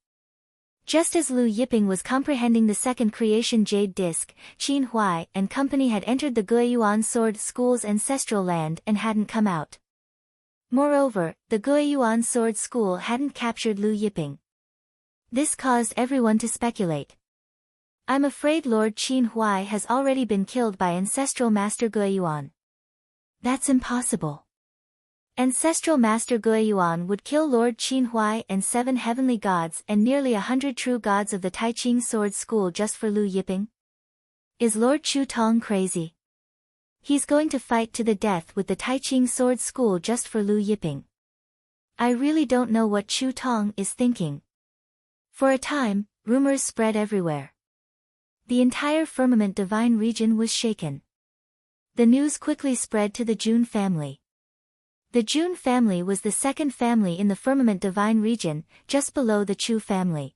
Just as Lu Yiping was comprehending the second creation jade disc, Qin Huai and company had entered the Guiyuan Sword School's ancestral land and hadn't come out. Moreover, the Guiyuan Sword School hadn't captured Lu Yiping. This caused everyone to speculate. "I'm afraid Lord Qin Huai has already been killed by ancestral Master Guiyuan." "That's impossible. Ancestral Master Guiyuan would kill Lord Qin Huai and 7 heavenly gods and nearly 100 true gods of the Taiching Sword School just for Lu Yiping? Is Lord Chu Tong crazy? He's going to fight to the death with the Taiching Sword School just for Lu Yiping. I really don't know what Chu Tong is thinking. For a time, rumors spread everywhere. The entire Firmament Divine region was shaken. The news quickly spread to the Jun family. The Jun family was the second family in the Firmament Divine region, just below the Chu family.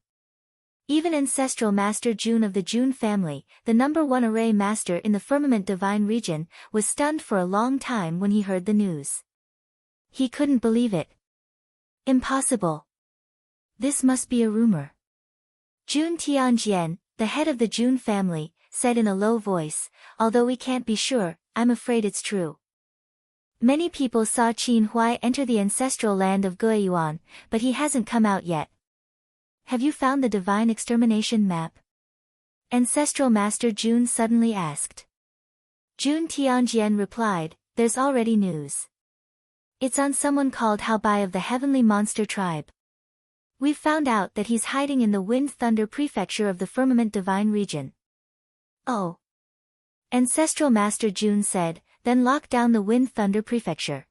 Even Ancestral Master Jun of the Jun family, the #1 array master in the Firmament Divine region, was stunned for a long time when he heard the news. He couldn't believe it. Impossible. This must be a rumor. Jun Tianjian, the head of the Jun family, said in a low voice, although we can't be sure, I'm afraid it's true. Many people saw Qin Huai enter the ancestral land of Guiyuan, but he hasn't come out yet. Have you found the divine extermination map? Ancestral Master Jun suddenly asked. Jun Tianjian replied, there's already news. It's on someone called Hao Bai of the Heavenly Monster Tribe. We've found out that he's hiding in the Wind Thunder Prefecture of the Firmament Divine region. Oh. Ancestral Master Jun said, then lock down the Wind Thunder Prefecture.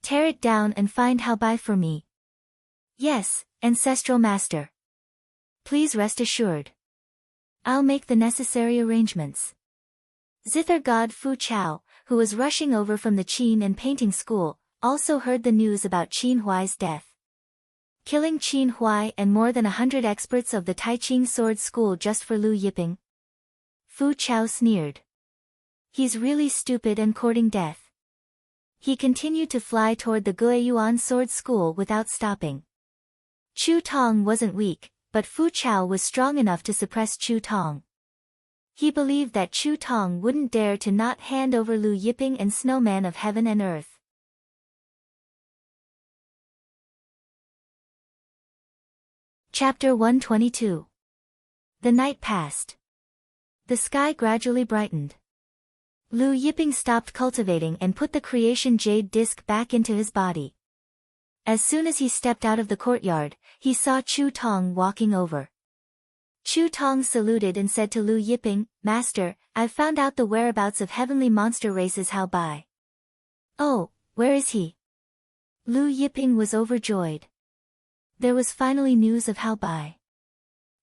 Tear it down and find Hao Bai for me. Yes, Ancestral Master. Please rest assured. I'll make the necessary arrangements. Zither god Fu Chao, who was rushing over from the Qin and painting school, also heard the news about Qin Huai's death. Killing Qin Huai and more than 100 experts of the Taiching Sword School just for Lu Yiping? Fu Chao sneered. He's really stupid and courting death. He continued to fly toward the Guiyuan Sword School without stopping. Chu Tong wasn't weak, but Fu Chao was strong enough to suppress Chu Tong. He believed that Chu Tong wouldn't dare to not hand over Lu Yiping and Snowman of Heaven and Earth. Chapter 122. The night passed. The sky gradually brightened. Lu Yiping stopped cultivating and put the creation jade disc back into his body. As soon as he stepped out of the courtyard, he saw Chu Tong walking over. Chu Tong saluted and said to Lu Yiping, Master, I've found out the whereabouts of heavenly monster races Hao Bai. Oh, where is he? Lu Yiping was overjoyed. There was finally news of Hao Bai.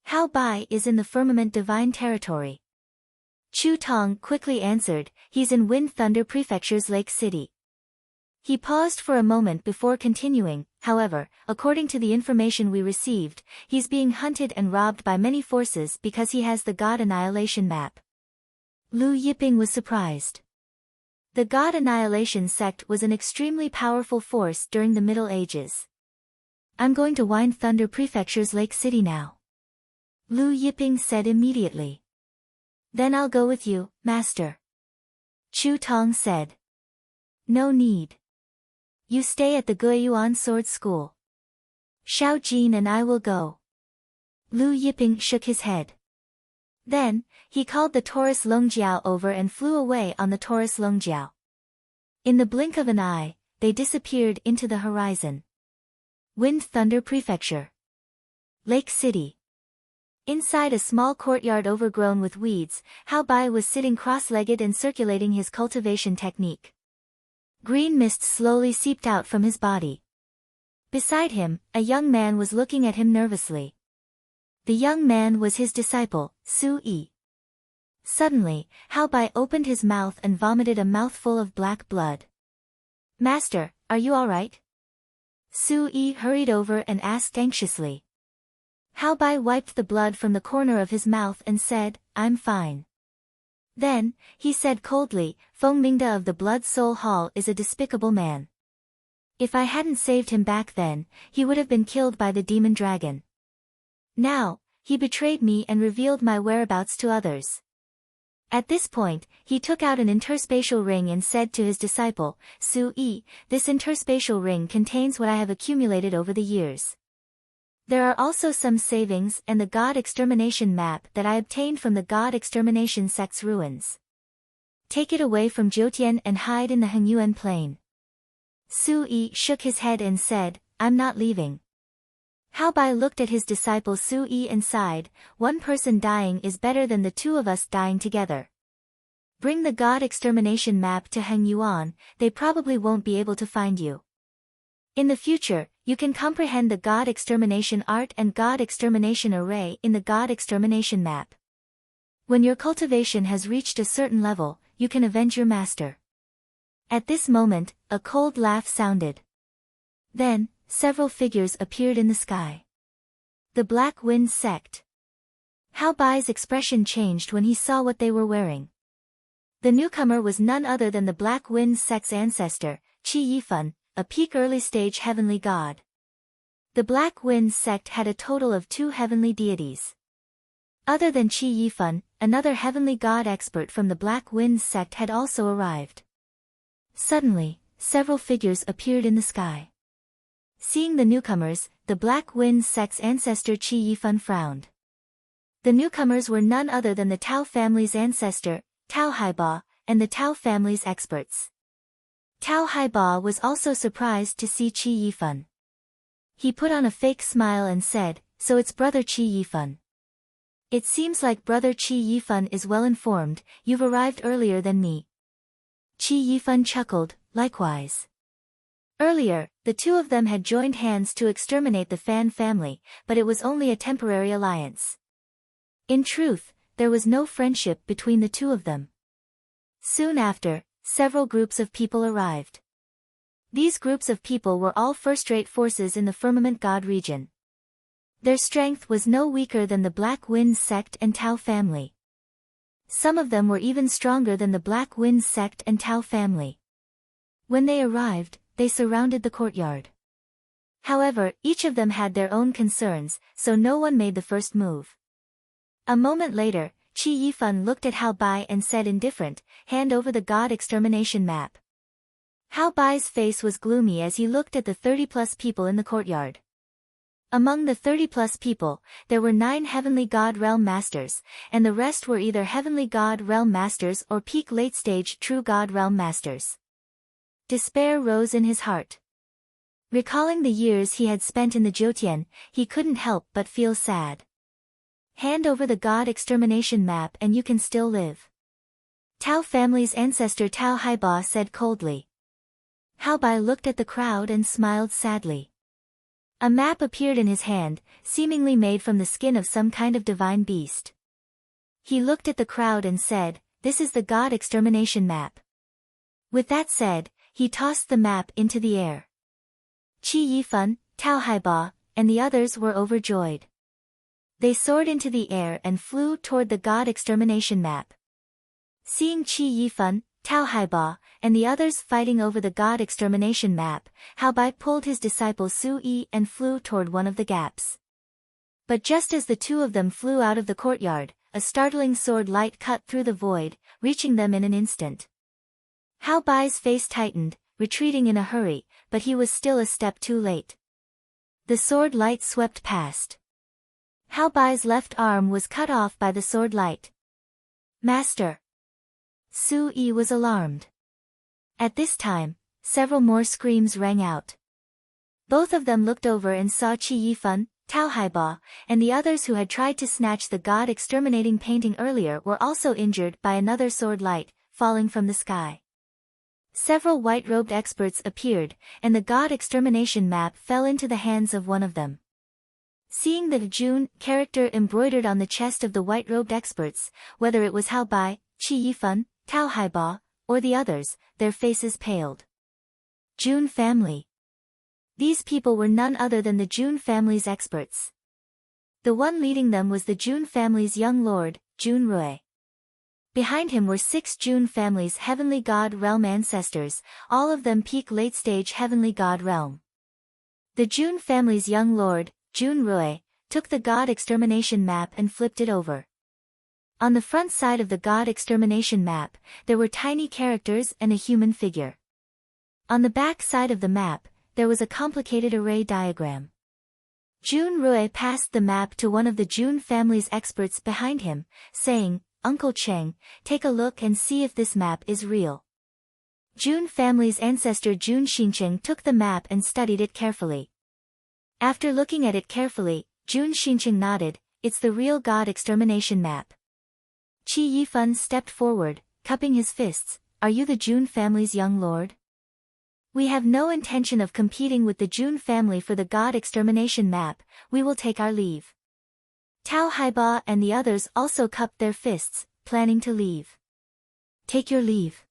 Hao Bai is in the Firmament Divine territory. Chu Tong quickly answered, he's in Wind Thunder Prefecture's Lake City. He paused for a moment before continuing, however, according to the information we received, he's being hunted and robbed by many forces because he has the God Annihilation map. Lu Yiping was surprised. The God Annihilation sect was an extremely powerful force during the Middle Ages. I'm going to Wind Thunder Prefecture's Lake City now. Lu Yiping said immediately. Then I'll go with you, Master. Chu Tong said. No need. You stay at the Guiyuan Sword School. Xiao Jin and I will go. Lu Yiping shook his head. Then, he called the Taurus Longjiao over and flew away on the Taurus Longjiao. In the blink of an eye, they disappeared into the horizon. Wind Thunder Prefecture. Lake City. Inside a small courtyard overgrown with weeds, Hao Bai was sitting cross-legged and circulating his cultivation technique. Green mist slowly seeped out from his body. Beside him, a young man was looking at him nervously. The young man was his disciple, Su Yi. Suddenly, Hao Bai opened his mouth and vomited a mouthful of black blood. Master, are you all right? Su Yi hurried over and asked anxiously. Hao Bai wiped the blood from the corner of his mouth and said, I'm fine. Then, he said coldly, Feng Mingda of the Blood Soul Hall is a despicable man. If I hadn't saved him back then, he would have been killed by the demon dragon. Now, he betrayed me and revealed my whereabouts to others. At this point, he took out an interspatial ring and said to his disciple, Su Yi, this interspatial ring contains what I have accumulated over the years. There are also some savings and the God Extermination map that I obtained from the God Extermination sect's ruins. Take it away from Jiutian and hide in the Hengyuan plain. Su-yi shook his head and said, I'm not leaving. Hao Bai looked at his disciple Su-yi and sighed, one person dying is better than the two of us dying together. Bring the God extermination map to Heng Yuan, they probably won't be able to find you. In the future, you can comprehend the God extermination art and God extermination array in the God extermination map. When your cultivation has reached a certain level, you can avenge your master. At this moment, a cold laugh sounded. Then, several figures appeared in the sky. The Black Wind Sect. Hao Bai's expression changed when he saw what they were wearing. The newcomer was none other than the Black Wind Sect's ancestor, Qi Yifan, a peak early-stage heavenly god. The Black Wind Sect had a total of 2 heavenly deities. Other than Qi Yifan, another heavenly god expert from the Black Wind Sect had also arrived. Suddenly, several figures appeared in the sky. Seeing the newcomers, the Black Wind Sect's ancestor Qi Yifan frowned. The newcomers were none other than the Tao family's ancestor, Tao Haiba, and the Tao family's experts. Tao Haiba was also surprised to see Qi Yifan. He put on a fake smile and said, so it's brother Qi Yifan. It seems like brother Qi Yifan is well informed, you've arrived earlier than me. Qi Yifan chuckled, likewise. Earlier, the two of them had joined hands to exterminate the Fan family, but it was only a temporary alliance. In truth, there was no friendship between the two of them. Soon after, several groups of people arrived. These groups of people were all first-rate forces in the Firmament God region. Their strength was no weaker than the Black Wind Sect and Tao family. Some of them were even stronger than the Black Wind Sect and Tao family. When they arrived, they surrounded the courtyard. However, each of them had their own concerns, so no one made the first move. A moment later, Qi Yifan looked at Hao Bai and said indifferent, hand over the God extermination map. Hao Bai's face was gloomy as he looked at the 30-plus people in the courtyard. Among the 30-plus people, there were 9 Heavenly God Realm Masters, and the rest were either Heavenly God Realm Masters or peak late-stage True God Realm Masters. Despair rose in his heart. Recalling the years he had spent in the Jiutian, he couldn't help but feel sad. Hand over the God extermination map and you can still live. Tao family's ancestor Tao Haiba said coldly. Hao Bai looked at the crowd and smiled sadly. A map appeared in his hand, seemingly made from the skin of some kind of divine beast. He looked at the crowd and said, this is the God extermination map. With that said, he tossed the map into the air. Qi Yifan, Tao Haiba, and the others were overjoyed. They soared into the air and flew toward the God extermination map. Seeing Qi Yifan, Tao Haiba, and the others fighting over the God extermination map, Hao Bai pulled his disciple Su-yi and flew toward one of the gaps. But just as the two of them flew out of the courtyard, a startling sword light cut through the void, reaching them in an instant. Hao Bai's face tightened, retreating in a hurry, but he was still a step too late. The sword light swept past. Hao Bai's left arm was cut off by the sword light. Master! Su-yi was alarmed. At this time, several more screams rang out. Both of them looked over and saw Qi Yifan, Tao Haiba, and the others who had tried to snatch the God exterminating painting earlier were also injured by another sword light, falling from the sky. Several white-robed experts appeared, and the God extermination map fell into the hands of one of them. Seeing the Jun character embroidered on the chest of the white-robed experts, whether it was Hao Bai, Qi Yifan, Tao Haiba, or the others, their faces paled. Jun family. These people were none other than the Jun family's experts. The one leading them was the Jun family's young lord, Jun Rui. Behind him were 6 Jun family's Heavenly God Realm ancestors, all of them peak late-stage Heavenly God Realm. The Jun family's young lord, Jun Rui, took the God extermination map and flipped it over. On the front side of the God extermination map, there were tiny characters and a human figure. On the back side of the map, there was a complicated array diagram. Jun Rui passed the map to one of the Jun family's experts behind him, saying, Uncle Cheng, take a look and see if this map is real. Jun family's ancestor Jun Xincheng took the map and studied it carefully. After looking at it carefully, Jun Xincheng nodded, "It's the real God extermination map." Qi Yifan stepped forward, cupping his fists, "Are you the Jun family's young lord? We have no intention of competing with the Jun family for the God extermination map, we will take our leave." Tao Haiba and the others also cupped their fists, planning to leave. "Take your leave."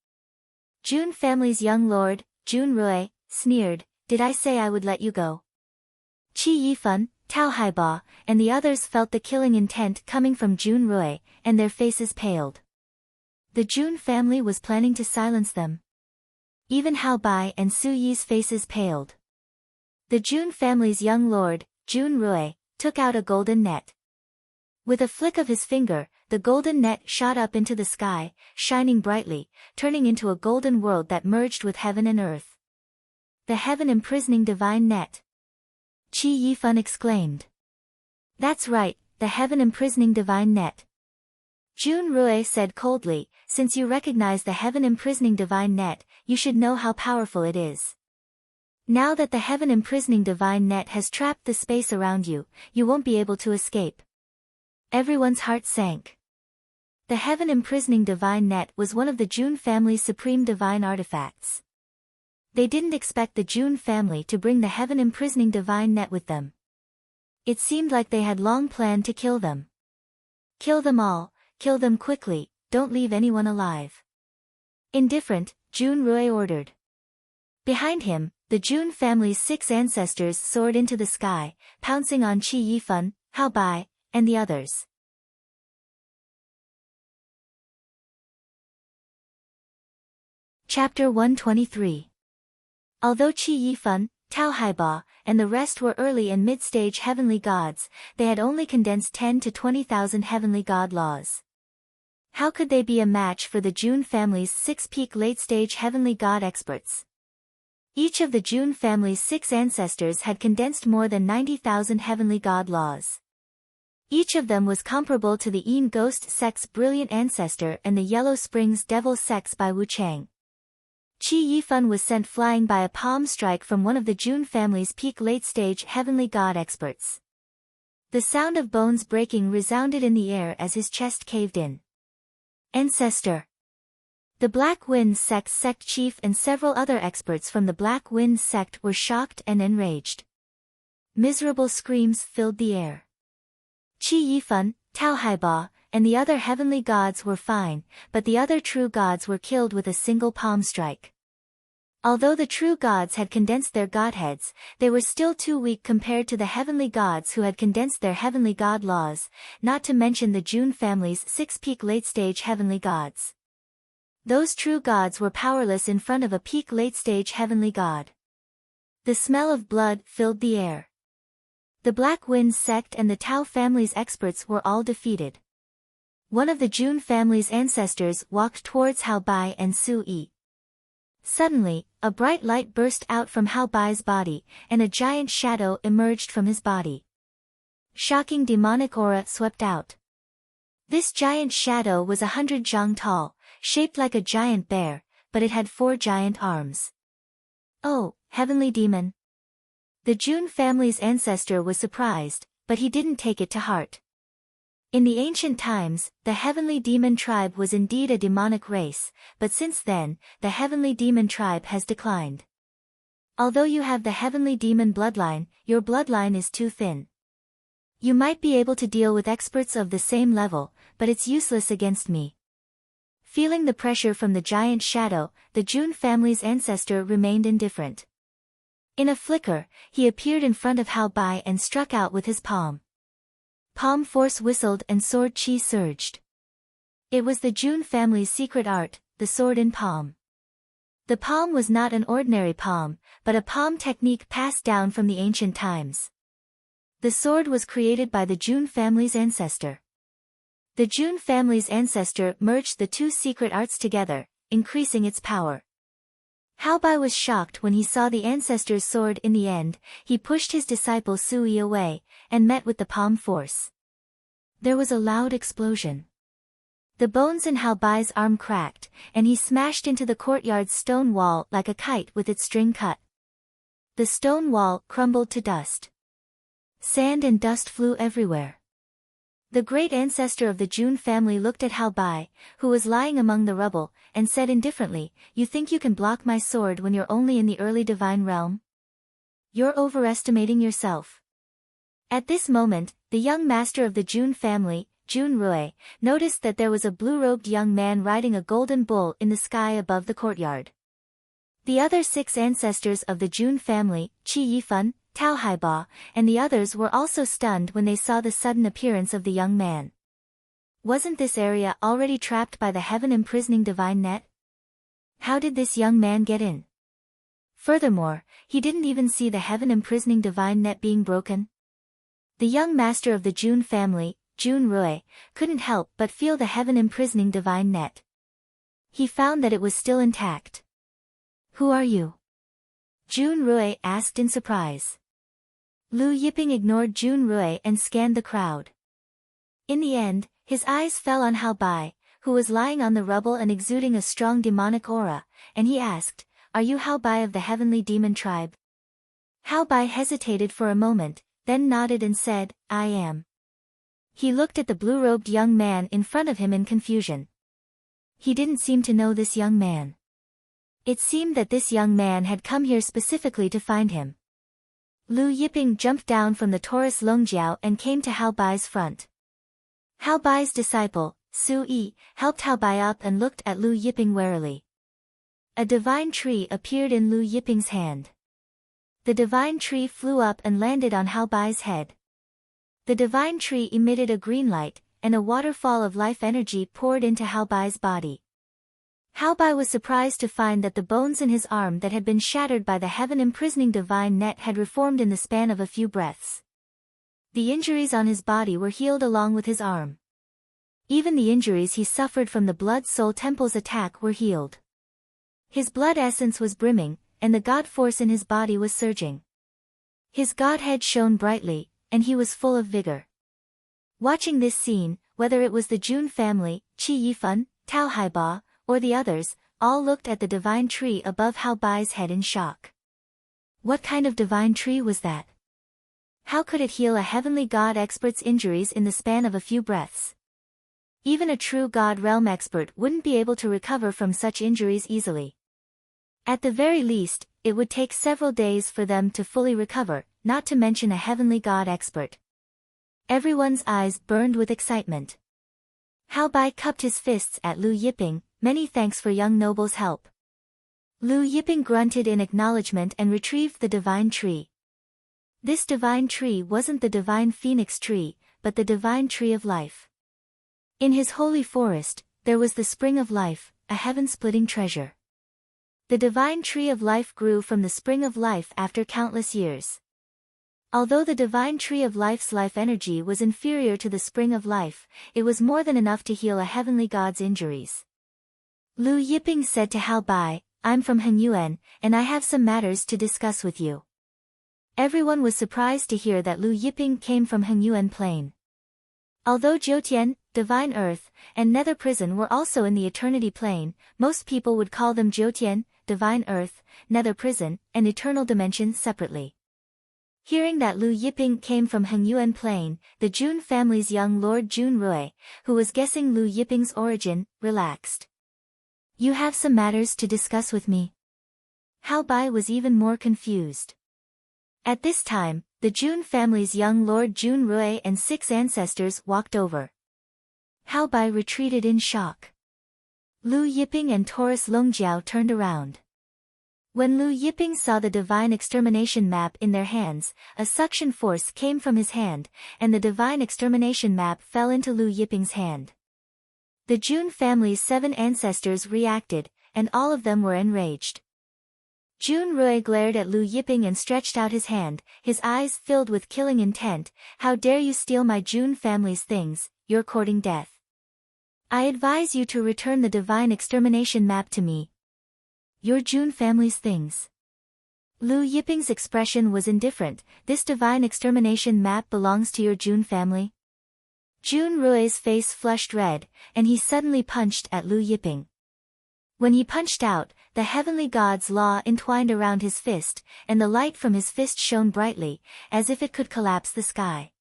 Jun family's young lord, Jun Rui, sneered, "Did I say I would let you go?" Qi Yifan, Tao Haiba, and the others felt the killing intent coming from Jun Rui, and their faces paled. The Jun family was planning to silence them. Even Hao Bai and Su Yi's faces paled. The Jun family's young lord, Jun Rui, took out a golden net. With a flick of his finger, the golden net shot up into the sky, shining brightly, turning into a golden world that merged with heaven and earth. "The heaven-imprisoning divine net!" Qi Yifan exclaimed. "That's right, the heaven-imprisoning divine net." Jun Rui said coldly, "Since you recognize the heaven-imprisoning divine net, you should know how powerful it is. Now that the heaven-imprisoning divine net has trapped the space around you, you won't be able to escape." Everyone's heart sank. The heaven-imprisoning divine net was one of the Jun family's supreme divine artifacts. They didn't expect the Jun family to bring the heaven-imprisoning divine net with them. It seemed like they had long planned to kill them. "Kill them all, kill them quickly, don't leave anyone alive." Indifferent, Jun Rui ordered. Behind him, the Jun family's 6 ancestors soared into the sky, pouncing on Qi Yifan, Hao Bai, and the others. Chapter 123. Although Qi Yifan, Tao Haiba, and the rest were early and mid-stage heavenly gods, they had only condensed 10 to 20,000 heavenly god laws. How could they be a match for the Jun family's 6 peak late-stage heavenly god experts? Each of the Jun family's 6 ancestors had condensed more than 90,000 heavenly god laws. Each of them was comparable to the Yin Ghost sect's brilliant ancestor and the Yellow Springs Devil sects by Wu Chang. Qi Yifan was sent flying by a palm strike from one of the Jun family's peak late-stage heavenly god experts. The sound of bones breaking resounded in the air as his chest caved in. Ancestor. The Black Wind sect's sect chief and several other experts from the Black Wind sect were shocked and enraged. Miserable screams filled the air. Qi Yifan, Tao Haiba, and the other heavenly gods were fine, but the other true gods were killed with a single palm strike. Although the true gods had condensed their godheads, they were still too weak compared to the heavenly gods who had condensed their heavenly god laws, not to mention the Jun family's 6 peak late-stage heavenly gods. Those true gods were powerless in front of a peak late-stage heavenly god. The smell of blood filled the air. The Black Wind sect and the Tao family's experts were all defeated. One of the Jun family's ancestors walked towards Hao Bai and Su Yi. Suddenly, a bright light burst out from Hao Bai's body, and a giant shadow emerged from his body. Shocking demonic aura swept out. This giant shadow was 100 zhang tall, shaped like a giant bear, but it had 4 giant arms. "Oh, heavenly demon!" The Jun family's ancestor was surprised, but he didn't take it to heart. In the ancient times, the heavenly demon tribe was indeed a demonic race, but since then, the heavenly demon tribe has declined. Although you have the heavenly demon bloodline, your bloodline is too thin. You might be able to deal with experts of the same level, but it's useless against me. Feeling the pressure from the giant shadow, the Jun family's ancestor remained indifferent. In a flicker, he appeared in front of Hao Bai and struck out with his palm. Palm force whistled and sword chi surged. It was the Jun family's secret art, the sword in palm. The palm was not an ordinary palm, but a palm technique passed down from the ancient times. The sword was created by the Jun family's ancestor. The Jun family's ancestor merged the 2 secret arts together, increasing its power. Hao Bai was shocked when he saw the ancestor's sword. In the end, he pushed his disciple Su Yi away, and met with the palm force. There was a loud explosion. The bones in Hao Bai's arm cracked, and he smashed into the courtyard's stone wall like a kite with its string cut. The stone wall crumbled to dust. Sand and dust flew everywhere. The great ancestor of the Jun family looked at Hao Bai, who was lying among the rubble, and said indifferently, "You think you can block my sword when you're only in the early divine realm? You're overestimating yourself." At this moment, the young master of the Jun family, Jun Rui, noticed that there was a blue-robed young man riding a golden bull in the sky above the courtyard. The other 6 ancestors of the Jun family, Qi Yifan, Tao Haiba, and the others were also stunned when they saw the sudden appearance of the young man. Wasn't this area already trapped by the heaven-imprisoning divine net? How did this young man get in? Furthermore, he didn't even see the heaven-imprisoning divine net being broken. The young master of the Jun family, Jun Rui, couldn't help but feel the heaven-imprisoning divine net. He found that it was still intact. "Who are you?" Jun Rui asked in surprise. Lu Yiping ignored Jun Rui and scanned the crowd. In the end, his eyes fell on Hao Bai, who was lying on the rubble and exuding a strong demonic aura, and he asked, "Are you Hao Bai of the heavenly demon tribe?" Hao Bai hesitated for a moment, then nodded and said, "I am." He looked at the blue-robed young man in front of him in confusion. He didn't seem to know this young man. It seemed that this young man had come here specifically to find him. Lu Yiping jumped down from the Taurus Longjiao and came to Hao Bai's front. Hao Bai's disciple, Su Yi, helped Hao Bai up and looked at Lu Yiping warily. A divine tree appeared in Lu Yiping's hand. The divine tree flew up and landed on Hao Bai's head. The divine tree emitted a green light, and a waterfall of life energy poured into Hao Bai's body. Hao Bai was surprised to find that the bones in his arm that had been shattered by the heaven-imprisoning divine net had reformed in the span of a few breaths. The injuries on his body were healed along with his arm. Even the injuries he suffered from the Blood Soul Temple's attack were healed. His blood essence was brimming, and the god force in his body was surging. His godhead shone brightly, and he was full of vigor. Watching this scene, whether it was the Jun family, Qi Yifan, Tao Haiba, or the others, all looked at the divine tree above Hao Bai's head in shock. What kind of divine tree was that? How could it heal a heavenly god expert's injuries in the span of a few breaths? Even a true god realm expert wouldn't be able to recover from such injuries easily. At the very least, it would take several days for them to fully recover, not to mention a heavenly god expert. Everyone's eyes burned with excitement. Hao Bai cupped his fists at Lu Yiping, "Many thanks for young noble's help." Lu Yiping grunted in acknowledgement and retrieved the divine tree. This divine tree wasn't the divine phoenix tree, but the divine tree of life. In his holy forest, there was the spring of life, a heaven-splitting treasure. The divine tree of life grew from the spring of life after countless years. Although the divine tree of life's life energy was inferior to the spring of life, it was more than enough to heal a heavenly god's injuries. Lu Yiping said to Hao Bai, "I'm from Hengyuan, and I have some matters to discuss with you." Everyone was surprised to hear that Lu Yiping came from Hengyuan Plain. Although Jiutian, Divine Earth, and Nether Prison were also in the Eternity Plane, most people would call them Jiutian, Divine Earth, Nether Prison, and Eternal Dimension separately. Hearing that Lu Yiping came from Hengyuan Plain, the Jun family's young Lord Jun Rui, who was guessing Lu Yiping's origin, relaxed. "You have some matters to discuss with me?" Hao Bai was even more confused. At this time, the Jun family's young Lord Jun Rui and 6 ancestors walked over. Hao Bai retreated in shock. Lu Yiping and Taurus Longjiao turned around. When Lu Yiping saw the divine extermination map in their hands, a suction force came from his hand, and the divine extermination map fell into Lu Yiping's hand. The Jun family's 7 ancestors reacted, and all of them were enraged. Jun Rui glared at Lu Yiping and stretched out his hand, his eyes filled with killing intent. "How dare you steal my Jun family's things, you're courting death. I advise you to return the divine extermination map to me." "Your Jun family's things?" Lu Yiping's expression was indifferent. "This divine extermination map belongs to your Jun family?" Jun Rui's face flushed red, and he suddenly punched at Lu Yiping. When he punched out, the heavenly god's law entwined around his fist, and the light from his fist shone brightly, as if it could collapse the sky.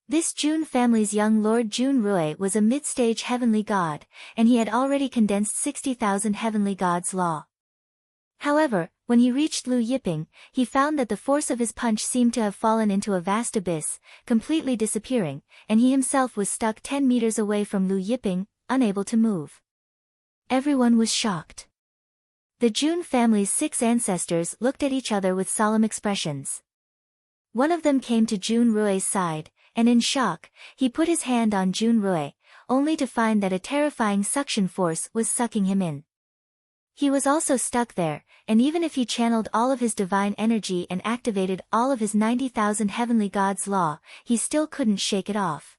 This Jun family's young lord Jun Rui was a mid-stage heavenly god, and he had already condensed 60,000 heavenly gods' law. However, when he reached Lu Yiping, he found that the force of his punch seemed to have fallen into a vast abyss, completely disappearing, and he himself was stuck 10 meters away from Lu Yiping, unable to move. Everyone was shocked. The Jun family's 6 ancestors looked at each other with solemn expressions. One of them came to Jun Rui's side, and in shock, he put his hand on Jun Rui, only to find that a terrifying suction force was sucking him in. He was also stuck there, and even if he channeled all of his divine energy and activated all of his 90,000 heavenly gods' law, he still couldn't shake it off.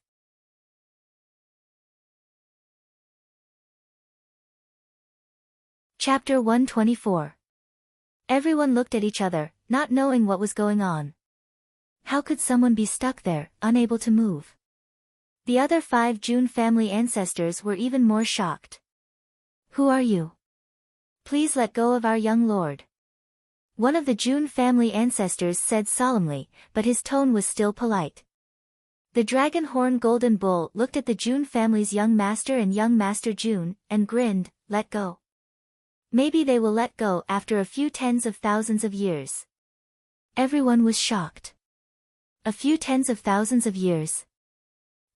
Chapter 124. Everyone looked at each other, not knowing what was going on. How could someone be stuck there, unable to move? The other 5 Jun family ancestors were even more shocked. Who are you? Please let go of our young lord. One of the Jun family ancestors said solemnly, but his tone was still polite. The dragon horn golden bull looked at the Jun family's young master and young master Jun, and grinned, let go. Maybe they will let go after a few tens of thousands of years. Everyone was shocked. A few tens of thousands of years.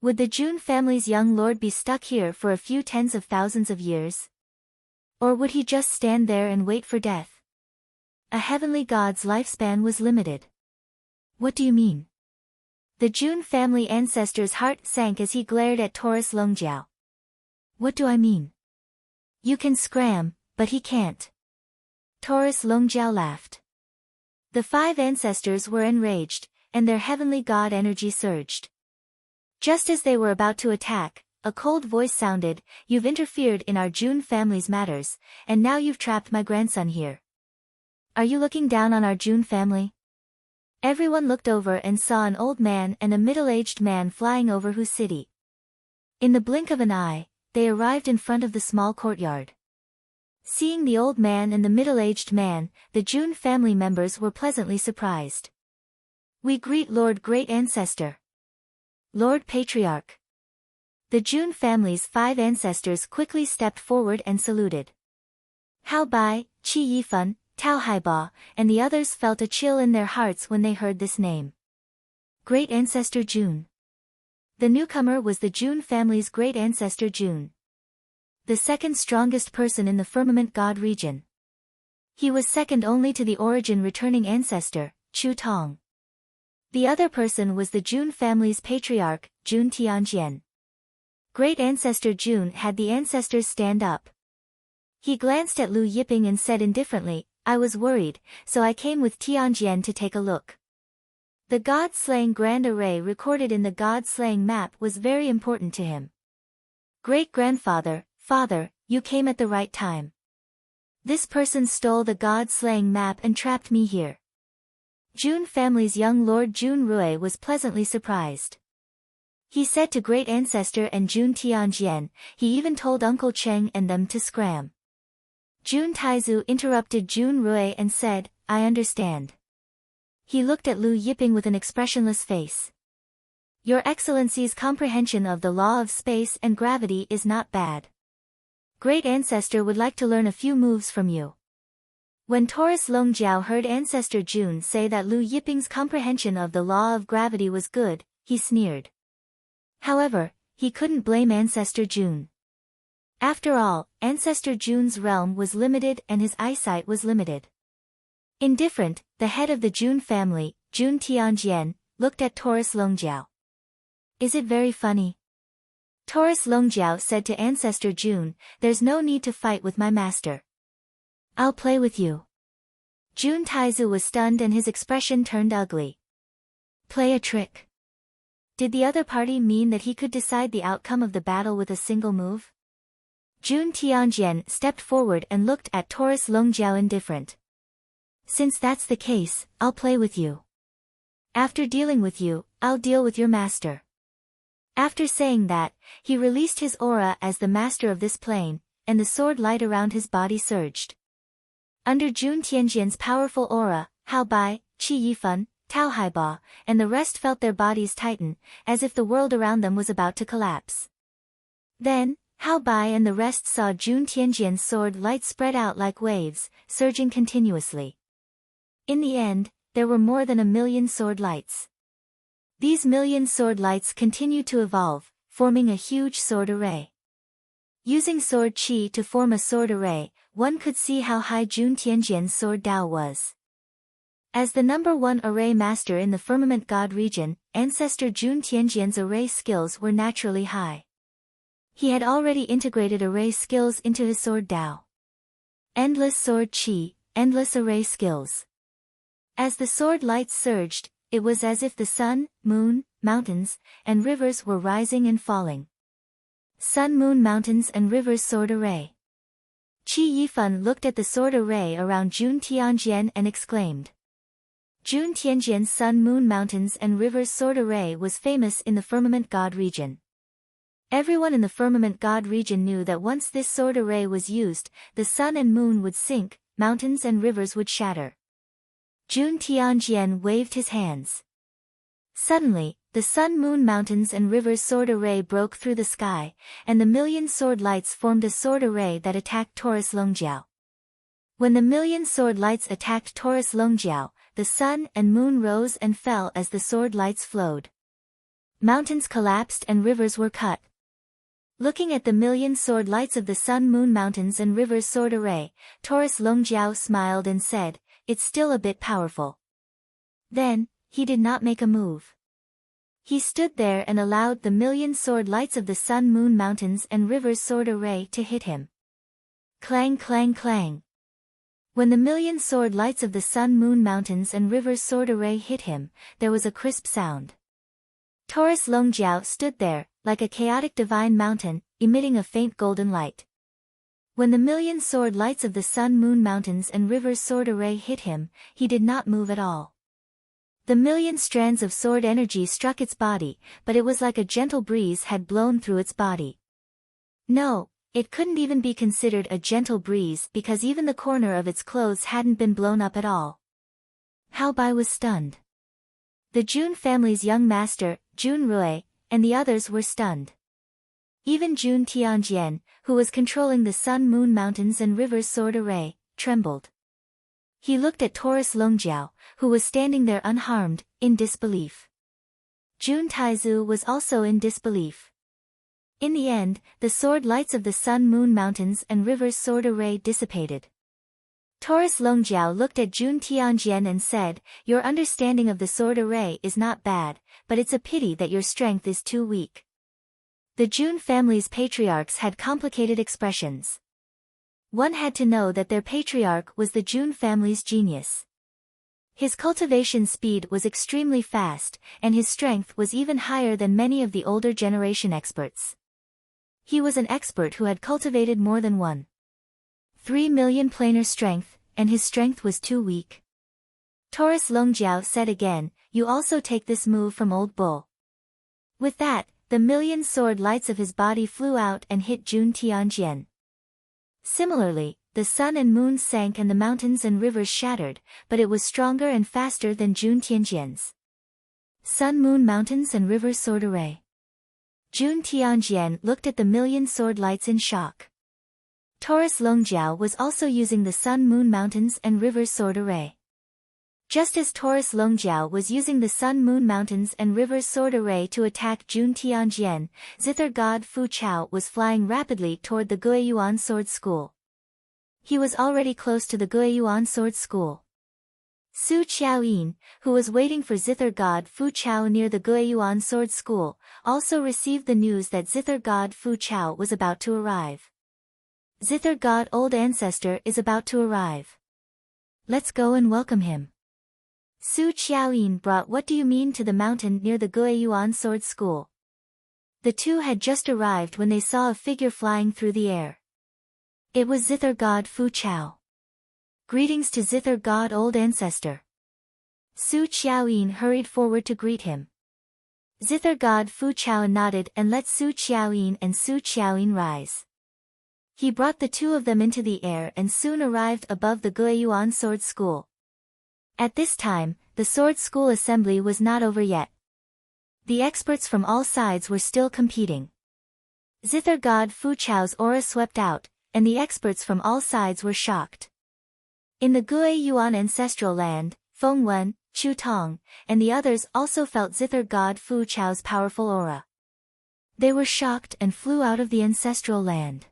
Would the Jun family's young lord be stuck here for a few tens of thousands of years? Or would he just stand there and wait for death? A heavenly god's lifespan was limited. What do you mean? The Jun family ancestor's heart sank as he glared at Taurus Longjiao. What do I mean? You can scram, but he can't. Taurus Longjiao laughed. The 5 ancestors were enraged, and their heavenly god energy surged. Just as they were about to attack, a cold voice sounded, you've interfered in our Jun family's matters, and now you've trapped my grandson here. Are you looking down on our Jun family? Everyone looked over and saw an old man and a middle-aged man flying over whose city. In the blink of an eye, they arrived in front of the small courtyard. Seeing the old man and the middle-aged man, the Jun family members were pleasantly surprised. We greet Lord Great Ancestor. Lord Patriarch. The Jun family's 5 ancestors quickly stepped forward and saluted. Hao Bai, Qi Yifan, Tao Haiba, and the others felt a chill in their hearts when they heard this name. Great Ancestor Jun. The newcomer was the Jun family's great ancestor Jun, the second strongest person in the firmament god region. He was second only to the origin returning ancestor, Chu Tong. The other person was the Jun family's patriarch, Jun Tianjian. Great ancestor Jun had the ancestors stand up. He glanced at Lu Yiping and said indifferently, I was worried, so I came with Tianjian to take a look. The god-slaying grand array recorded in the god-slaying map was very important to him. Great-grandfather, father, you came at the right time. This person stole the god-slaying map and trapped me here. Jun family's young lord Jun Rui was pleasantly surprised. He said to great ancestor and Jun Tianjian, he even told Uncle Cheng and them to scram. Jun Taizu interrupted Jun Rui and said, I understand. He looked at Lu Yiping with an expressionless face. Your Excellency's comprehension of the law of space and gravity is not bad. Great Ancestor would like to learn a few moves from you. When Taurus Longjiao heard Ancestor Jun say that Lu Yiping's comprehension of the law of gravity was good, he sneered. However, he couldn't blame Ancestor Jun. After all, Ancestor Jun's realm was limited and his eyesight was limited. Indifferent, the head of the Jun family, Jun Tianjian, looked at Taurus Longjiao. Is it very funny? Taurus Longjiao said to Ancestor Jun, there's no need to fight with my master. I'll play with you. Jun Taizu was stunned and his expression turned ugly. Play a trick. Did the other party mean that he could decide the outcome of the battle with a single move? Jun Tianjian stepped forward and looked at Taurus Longjiao indifferent. Since that's the case, I'll play with you. After dealing with you, I'll deal with your master. After saying that, he released his aura as the master of this plane, and the sword light around his body surged. Under Jun Tianjian's powerful aura, Hao Bai, Qi Yifan, Tao Haiba, and the rest felt their bodies tighten, as if the world around them was about to collapse. Then, Hao Bai and the rest saw Jun Tianjian's sword light spread out like waves, surging continuously. In the end, there were more than 1,000,000 sword lights. These 1,000,000 sword lights continued to evolve, forming a huge sword array. Using sword qi to form a sword array, one could see how high Jun Tianjian's sword Dao was. As the #1 array master in the Firmament God region, Ancestor Jun Tianjian's array skills were naturally high. He had already integrated array skills into his sword Dao. Endless sword qi, endless array skills. As the sword lights surged, it was as if the sun, moon, mountains, and rivers were rising and falling. Sun, moon, mountains, and rivers sword array. Qi Yifan looked at the sword array around Jun Tianjian and exclaimed. Jun Tianjian's sun, moon, mountains, and rivers sword array was famous in the Firmament God region. Everyone in the Firmament God region knew that once this sword array was used, the sun and moon would sink, mountains and rivers would shatter. Jun Tianjian waved his hands. Suddenly, the sun, moon, mountains and rivers sword array broke through the sky, and the 1,000,000 sword lights formed a sword array that attacked Taurus Longjiao. When the 1,000,000 sword lights attacked Taurus Longjiao, the sun and moon rose and fell as the sword lights flowed. Mountains collapsed and rivers were cut. Looking at the 1,000,000 sword lights of the sun, moon, mountains and rivers sword array, Taurus Longjiao smiled and said, "It's still a bit powerful." Then, he did not make a move. He stood there and allowed the 1,000,000 sword lights of the sun, moon, mountains and rivers sword array to hit him. Clang, clang, clang. When the 1,000,000 sword lights of the sun, moon, mountains and rivers sword array hit him, there was a crisp sound. Taurus Longjiao stood there, like a chaotic divine mountain, emitting a faint golden light. When the 1,000,000 sword lights of the sun, moon, mountains and rivers sword array hit him, he did not move at all. The 1,000,000 strands of sword energy struck its body, but it was like a gentle breeze had blown through its body. No, it couldn't even be considered a gentle breeze because even the corner of its clothes hadn't been blown up at all. Hao Bai was stunned. The Jun family's young master, Jun Rui, and the others were stunned. Even Jun Tianjian, who was controlling the sun, moon, mountains and rivers sword array, trembled. He looked at Taurus Longjiao, who was standing there unharmed, in disbelief. Jun Taizu was also in disbelief. In the end, the sword lights of the sun, moon, mountains and rivers sword array dissipated. Taurus Longjiao looked at Jun Tianjian and said, "Your understanding of the sword array is not bad, but it's a pity that your strength is too weak." The Jun family's patriarchs had complicated expressions. One had to know that their patriarch was the Jun family's genius. His cultivation speed was extremely fast, and his strength was even higher than many of the older generation experts. He was an expert who had cultivated more than 1.3 million planar strength, and his strength was too weak. Taurus Longjiao said again, "You also take this move from Old Bull." With that, the 1,000,000 sword lights of his body flew out and hit Jun Tianjian. Similarly, the sun and moon sank and the mountains and rivers shattered, but it was stronger and faster than Jun Tianjian's. Sun, moon, mountains and rivers sword array. Jun Tianjian looked at the 1,000,000 sword lights in shock. Taurus Longjiao was also using the sun, moon, mountains and rivers sword array. Just as Taurus Longjiao was using the sun, moon, mountains and rivers sword array to attack Jun Tianjian, Zither god Fu Chao was flying rapidly toward the Guiyuan Sword School. He was already close to the Guiyuan Sword School. Su Qiaoyin, who was waiting for Zither god Fu Chao near the Guiyuan Sword School, also received the news that Zither god Fu Chao was about to arrive. Zither god Old Ancestor is about to arrive. Let's go and welcome him. Su Qiaoyin brought "What do you mean" to the mountain near the Guiyuan Sword School. The two had just arrived when they saw a figure flying through the air. It was Zither god Fu Chao. "Greetings to Zither god Old Ancestor." Su Qiaoyin hurried forward to greet him. Zither god Fu Chao nodded and let Su Qiaoyin and Su Qiaoyin rise. He brought the two of them into the air and soon arrived above the Guiyuan Sword School. At this time, the Sword School assembly was not over yet. The experts from all sides were still competing. Zither god Fu Chao's aura swept out, and the experts from all sides were shocked. In the Guiyuan ancestral land, Feng Wen, Chu Tong, and the others also felt Zither god Fu Chao's powerful aura. They were shocked and flew out of the ancestral land.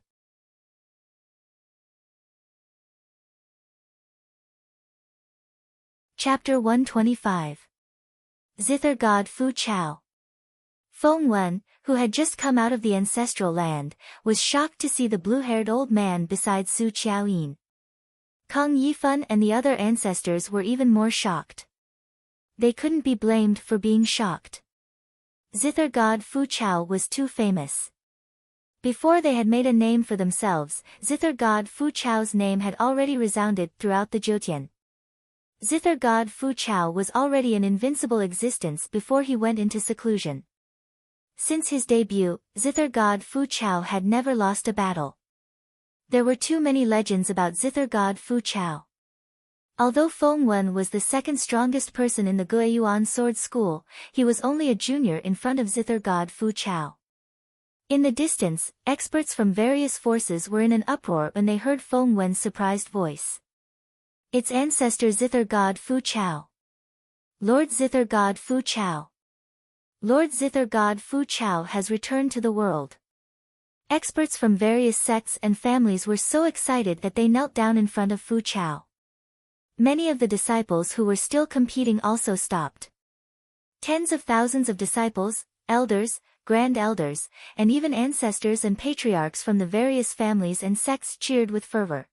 Chapter 125. Zither god Fu Chao. Feng Wen, who had just come out of the ancestral land, was shocked to see the blue-haired old man beside Su Qiaoyin. Kang Yifan and the other ancestors were even more shocked. They couldn't be blamed for being shocked. Zither god Fu Chao was too famous. Before they had made a name for themselves, Zither god Fu Chao's name had already resounded throughout the Zhoutian. Zither god Fu Chao was already an invincible existence before he went into seclusion. Since his debut, Zither god Fu Chao had never lost a battle. There were too many legends about Zither god Fu Chao. Although Feng Wen was the second strongest person in the Guiyuan Sword School, he was only a junior in front of Zither god Fu Chao. In the distance, experts from various forces were in an uproar when they heard Feng Wen's surprised voice. Its ancestor Zither god Fu Chao. Lord Zither god Fu Chao. Lord Zither god Fu Chao has returned to the world. Experts from various sects and families were so excited that they knelt down in front of Fu Chao. Many of the disciples who were still competing also stopped. Tens of thousands of disciples, elders, grand elders, and even ancestors and patriarchs from the various families and sects cheered with fervor.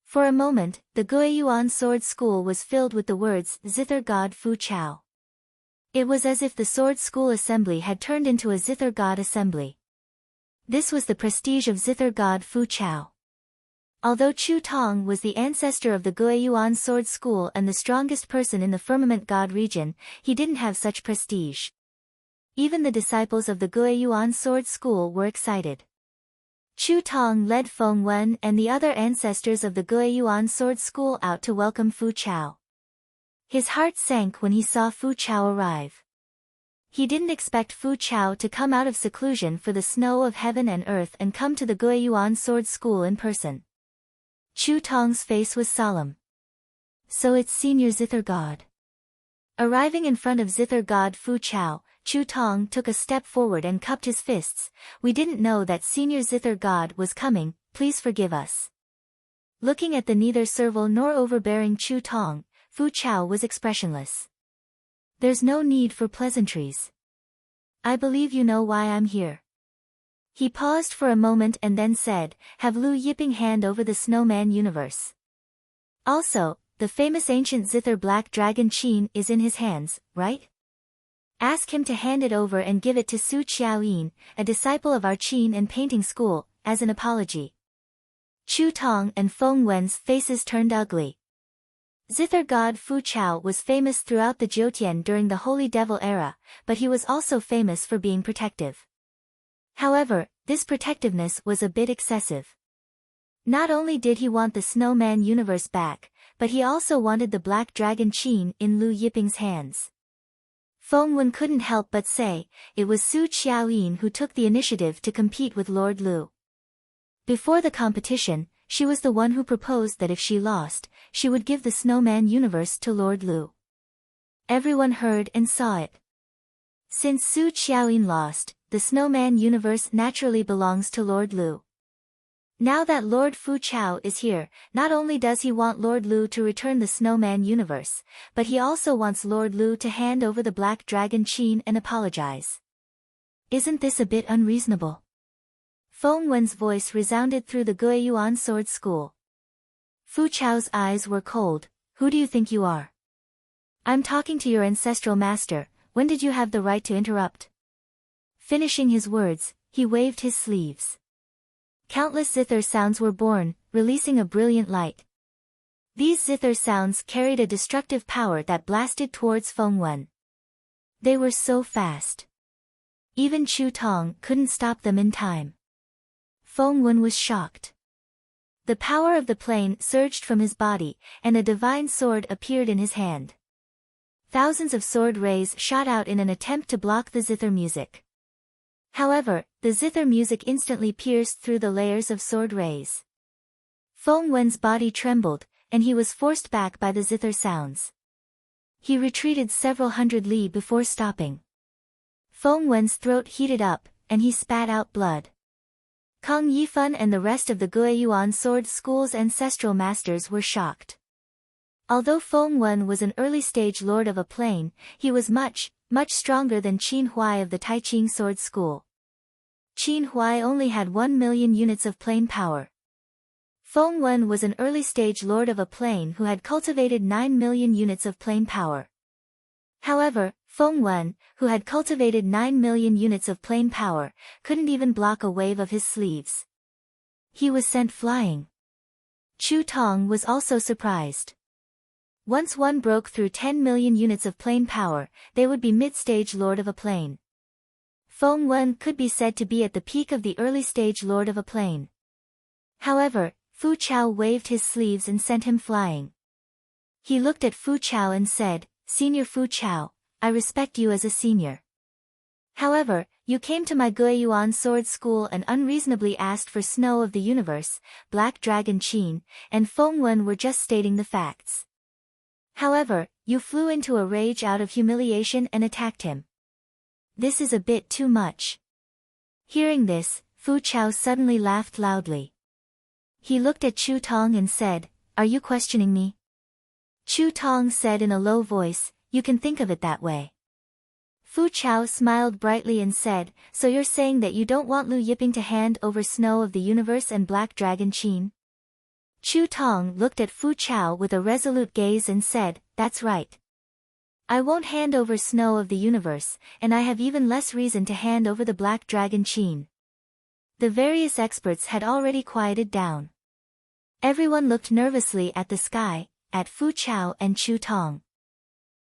For a moment, the Guiyuan Sword School was filled with the words Zither god Fu Chao. It was as if the Sword School assembly had turned into a Zither god assembly. This was the prestige of Zither god Fu Chao. Although Chu Tong was the ancestor of the Guiyuan Sword School and the strongest person in the Firmament God region, he didn't have such prestige. Even the disciples of the Guiyuan Sword School were excited. Chu Tong led Feng Wen and the other ancestors of the Guiyuan Sword School out to welcome Fu Chao. His heart sank when he saw Fu Chao arrive. He didn't expect Fu Chao to come out of seclusion for the snow of heaven and earth and come to the Guiyuan Sword School in person. Chu Tong's face was solemn. So it's Senior Zither God. Arriving in front of Zither God Fu Chao, Chu Tong took a step forward and cupped his fists. We didn't know that Senior Zither God was coming, please forgive us. Looking at the neither servile nor overbearing Chu Tong, Fu Chao was expressionless. There's no need for pleasantries. I believe you know why I'm here. He paused for a moment and then said, have Lu Yiping hand over the snowman universe. Also, the famous ancient Zither black dragon Qin is in his hands, right? Ask him to hand it over and give it to Su Qiaoyin, a disciple of our Qin and painting school, as an apology. Chu Tong and Feng Wen's faces turned ugly. Zither god Fu Chao was famous throughout the Zhoutian during the Holy Devil era, but he was also famous for being protective. However, this protectiveness was a bit excessive. Not only did he want the snowman universe back, but he also wanted the black dragon Qin in Lu Yiping's hands. Feng Wen couldn't help but say, it was Su Qiaoyin who took the initiative to compete with Lord Lu. Before the competition, she was the one who proposed that if she lost, she would give the snowman universe to Lord Lu. Everyone heard and saw it. Since Su Qiaoyin lost, the snowman universe naturally belongs to Lord Lu. Now that Lord Fu Chao is here, not only does he want Lord Lu to return the snowman universe, but he also wants Lord Lu to hand over the black dragon Qin and apologize. Isn't this a bit unreasonable? Feng Wen's voice resounded through the Guiyuan Sword School. Fu Chao's eyes were cold. Who do you think you are? I'm talking to your ancestral master. When did you have the right to interrupt? Finishing his words, he waved his sleeves. Countless zither sounds were born, releasing a brilliant light. These zither sounds carried a destructive power that blasted towards Feng Wen. They were so fast. Even Chu Tong couldn't stop them in time. Feng Wen was shocked. The power of the plane surged from his body, and a divine sword appeared in his hand. Thousands of sword rays shot out in an attempt to block the zither music. However, the zither music instantly pierced through the layers of sword rays. Feng Wen's body trembled, and he was forced back by the zither sounds. He retreated several hundred li before stopping. Feng Wen's throat heated up, and he spat out blood. Kang Yifan and the rest of the Guiyuan Sword School's ancestral masters were shocked. Although Feng Wen was an early-stage lord of a plane, he was much stronger than Qin Huai of the Taiqing Sword School. Qin Huai only had 1 million units of plane power. Feng Wen was an early-stage lord of a plane who had cultivated 9 million units of plane power. However, Feng Wen, who had cultivated 9 million units of plane power, couldn't even block a wave of his sleeves. He was sent flying. Chu Tong was also surprised. Once one broke through 10 million units of plane power, they would be mid-stage lord of a plane. Feng Wen could be said to be at the peak of the early-stage lord of a plane. However, Fu Chao waved his sleeves and sent him flying. He looked at Fu Chao and said, "Senior Fu Chao, I respect you as a senior. However, you came to my Guiyuan Sword School and unreasonably asked for Snow of the Universe, Black Dragon Qin, and Feng Wen were just stating the facts. However, you flew into a rage out of humiliation and attacked him. This is a bit too much." Hearing this, Fu Chao suddenly laughed loudly. He looked at Chu Tong and said, "Are you questioning me?" Chu Tong said in a low voice, "You can think of it that way." Fu Chao smiled brightly and said, "So you're saying that you don't want Lu Yiping to hand over Snow of the Universe and Black Dragon Qin?" Chu Tong looked at Fu Chao with a resolute gaze and said, "That's right. I won't hand over Snow of the Universe, and I have even less reason to hand over the Black Dragon Qin." The various experts had already quieted down. Everyone looked nervously at the sky, at Fu Chao and Chu Tong.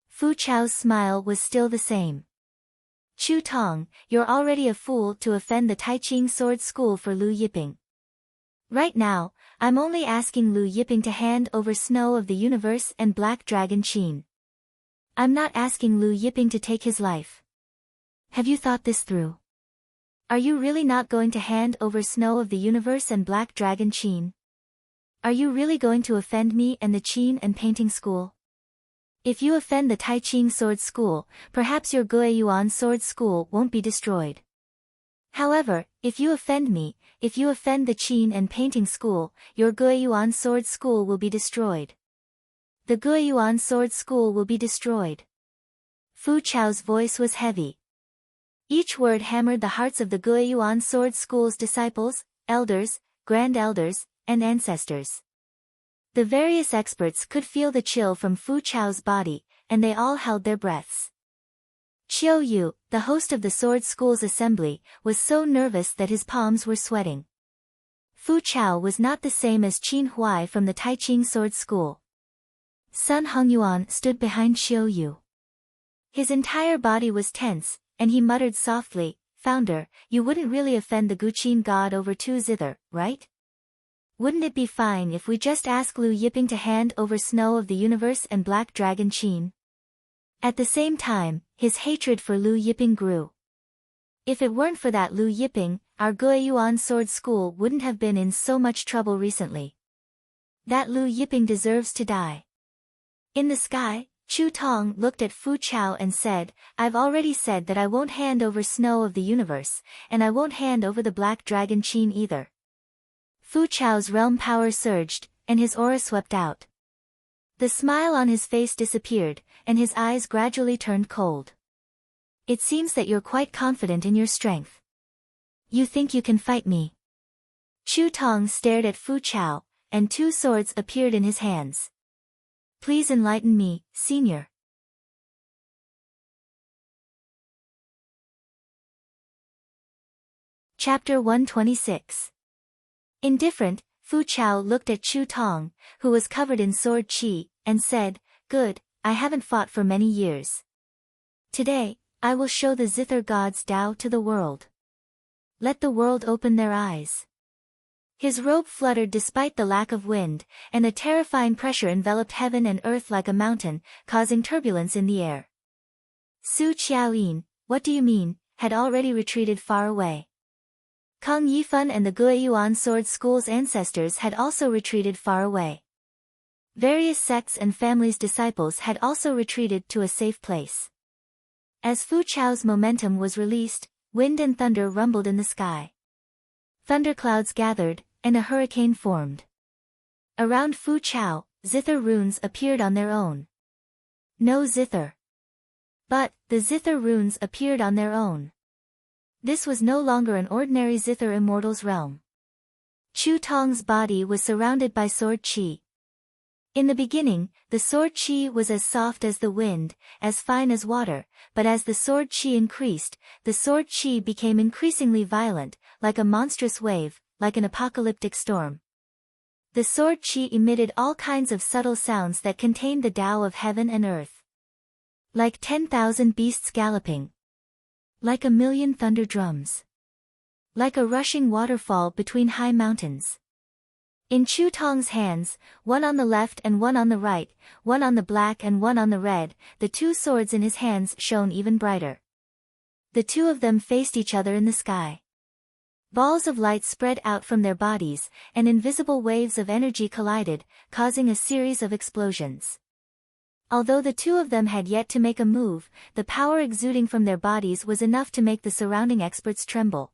Fu Chao's smile was still the same. "Chu Tong, you're already a fool to offend the Taiqing Sword School for Lu Yiping. Right now, I'm only asking Lu Yiping to hand over Snow of the Universe and Black Dragon Qin. I'm not asking Lu Yiping to take his life. Have you thought this through? Are you really not going to hand over Snow of the Universe and Black Dragon Qin? Are you really going to offend me and the Qin and Painting School? If you offend the Taiqing Sword School, perhaps your Guiyuan Sword School won't be destroyed. However, if you offend me, if you offend the Qin and Painting School, your Guiyuan Sword School will be destroyed. The Guiyuan Sword School will be destroyed." Fu Chao's voice was heavy. Each word hammered the hearts of the Guiyuan Sword School's disciples, elders, grand elders, and ancestors. The various experts could feel the chill from Fu Chao's body, and they all held their breaths. Qiu Yu, the host of the Sword School's assembly, was so nervous that his palms were sweating. Fu Chao was not the same as Qin Huai from the Taiqing Sword School. Sun Hongyuan stood behind Qiu Yu. His entire body was tense, and he muttered softly, "Founder, you wouldn't really offend the Guqin god over two zither, right? Wouldn't it be fine if we just ask Lu Yiping to hand over Snow of the Universe and Black Dragon Qin?" At the same time, his hatred for Lu Yiping grew. If it weren't for that Lu Yiping, our Guiyuan Sword School wouldn't have been in so much trouble recently. That Lu Yiping deserves to die. In the sky, Chu Tong looked at Fu Chao and said, "I've already said that I won't hand over Snow of the Universe, and I won't hand over the Black Dragon Qin either." Fu Chao's realm power surged, and his aura swept out. The smile on his face disappeared, and his eyes gradually turned cold. "It seems that you're quite confident in your strength. You think you can fight me?" Chu Tong stared at Fu Chao, and two swords appeared in his hands. "Please enlighten me, senior." Chapter 126. Indifferent, Fu Chao looked at Chu Tong, who was covered in sword qi, and said, "Good, I haven't fought for many years. Today, I will show the Zither gods Tao to the world. Let the world open their eyes. His robe fluttered despite the lack of wind, and a terrifying pressure enveloped heaven and earth like a mountain, causing turbulence in the air. Su Qiaoyin, what do you mean, had already retreated far away. Kang Yifan and the Guiyuan sword school's ancestors had also retreated far away. Various sects and families' disciples had also retreated to a safe place. As Fu Chao's momentum was released, wind and thunder rumbled in the sky. Thunderclouds gathered, and a hurricane formed. Around Fu Chao, Zither runes appeared on their own. No Zither. But, the Zither runes appeared on their own. This was no longer an ordinary Zither immortal's realm. Chu Tong's body was surrounded by sword qi. In the beginning, the sword qi was as soft as the wind, as fine as water, but as the sword qi increased, the sword qi became increasingly violent, like a monstrous wave, like an apocalyptic storm. The sword qi emitted all kinds of subtle sounds that contained the Tao of heaven and earth. Like 10,000 beasts galloping. Like a million thunder drums. Like a rushing waterfall between high mountains. In Chu Tong's hands, one on the left and one on the right, one on the black and one on the red, the two swords in his hands shone even brighter. The two of them faced each other in the sky. Balls of light spread out from their bodies, and invisible waves of energy collided, causing a series of explosions. Although the two of them had yet to make a move, the power exuding from their bodies was enough to make the surrounding experts tremble.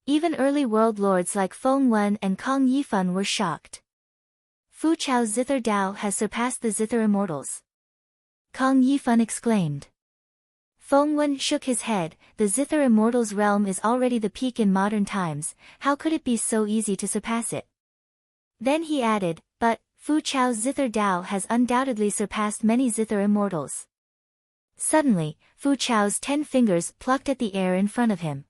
Even early world lords like Feng Wen and Kang Yifan were shocked. Fu Chao's Zither Tao has surpassed the Zither immortals. Kang Yifan exclaimed. Feng Wen shook his head, the Zither immortals' realm is already the peak in modern times, how could it be so easy to surpass it? Then he added, but, Fu Chao's Zither Tao has undoubtedly surpassed many Zither immortals. Suddenly, Fu Chao's 10 fingers plucked at the air in front of him.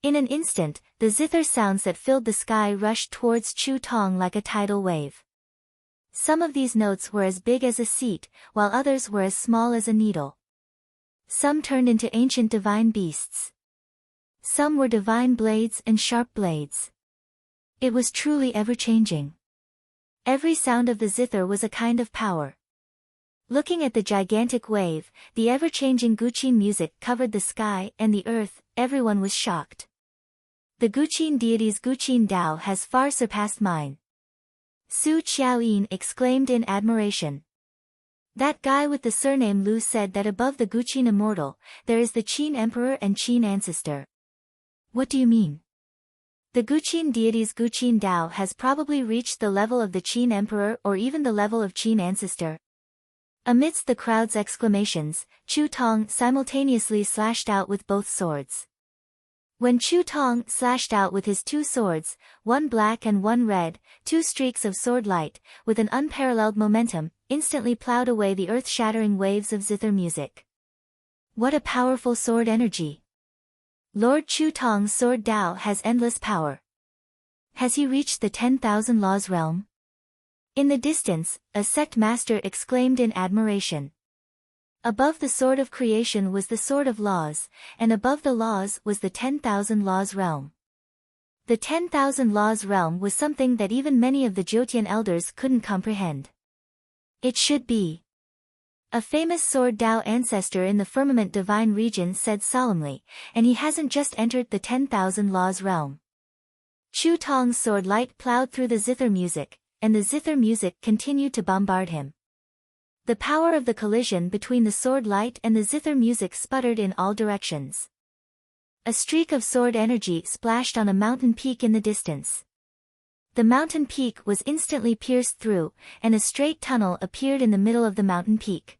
In an instant, the Zither sounds that filled the sky rushed towards Chu Tong like a tidal wave. Some of these notes were as big as a seat, while others were as small as a needle. Some turned into ancient divine beasts. Some were divine blades and sharp blades. It was truly ever-changing. Every sound of the Zither was a kind of power. Looking at the gigantic wave, the ever-changing Guqin music covered the sky and the earth, everyone was shocked. The Guqin deity's Guqin Tao has far surpassed mine. Su Qiaoyin exclaimed in admiration. That guy with the surname Lu said that above the Guqin immortal, there is the Qin emperor and Qin ancestor. What do you mean? The Guqin deity's Guqin Tao has probably reached the level of the Qin emperor or even the level of Qin ancestor. Amidst the crowd's exclamations, Chu Tong simultaneously slashed out with both swords. When Chu Tong slashed out with his two swords, one black and one red, two streaks of sword light, with an unparalleled momentum, instantly plowed away the earth-shattering waves of Zither music. What a powerful sword energy! Lord Chu Tong's sword Tao has endless power. Has he reached the 10,000 laws realm? In the distance, a sect master exclaimed in admiration. Above the sword of creation was the sword of laws, and above the laws was the 10,000 laws realm. The 10,000 laws realm was something that even many of the Jyotian elders couldn't comprehend. It should be. A famous sword Tao ancestor in the firmament divine region said solemnly, and he hasn't just entered the 10,000 laws realm. Chu Tong's sword light plowed through the Zither music, and the Zither music continued to bombard him. The power of the collision between the sword light and the Zither music sputtered in all directions. A streak of sword energy splashed on a mountain peak in the distance. The mountain peak was instantly pierced through, and a straight tunnel appeared in the middle of the mountain peak.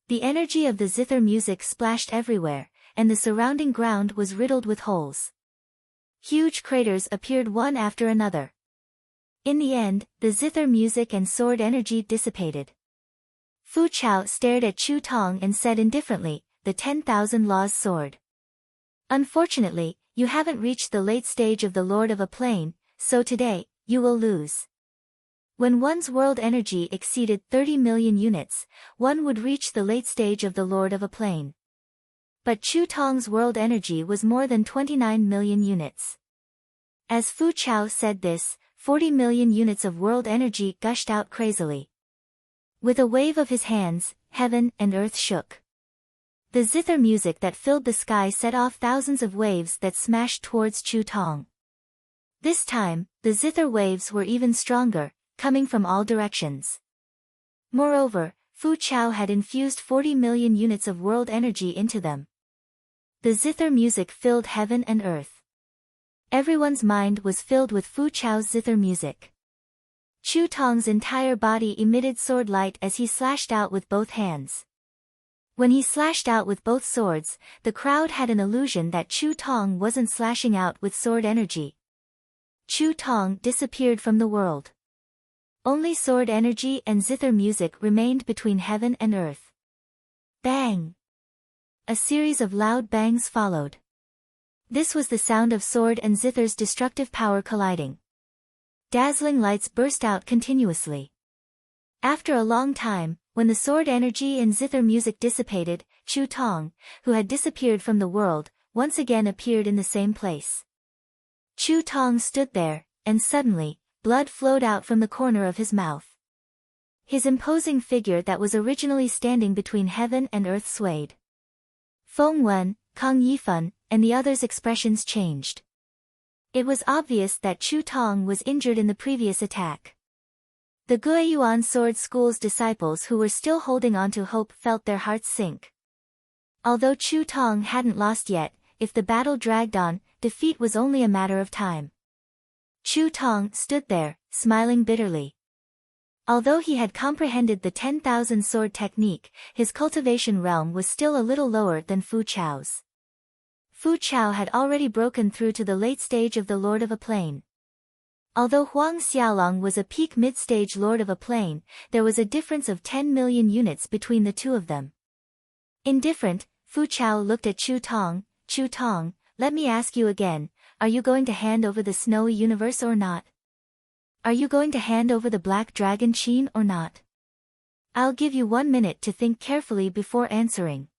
The energy of the Zither music splashed everywhere, and the surrounding ground was riddled with holes. Huge craters appeared one after another. In the end, the Zither music and sword energy dissipated. Fu Chao stared at Chu Tong and said indifferently, the 10,000 laws sword. Unfortunately, you haven't reached the late stage of the Lord of a Plane, so today, you will lose. When one's world energy exceeded 30 million units, one would reach the late stage of the Lord of a Plane. But Chu Tong's world energy was more than 29 million units. As Fu Chao said this, 40 million units of world energy gushed out crazily. With a wave of his hands, heaven and earth shook. The zither music that filled the sky set off thousands of waves that smashed towards Chu Tong. This time, the zither waves were even stronger, coming from all directions. Moreover, Fu Chao had infused 40 million units of world energy into them. The zither music filled heaven and earth. Everyone's mind was filled with Fu Chao's zither music. Chu Tong's entire body emitted sword light as he slashed out with both hands. When he slashed out with both swords, the crowd had an illusion that Chu Tong wasn't slashing out with sword energy. Chu Tong disappeared from the world. Only sword energy and zither music remained between heaven and earth. Bang! A series of loud bangs followed. This was the sound of sword and zither's destructive power colliding. Dazzling lights burst out continuously. After a long time, when the sword energy and zither music dissipated, Chu Tong, who had disappeared from the world, once again appeared in the same place. Chu Tong stood there, and suddenly, blood flowed out from the corner of his mouth. His imposing figure that was originally standing between heaven and earth swayed. Feng Wen, Kang Yifan, and the others' expressions changed. It was obvious that Chu Tong was injured in the previous attack. The Guiyuan Sword School's disciples who were still holding on to hope felt their hearts sink. Although Chu Tong hadn't lost yet, if the battle dragged on, defeat was only a matter of time. Chu Tong stood there, smiling bitterly. Although he had comprehended the 10,000 sword technique, his cultivation realm was still a little lower than Fu Chao's. Fu Chao had already broken through to the late stage of the Lord of a Plane. Although Huang Xiaolong was a peak mid-stage Lord of a Plane, there was a difference of 10 million units between the two of them. Indifferent, Fu Chao looked at Chu Tong. Chu Tong, let me ask you again, are you going to hand over the snowy universe or not? Are you going to hand over the black dragon Qin or not? I'll give you 1 minute to think carefully before answering.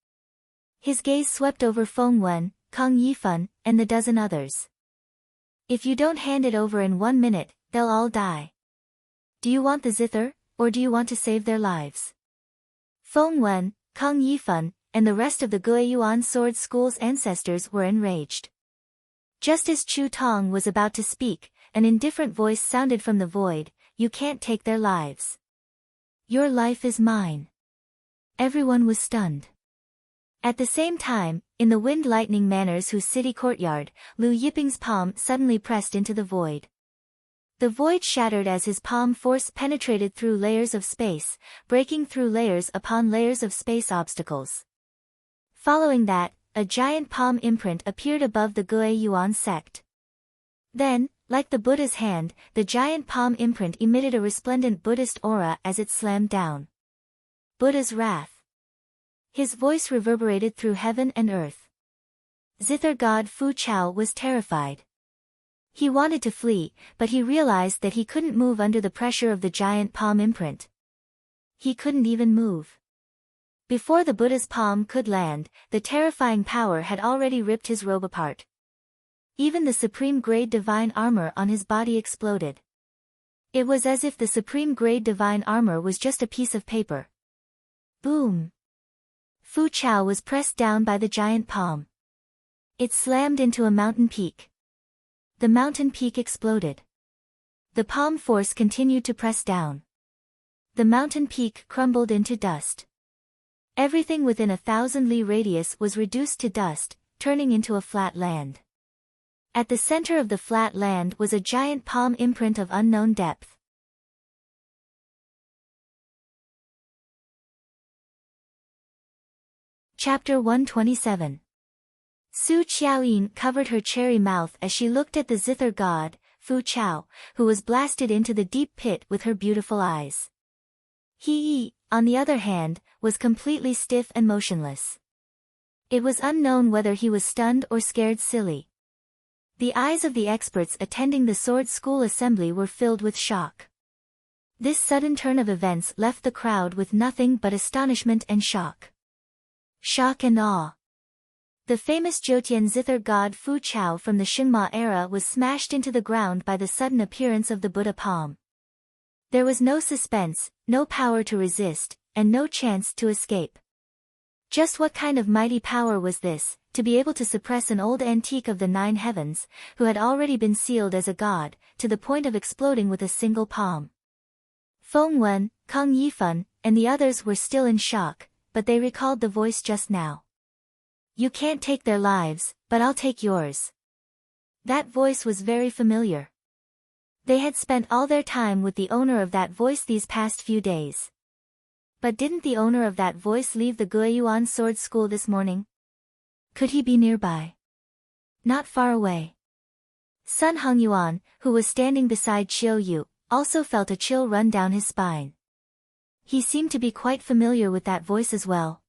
His gaze swept over Feng Wen, Kang Yifan, and the dozen others. If you don't hand it over in 1 minute, they'll all die. Do you want the zither, or do you want to save their lives? Feng Wen, Kang Yifan, and the rest of the Guiyuan Sword School's ancestors were enraged. Just as Chu Tong was about to speak, an indifferent voice sounded from the void, you can't take their lives. Your life is mine. Everyone was stunned. At the same time, in the Wind Lightning Manor's city courtyard, Lu Yiping's palm suddenly pressed into the void. The void shattered as his palm force penetrated through layers of space, breaking through layers upon layers of space obstacles. Following that, a giant palm imprint appeared above the Guiyuan sect. Then, like the Buddha's hand, the giant palm imprint emitted a resplendent Buddhist aura as it slammed down. Buddha's wrath. His voice reverberated through heaven and earth. Zither god Fu Chao was terrified. He wanted to flee, but he realized that he couldn't move under the pressure of the giant palm imprint. He couldn't even move. Before the Buddha's palm could land, the terrifying power had already ripped his robe apart. Even the supreme-grade divine armor on his body exploded. It was as if the supreme-grade divine armor was just a piece of paper. Boom! Fu Chao was pressed down by the giant palm. It slammed into a mountain peak. The mountain peak exploded. The palm force continued to press down. The mountain peak crumbled into dust. Everything within 1,000 li radius was reduced to dust, turning into a flat land. At the center of the flat land was a giant palm imprint of unknown depth. Chapter 127. Su Qiaoyin covered her cherry mouth as she looked at the zither god, Fu Chao, who was blasted into the deep pit with her beautiful eyes. He, on the other hand, was completely stiff and motionless. It was unknown whether he was stunned or scared silly. The eyes of the experts attending the sword school assembly were filled with shock. This sudden turn of events left the crowd with nothing but astonishment and shock. Shock and awe. The famous Jyotian zither god Fu Chao from the Xingma era was smashed into the ground by the sudden appearance of the Buddha palm. There was no suspense, no power to resist, and no chance to escape. Just what kind of mighty power was this, to be able to suppress an old antique of the 9 heavens, who had already been sealed as a god, to the point of exploding with a single palm? Feng Wen, Kang Yifan, and the others were still in shock, but they recalled the voice just now. You can't take their lives, but I'll take yours. That voice was very familiar. They had spent all their time with the owner of that voice these past few days. But didn't the owner of that voice leave the Guiyuan sword school this morning? Could he be nearby? Not far away. Sun Hongyuan, who was standing beside Qiu Yu, also felt a chill run down his spine. He seemed to be quite familiar with that voice as well.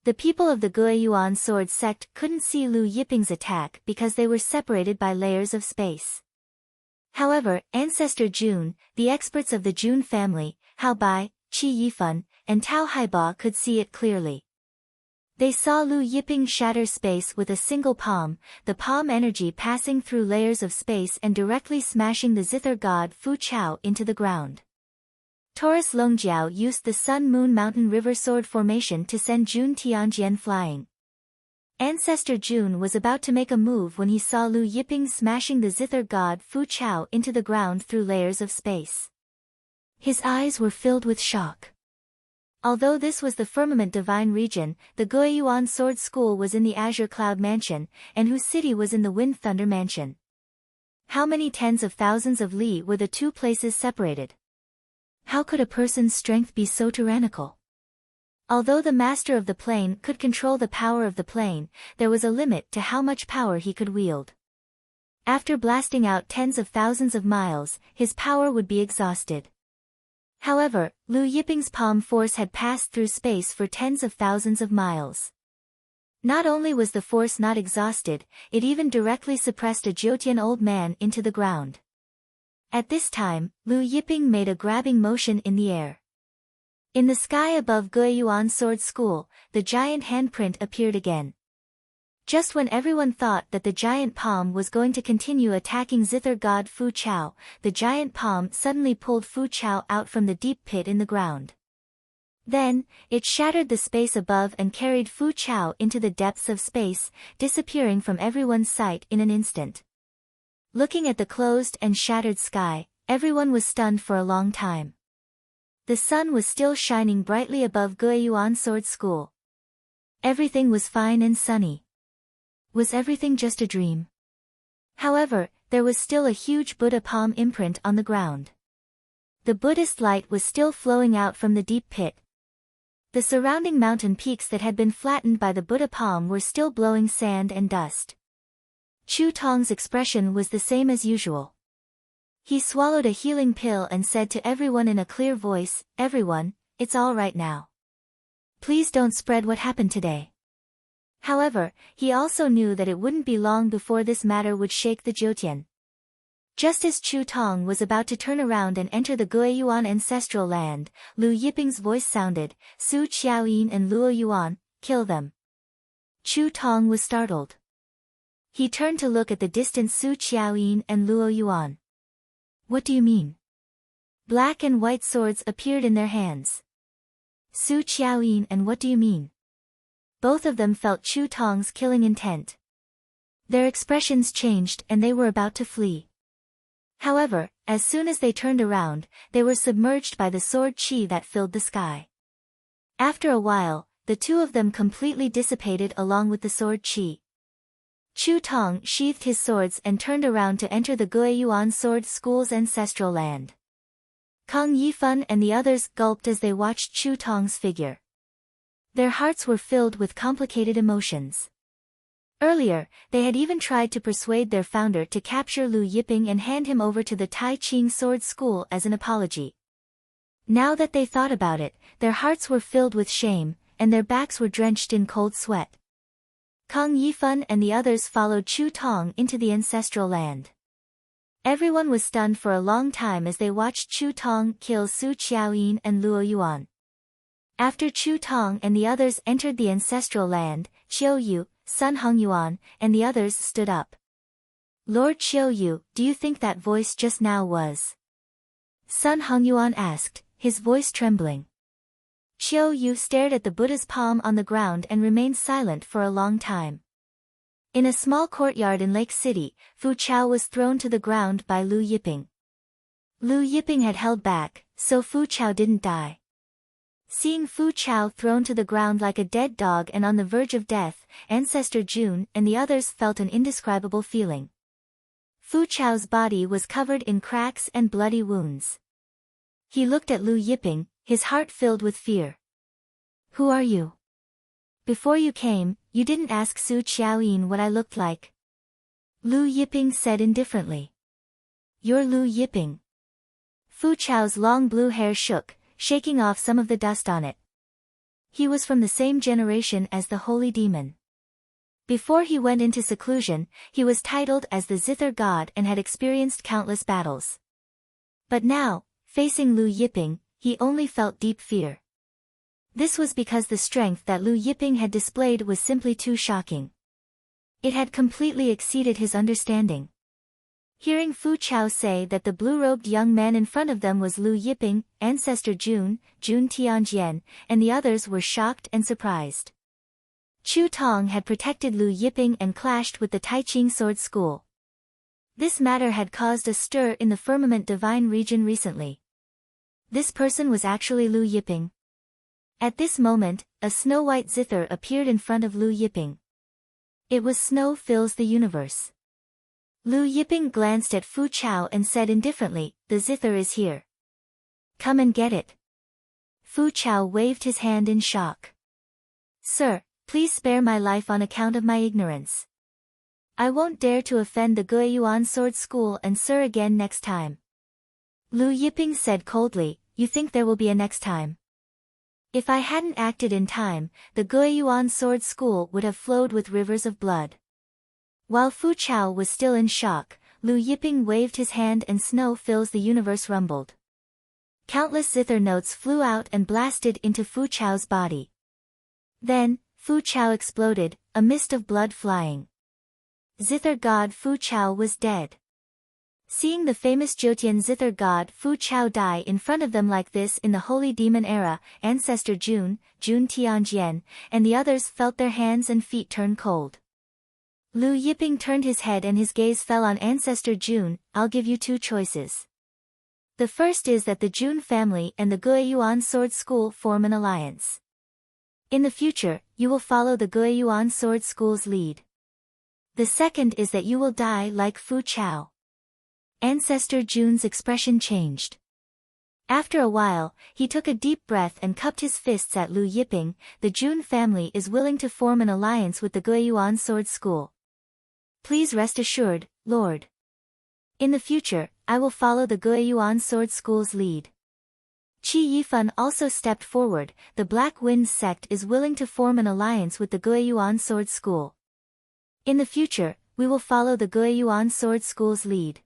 The people of the Guiyuan sword sect couldn't see Lu Yiping's attack because they were separated by layers of space. However, Ancestor Jun, the experts of the Jun family, Hao Bai, Qi Yifan, and Tao Haiba could see it clearly. They saw Lu Yiping shatter space with a single palm, the palm energy passing through layers of space and directly smashing the zither god Fu Chao into the ground. Taurus Longjiao used the Sun-Moon Mountain River Sword formation to send Jun Tianjian flying. Ancestor Jun was about to make a move when he saw Lu Yiping smashing the zither god Fu Chao into the ground through layers of space. His eyes were filled with shock. Although this was the Firmament Divine region, the Guiyuan Sword School was in the Azure Cloud Mansion, and Hu City was in the Wind Thunder Mansion. How many tens of thousands of li were the two places separated? How could a person's strength be so tyrannical? Although the master of the plane could control the power of the plane, there was a limit to how much power he could wield. After blasting out tens of thousands of miles, his power would be exhausted. However, Lu Yiping's palm force had passed through space for tens of thousands of miles. Not only was the force not exhausted, it even directly suppressed a Jyotian old man into the ground. At this time, Lu Yiping made a grabbing motion in the air. In the sky above Guiyuan Sword School, the giant handprint appeared again. Just when everyone thought that the giant palm was going to continue attacking zither god Fu Chao, the giant palm suddenly pulled Fu Chao out from the deep pit in the ground. Then, it shattered the space above and carried Fu Chao into the depths of space, disappearing from everyone's sight in an instant. Looking at the closed and shattered sky, everyone was stunned for a long time. The sun was still shining brightly above Guiyuan Sword School. Everything was fine and sunny. Was everything just a dream? However, there was still a huge Buddha palm imprint on the ground. The Buddhist light was still flowing out from the deep pit. The surrounding mountain peaks that had been flattened by the Buddha palm were still blowing sand and dust. Chu Tong's expression was the same as usual. He swallowed a healing pill and said to everyone in a clear voice, "Everyone, it's all right now. Please don't spread what happened today." However, he also knew that it wouldn't be long before this matter would shake the Jyotian. Just as Chu Tong was about to turn around and enter the Guiyuan ancestral land, Lu Yiping's voice sounded, "Su Qiaoyin and Luo Yuan, kill them." Chu Tong was startled. He turned to look at the distant Su Qiaoyin and Luo Yuan. "What do you mean?" Black and white swords appeared in their hands. "Su Qiaoyin and what do you mean?" Both of them felt Chu Tong's killing intent. Their expressions changed and they were about to flee. However, as soon as they turned around, they were submerged by the sword chi that filled the sky. After a while, the two of them completely dissipated along with the sword chi. Chu Tong sheathed his swords and turned around to enter the Guiyuan Sword School's ancestral land. Kang Yifan and the others gulped as they watched Chu Tong's figure. Their hearts were filled with complicated emotions. Earlier, they had even tried to persuade their founder to capture Lu Yiping and hand him over to the Tai Ching Sword School as an apology. Now that they thought about it, their hearts were filled with shame, and their backs were drenched in cold sweat. Kang Yifan and the others followed Chu Tong into the ancestral land. Everyone was stunned for a long time as they watched Chu Tong kill Su Qiaoyin and Luo Yuan. After Chu Tong and the others entered the ancestral land, Qiu Yu, Sun Hongyuan, and the others stood up. Lord Qiuyu, do you think that voice just now was? Sun Hongyuan asked, his voice trembling. Qiuyu stared at the Buddha's palm on the ground and remained silent for a long time. In a small courtyard in Lake City, Fu Chao was thrown to the ground by Lu Yiping. Lu Yiping had held back, so Fu Chao didn't die. Seeing Fu Chao thrown to the ground like a dead dog and on the verge of death, Ancestor Jun and the others felt an indescribable feeling. Fu Chao's body was covered in cracks and bloody wounds. He looked at Lu Yiping, his heart filled with fear. Who are you? Before you came, you didn't ask Su Qiaoyin what I looked like. Lu Yiping said indifferently. You're Lu Yiping. Fu Chao's long blue hair shook, shaking off some of the dust on it. He was from the same generation as the holy demon. Before he went into seclusion, he was titled as the Zither God and had experienced countless battles. But now, facing Lu Yiping, he only felt deep fear. This was because the strength that Lu Yiping had displayed was simply too shocking. It had completely exceeded his understanding. Hearing Fu Chao say that the blue-robed young man in front of them was Lu Yiping, Ancestor Jun Tianjian, and the others were shocked and surprised. Chu Tong had protected Lu Yiping and clashed with the Taiching Sword School. This matter had caused a stir in the Firmament Divine region recently. This person was actually Lu Yiping. At this moment, a snow-white zither appeared in front of Lu Yiping. It was Snow Fills the Universe. Lu Yiping glanced at Fu Chao and said indifferently, the zither is here. Come and get it. Fu Chao waved his hand in shock. Sir, please spare my life on account of my ignorance. I won't dare to offend the Guiyuan Sword School and Sir again next time. Lu Yiping said coldly, you think there will be a next time? If I hadn't acted in time, the Guiyuan Sword School would have flowed with rivers of blood. While Fu Chao was still in shock, Lu Yiping waved his hand and Snow Fills the Universe rumbled. Countless zither notes flew out and blasted into Fu Chao's body. Then, Fu Chao exploded, a mist of blood flying. Zither God Fu Chao was dead. Seeing the famous Jyotian Zither God Fu Chao die in front of them like this in the Holy Demon era, Ancestor Jun Tianjian, and the others felt their hands and feet turn cold. Lu Yiping turned his head and his gaze fell on Ancestor Jun. I'll give you two choices. The first is that the Jun family and the Guiyuan Sword School form an alliance. In the future, you will follow the Guiyuan Sword School's lead. The second is that you will die like Fu Chao. Ancestor Jun's expression changed. After a while, he took a deep breath and cupped his fists at Lu Yiping. The Jun family is willing to form an alliance with the Guiyuan Sword School. Please rest assured, Lord. In the future, I will follow the Guiyuan Sword School's lead. Qi Yifan also stepped forward. The Black Wind sect is willing to form an alliance with the Guiyuan Sword School. In the future, we will follow the Guiyuan Sword School's lead.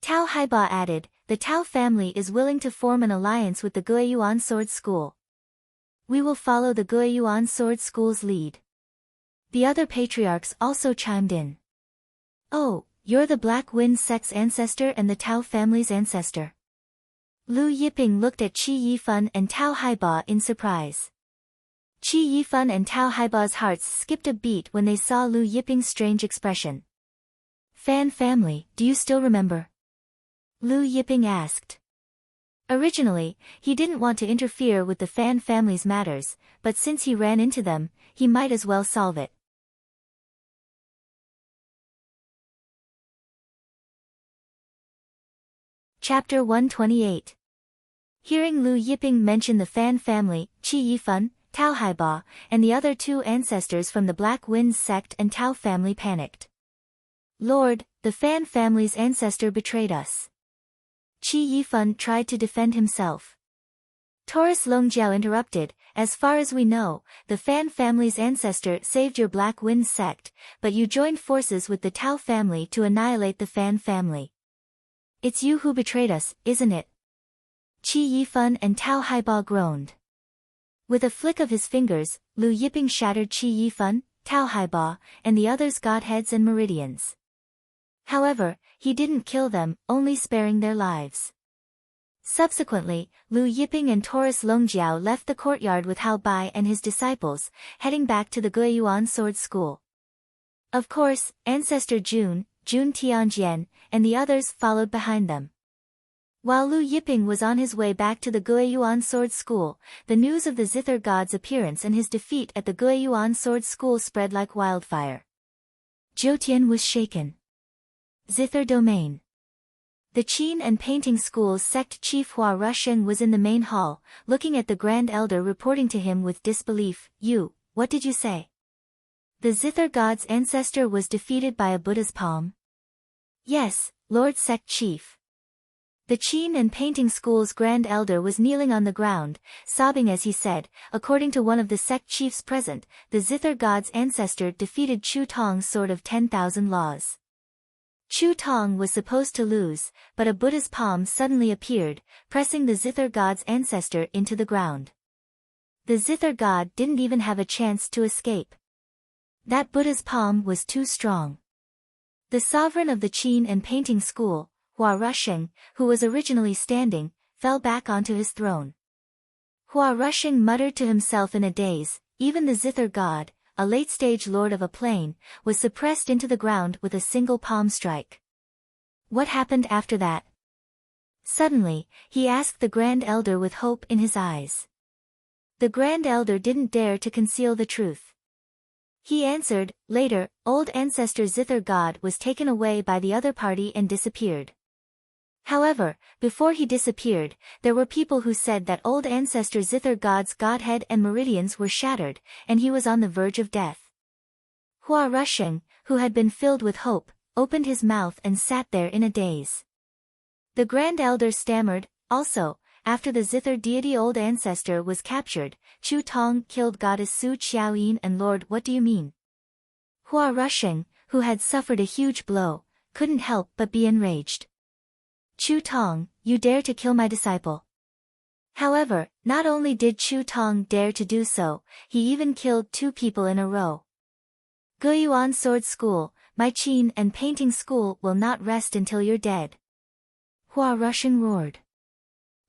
Tao Haiba added, the Tao family is willing to form an alliance with the Guiyuan Sword School. We will follow the Guiyuan Sword School's lead. The other patriarchs also chimed in. Oh, you're the Black Wind sect's ancestor and the Tao family's ancestor. Lu Yiping looked at Qi Yifan and Tao Haiba in surprise. Qi Yifan and Tao Haiba's hearts skipped a beat when they saw Lu Yiping's strange expression. Fan family, do you still remember? Lu Yiping asked. Originally, he didn't want to interfere with the Fan family's matters, but since he ran into them, he might as well solve it. Chapter 128. Hearing Lu Yiping mention the Fan family, Qi Yifan, Tao Haiba, and the other two ancestors from the Black Wind sect and Tao family panicked. Lord, the Fan family's ancestor betrayed us. Qi Yifan tried to defend himself. Taurus Longjiao interrupted, as far as we know, the Fan family's ancestor saved your Black Wind sect, but you joined forces with the Tao family to annihilate the Fan family. It's you who betrayed us, isn't it? Qi Yifan and Tao Haiba groaned. With a flick of his fingers, Lu Yiping shattered Qi Yifan, Tao Haiba, and the others' godheads and meridians. However, he didn't kill them, only sparing their lives. Subsequently, Lu Yiping and Taurus Longjiao left the courtyard with Hao Bai and his disciples, heading back to the Guiyuan sword school. Of course, Ancestor Jun Tianjian, and the others followed behind them. While Lu Yiping was on his way back to the Guiyuan sword school, the news of the Zither god's appearance and his defeat at the Guiyuan sword school spread like wildfire. Zhoutian was shaken. Zither domain. The Qin and Painting School's sect chief Hua Rusheng was in the main hall, looking at the Grand Elder reporting to him with disbelief. What did you say? The Zither god's ancestor was defeated by a Buddha's palm? Yes, Lord Sect Chief. The Qin and Painting School's Grand Elder was kneeling on the ground, sobbing as he said, according to one of the sect chiefs present, the Zither god's ancestor defeated Chu Tong's sword of 10,000 laws. Chu Tong was supposed to lose, but a Buddha's palm suddenly appeared, pressing the Zither god's ancestor into the ground. The Zither god didn't even have a chance to escape. That Buddha's palm was too strong. The sovereign of the Qin and Painting School, Hua Rusheng, who was originally standing, fell back onto his throne. Hua Rusheng muttered to himself in a daze, even the Zither god, a late-stage lord of a plane, was suppressed into the ground with a single palm strike. What happened after that? Suddenly, he asked the Grand Elder with hope in his eyes. The Grand Elder didn't dare to conceal the truth. He answered, later, old ancestor Zither god was taken away by the other party and disappeared. However, before he disappeared, there were people who said that old ancestor Zither god's godhead and meridians were shattered, and he was on the verge of death. Hua Rusheng, who had been filled with hope, opened his mouth and sat there in a daze. The Grand Elder stammered, also, after the Zither deity old ancestor was captured, Chu Tong killed goddess Su Qiaoyin and Lord, what do you mean? Hua Rusheng, who had suffered a huge blow, couldn't help but be enraged. Chu Tong, you dare to kill my disciple. However, not only did Chu Tong dare to do so, he even killed 2 people in a row. Guiyuan Sword School, my Qin and Painting School will not rest until you're dead. Hua Rusheng roared.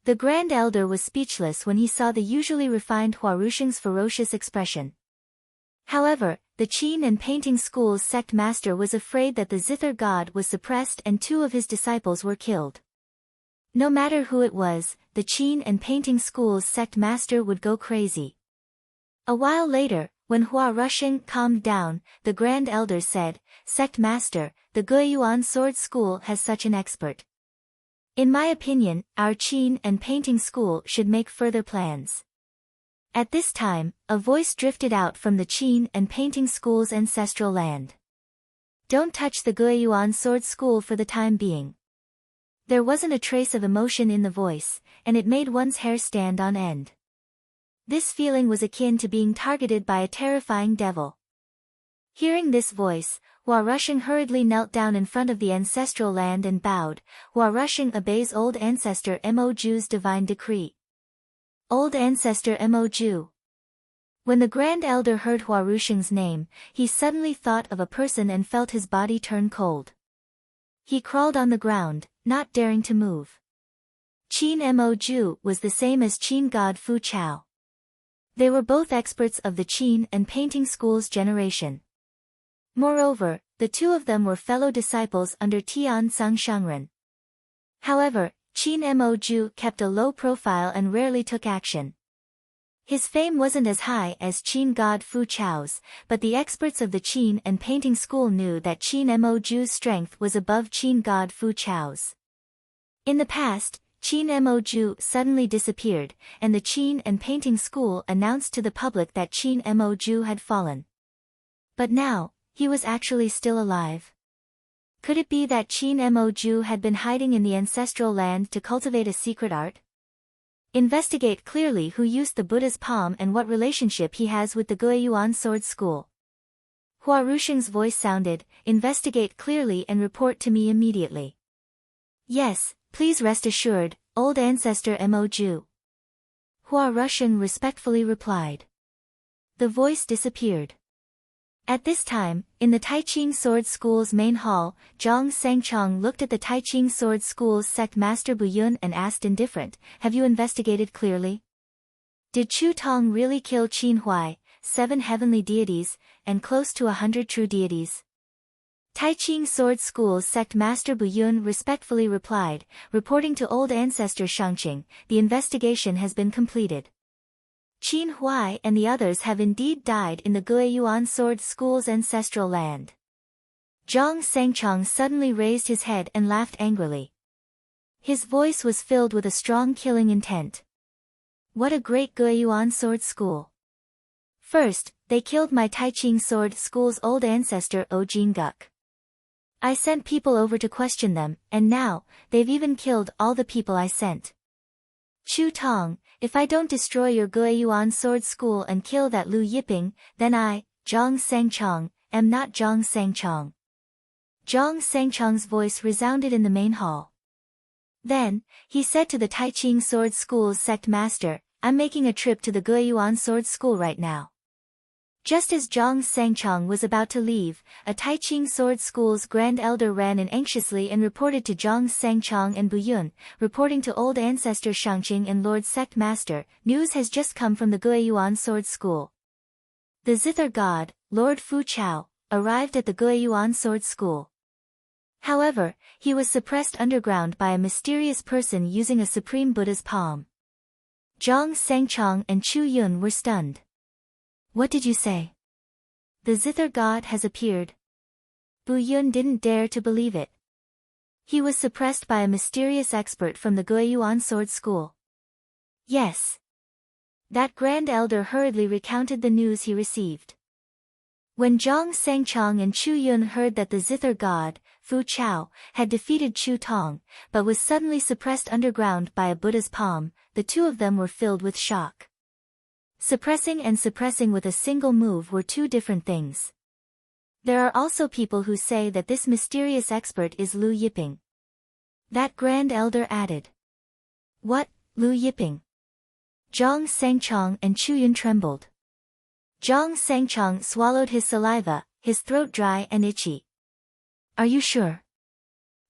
The Grand Elder was speechless when he saw the usually refined Hua Rusheng's ferocious expression. However, the Qin and Painting School's sect master was afraid that the Zither god was suppressed and 2 of his disciples were killed. No matter who it was, the Qin and Painting School's sect master would go crazy. A while later, when Hua Rusheng calmed down, the Grand Elder said, Sect Master, the Guiyuan Sword School has such an expert. In my opinion, our Qin and Painting School should make further plans. At this time, a voice drifted out from the Qin and Painting School's ancestral land. Don't touch the Guiyuan Sword School for the time being. There wasn't a trace of emotion in the voice, and it made one's hair stand on end. This feeling was akin to being targeted by a terrifying devil. Hearing this voice, Hua Rusheng hurriedly knelt down in front of the ancestral land and bowed. Hua Rusheng obeys old ancestor Mo Ju's divine decree. Old ancestor Mo Ju. When the Grand Elder heard Hua Rusheng's name, he suddenly thought of a person and felt his body turn cold. He crawled on the ground, not daring to move. Qin Mo Ju was the same as Qin god Fu Chao. They were both experts of the Qin and Painting School's generation. Moreover, the 2 of them were fellow disciples under Tian Sang Shangren. However, Qin Mo Ju kept a low profile and rarely took action. His fame wasn't as high as Qin god Fu Chao's, but the experts of the Qin and Painting School knew that Qin Mo Ju's strength was above Qin god Fu Chao's. In the past, Qin Mo Ju suddenly disappeared, and the Qin and Painting School announced to the public that Qin Mo Ju had fallen. But now, he was actually still alive. Could it be that Qin Mo Ju had been hiding in the ancestral land to cultivate a secret art? Investigate clearly who used the Buddha's palm and what relationship he has with the Guiyuan Sword School. Hua Rusheng's voice sounded, investigate clearly and report to me immediately. Yes, please rest assured, old ancestor Mo Ju. Hua Rusheng respectfully replied. The voice disappeared. At this time, in the Taiching Sword School's main hall, Zhang Sangchong looked at the Taiching Sword School's sect master Bu Yun and asked indifferent, "Have you investigated clearly? Did Chu Tong really kill Qin Huai, 7 heavenly deities, and close to 100 true deities?" Taiching Sword School's sect master Bu Yun respectfully replied, reporting to old ancestor Shangqing, "The investigation has been completed. Qin Huai and the others have indeed died in the Guiyuan Sword School's ancestral land." Zhang Sangchong suddenly raised his head and laughed angrily. His voice was filled with a strong killing intent. "What a great Guiyuan Sword School! First, they killed my Taiching Sword School's old ancestor Ojinguk. I sent people over to question them, and now, they've even killed all the people I sent. Chu Tong, if I don't destroy your Guiyuan Sword School and kill that Lu Yiping, then I, Zhang Sangchong, am not Zhang Sangchong." Zhang Sangchong's voice resounded in the main hall. Then, he said to the Taiching Sword School's sect master, "I'm making a trip to the Guiyuan Sword School right now." Just as Zhang Sangchong was about to leave, a Taiching Sword School's Grand Elder ran in anxiously and reported to Zhang Sangchong and Bu Yun, reporting to old ancestor Shangqing and Lord Sect Master, "News has just come from the Guiyuan Sword School. The Zither God, Lord Fu Chao, arrived at the Guiyuan Sword School. However, he was suppressed underground by a mysterious person using a Supreme Buddha's palm." Zhang Sangchong and Chu Yun were stunned. "What did you say? The Zither God has appeared?" Bu Yun didn't dare to believe it. He was suppressed by a mysterious expert from the Guiyuan Sword School. Yes. That Grand Elder hurriedly recounted the news he received. When Zhang Sangchong and Chu Yun heard that the Zither God, Fu Chao, had defeated Chu Tong, but was suddenly suppressed underground by a Buddha's palm, the two of them were filled with shock. Suppressing and suppressing with a single move were two different things. There are also people who say that this mysterious expert is Lu Yiping. That Grand Elder added. "What, Lu Yiping?" Zhang Sangchong and Chu Yun trembled. Zhang Sangchong swallowed his saliva, his throat dry and itchy. "Are you sure?"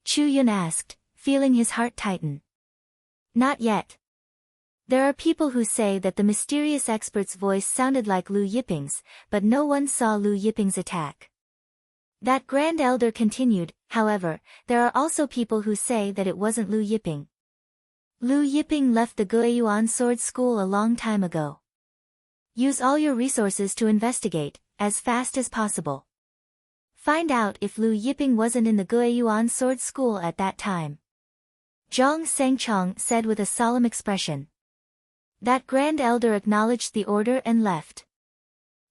Chu Yun asked, feeling his heart tighten. "Not yet. There are people who say that the mysterious expert's voice sounded like Lu Yiping's, but no one saw Lu Yiping's attack." That Grand Elder continued, "However, there are also people who say that it wasn't Lu Yiping. Lu Yiping left the Guiyuan Sword School a long time ago. Use all your resources to investigate, as fast as possible. Find out if Lu Yiping wasn't in the Guiyuan Sword School at that time." Zhang Sangchong said with a solemn expression. That Grand Elder acknowledged the order and left.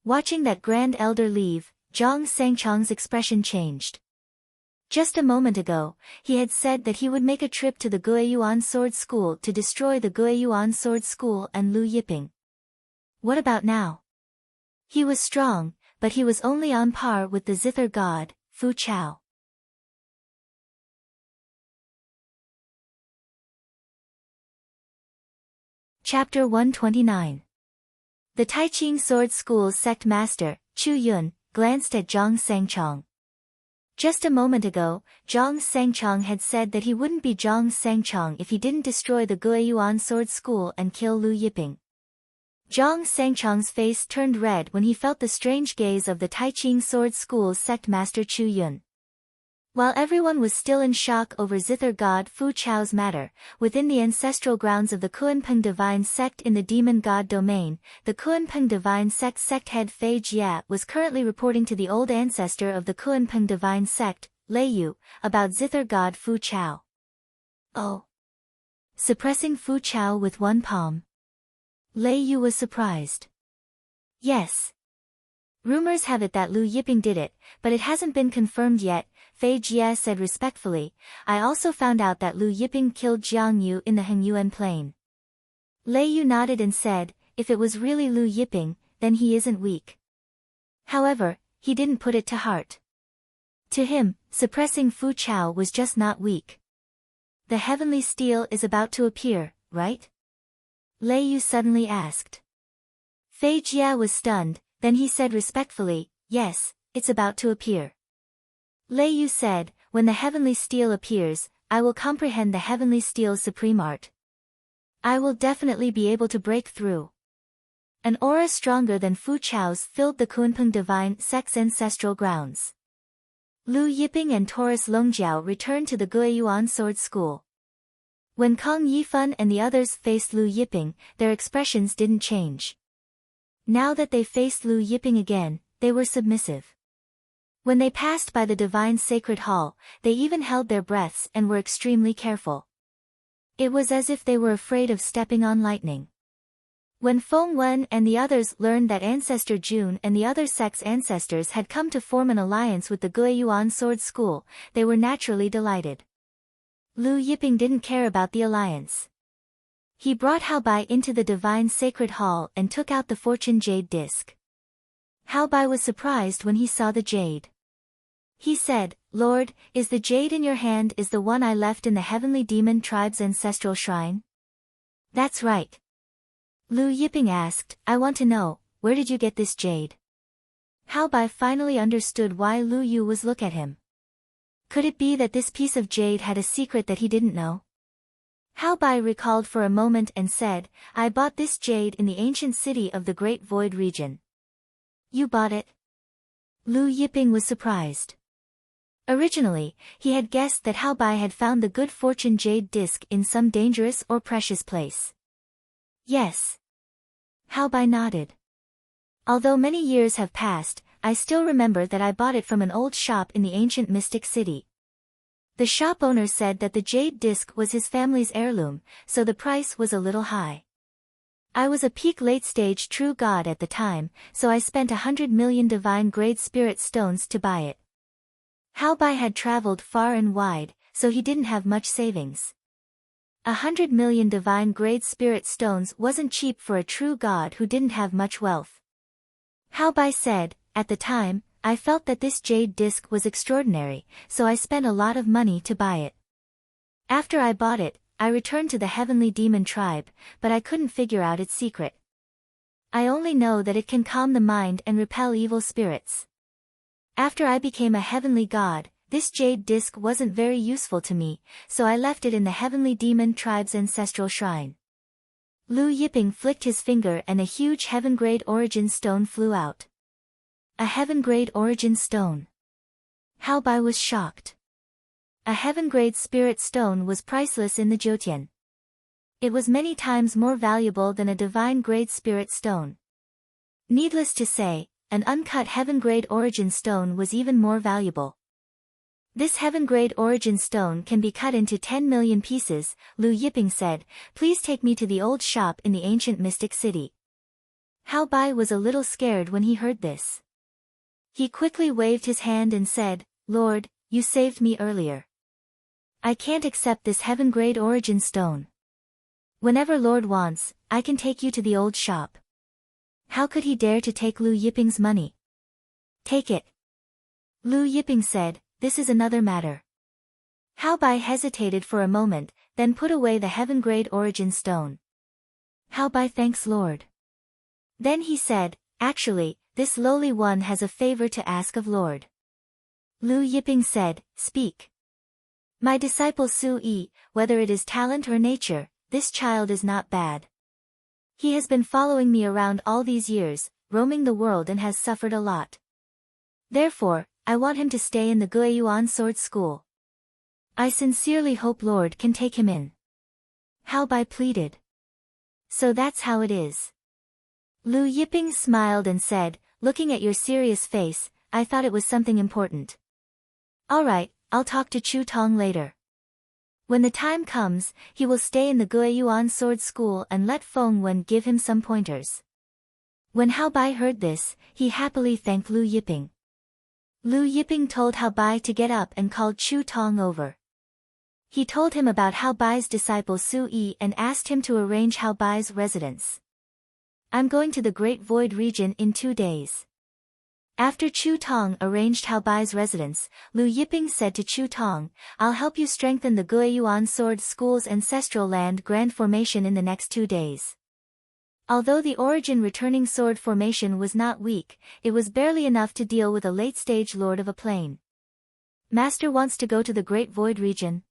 Watching that Grand Elder leave, Zhang Sangchong's expression changed. Just a moment ago, he had said that he would make a trip to the Guiyuan Sword School to destroy the Guiyuan Sword School and Lu Yiping. What about now? He was strong, but he was only on par with the Zither God, Fu Chao. Chapter 129. The Taiching Sword School's sect master, Chu Yun, glanced at Zhang Sangchong. Just a moment ago, Zhang Sangchong had said that he wouldn't be Zhang Sangchong if he didn't destroy the Guiyuan Sword School and kill Lu Yiping. Zhang Sangchong's face turned red when he felt the strange gaze of the Taiching Sword School's sect master Chu Yun. While everyone was still in shock over Zither God Fu Chao's matter, within the ancestral grounds of the Kuanpeng Divine Sect in the Demon God domain, the Kuanpeng Divine Sect head Fei Jia was currently reporting to the old ancestor of the Kuanpeng Divine Sect, Lei Yu, about Zither God Fu Chao. Oh! Suppressing Fu Chao with one palm. Lei Yu was surprised. Yes. Rumors have it that Lu Yiping did it, but it hasn't been confirmed yet, Fei Jia said respectfully. I also found out that Lu Yiping killed Jiang Yu in the Hengyuan plain. Lei Yu nodded and said, if it was really Lu Yiping, then he isn't weak. However, he didn't put it to heart. To him, suppressing Fu Chao was just not weak. The heavenly steel is about to appear, right? Lei Yu suddenly asked. Fei Jia was stunned, then he said respectfully, yes, it's about to appear. Lei Yu said, when the heavenly steel appears, I will comprehend the heavenly steel's supreme art. I will definitely be able to break through. An aura stronger than Fu Chao's filled the Kunpeng divine sex ancestral grounds. Lu Yiping and Taurus Longjiao returned to the Guiyuan Sword School. When Kang Yifan and the others faced Lu Yiping, their expressions didn't change. Now that they faced Lu Yiping again, they were submissive. When they passed by the divine sacred hall, they even held their breaths and were extremely careful. It was as if they were afraid of stepping on lightning. When Feng Wen and the others learned that Ancestor Jun and the other sect's ancestors had come to form an alliance with the Guiyuan Sword School, they were naturally delighted. Lu Yiping didn't care about the alliance. He brought Hao Bai into the divine sacred hall and took out the fortune jade disc. Hao Bai was surprised when he saw the jade. He said, Lord, is the jade in your hand is the one I left in the heavenly demon tribe's ancestral shrine? That's right. Lu Yiping asked, I want to know, where did you get this jade? Hao Bai finally understood why Lu Yu was looking at him. Could it be that this piece of jade had a secret that he didn't know? Hao Bai recalled for a moment and said, I bought this jade in the ancient city of the Great Void region. You bought it? Lu Yiping was surprised. Originally, he had guessed that Hao Bai had found the good fortune jade disc in some dangerous or precious place. Yes. Hao Bai nodded. Although many years have passed, I still remember that I bought it from an old shop in the ancient mystic city. The shop owner said that the jade disc was his family's heirloom, so the price was a little high. I was a peak late-stage true god at the time, so I spent 100 million divine-grade spirit stones to buy it. Hao Bai had traveled far and wide, so he didn't have much savings. 100 million divine-grade spirit stones wasn't cheap for a true god who didn't have much wealth. Hao Bai said, at the time, I felt that this jade disc was extraordinary, so I spent a lot of money to buy it. After I bought it, I returned to the heavenly demon tribe, but I couldn't figure out its secret. I only know that it can calm the mind and repel evil spirits. After I became a heavenly god, this jade disc wasn't very useful to me, so I left it in the heavenly demon tribe's ancestral shrine. Lu Yiping flicked his finger and a huge heaven-grade origin stone flew out. A heaven-grade origin stone. Hao Bai was shocked. A heaven-grade spirit stone was priceless in the Jiutian. It was many times more valuable than a divine-grade spirit stone. Needless to say, an uncut heaven-grade origin stone was even more valuable. This heaven-grade origin stone can be cut into 10 million pieces, Lu Yiping said, please take me to the old shop in the ancient mystic city. Hao Bai was a little scared when he heard this. He quickly waved his hand and said, Lord, you saved me earlier. I can't accept this heaven-grade origin stone. Whenever Lord wants, I can take you to the old shop. How could he dare to take Lu Yiping's money? Take it. Lu Yiping said, this is another matter. Hao Bai hesitated for a moment, then put away the heaven-grade origin stone. Hao Bai thanks Lord. Then he said, actually, this lowly one has a favor to ask of Lord. Lu Yiping said, speak. My disciple Su Yi, whether it is talent or nature, this child is not bad. He has been following me around all these years, roaming the world and has suffered a lot. Therefore, I want him to stay in the Guiyuan Sword School. I sincerely hope Lord can take him in. Hao Bai pleaded. So that's how it is. Lu Yiping smiled and said, looking at your serious face, I thought it was something important. All right, I'll talk to Chu Tong later. When the time comes, he will stay in the Guiyuan Sword School and let Feng Wen give him some pointers. When Hao Bai heard this, he happily thanked Lu Yiping. Lu Yiping told Hao Bai to get up and called Chu Tong over. He told him about Hao Bai's disciple Su Yi and asked him to arrange Hao Bai's residence. I'm going to the Great Void region in 2 days. After Chu Tong arranged Hao Bai's residence, Lu Yiping said to Chu Tong, I'll help you strengthen the Guiyuan Sword School's ancestral land grand formation in the next 2 days. Although the origin returning sword formation was not weak, it was barely enough to deal with a late-stage lord of a plane. Master wants to go to the Great Void region.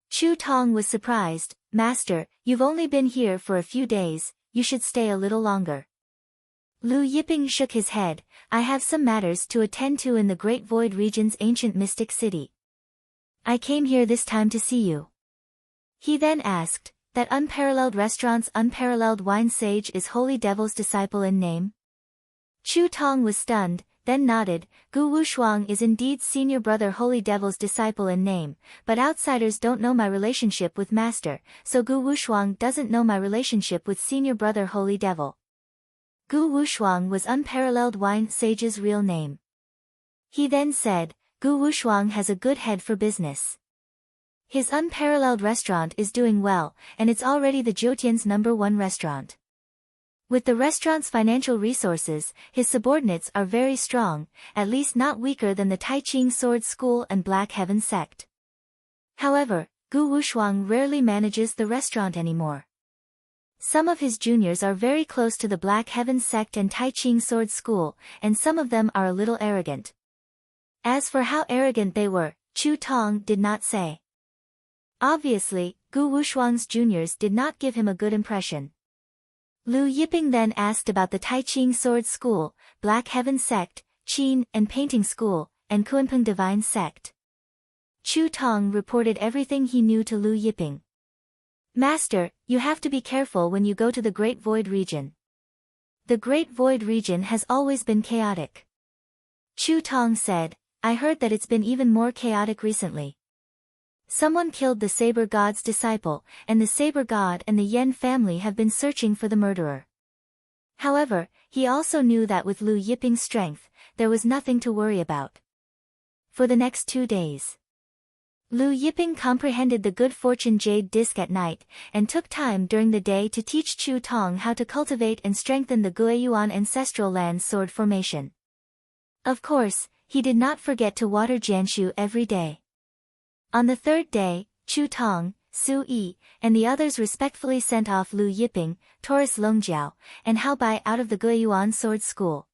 Chu Tong was surprised. Master, you've only been here for a few days, you should stay a little longer. Lu Yiping shook his head. I have some matters to attend to in the Great Void region's ancient mystic city. I came here this time to see you. He then asked, that unparalleled restaurant's unparalleled wine sage is Holy Devil's disciple in name? Chu Tong was stunned, then nodded. Gu Wushuang is indeed senior brother Holy Devil's disciple in name, but outsiders don't know my relationship with Master, so Gu Wushuang doesn't know my relationship with senior brother Holy Devil. Gu Wushuang was unparalleled wine sage's real name. He then said, Gu Wushuang has a good head for business. His unparalleled restaurant is doing well, and it's already the Zhoutian's #1 restaurant. With the restaurant's financial resources, his subordinates are very strong, at least not weaker than the Taiching Sword School and Black Heaven sect. However, Gu Wushuang rarely manages the restaurant anymore. Some of his juniors are very close to the Black Heaven sect and Taiching Sword School, and some of them are a little arrogant. As for how arrogant they were, Chu Tong did not say. Obviously, Gu Wushuang's juniors did not give him a good impression. Lu Yiping then asked about the Taiching Sword School, Black Heaven sect, Qin and Painting School, and Kunpeng Divine sect. Chu Tong reported everything he knew to Lu Yiping. Master, you have to be careful when you go to the Great Void region. The Great Void region has always been chaotic. Chu Tong said, I heard that it's been even more chaotic recently. Someone killed the Saber God's disciple, and the Saber God and the Yen family have been searching for the murderer. However, he also knew that with Lu Yiping's strength, there was nothing to worry about. For the next 2 days, Lu Yiping comprehended the good fortune jade disc at night, and took time during the day to teach Chu Tong how to cultivate and strengthen the Guiyuan ancestral land sword formation. Of course, he did not forget to water Jianshu every day. On the 3rd day, Chu Tong, Su Yi, and the others respectfully sent off Lu Yiping, Taurus Longjiao, and Hao Bai out of the Guiyuan sword school.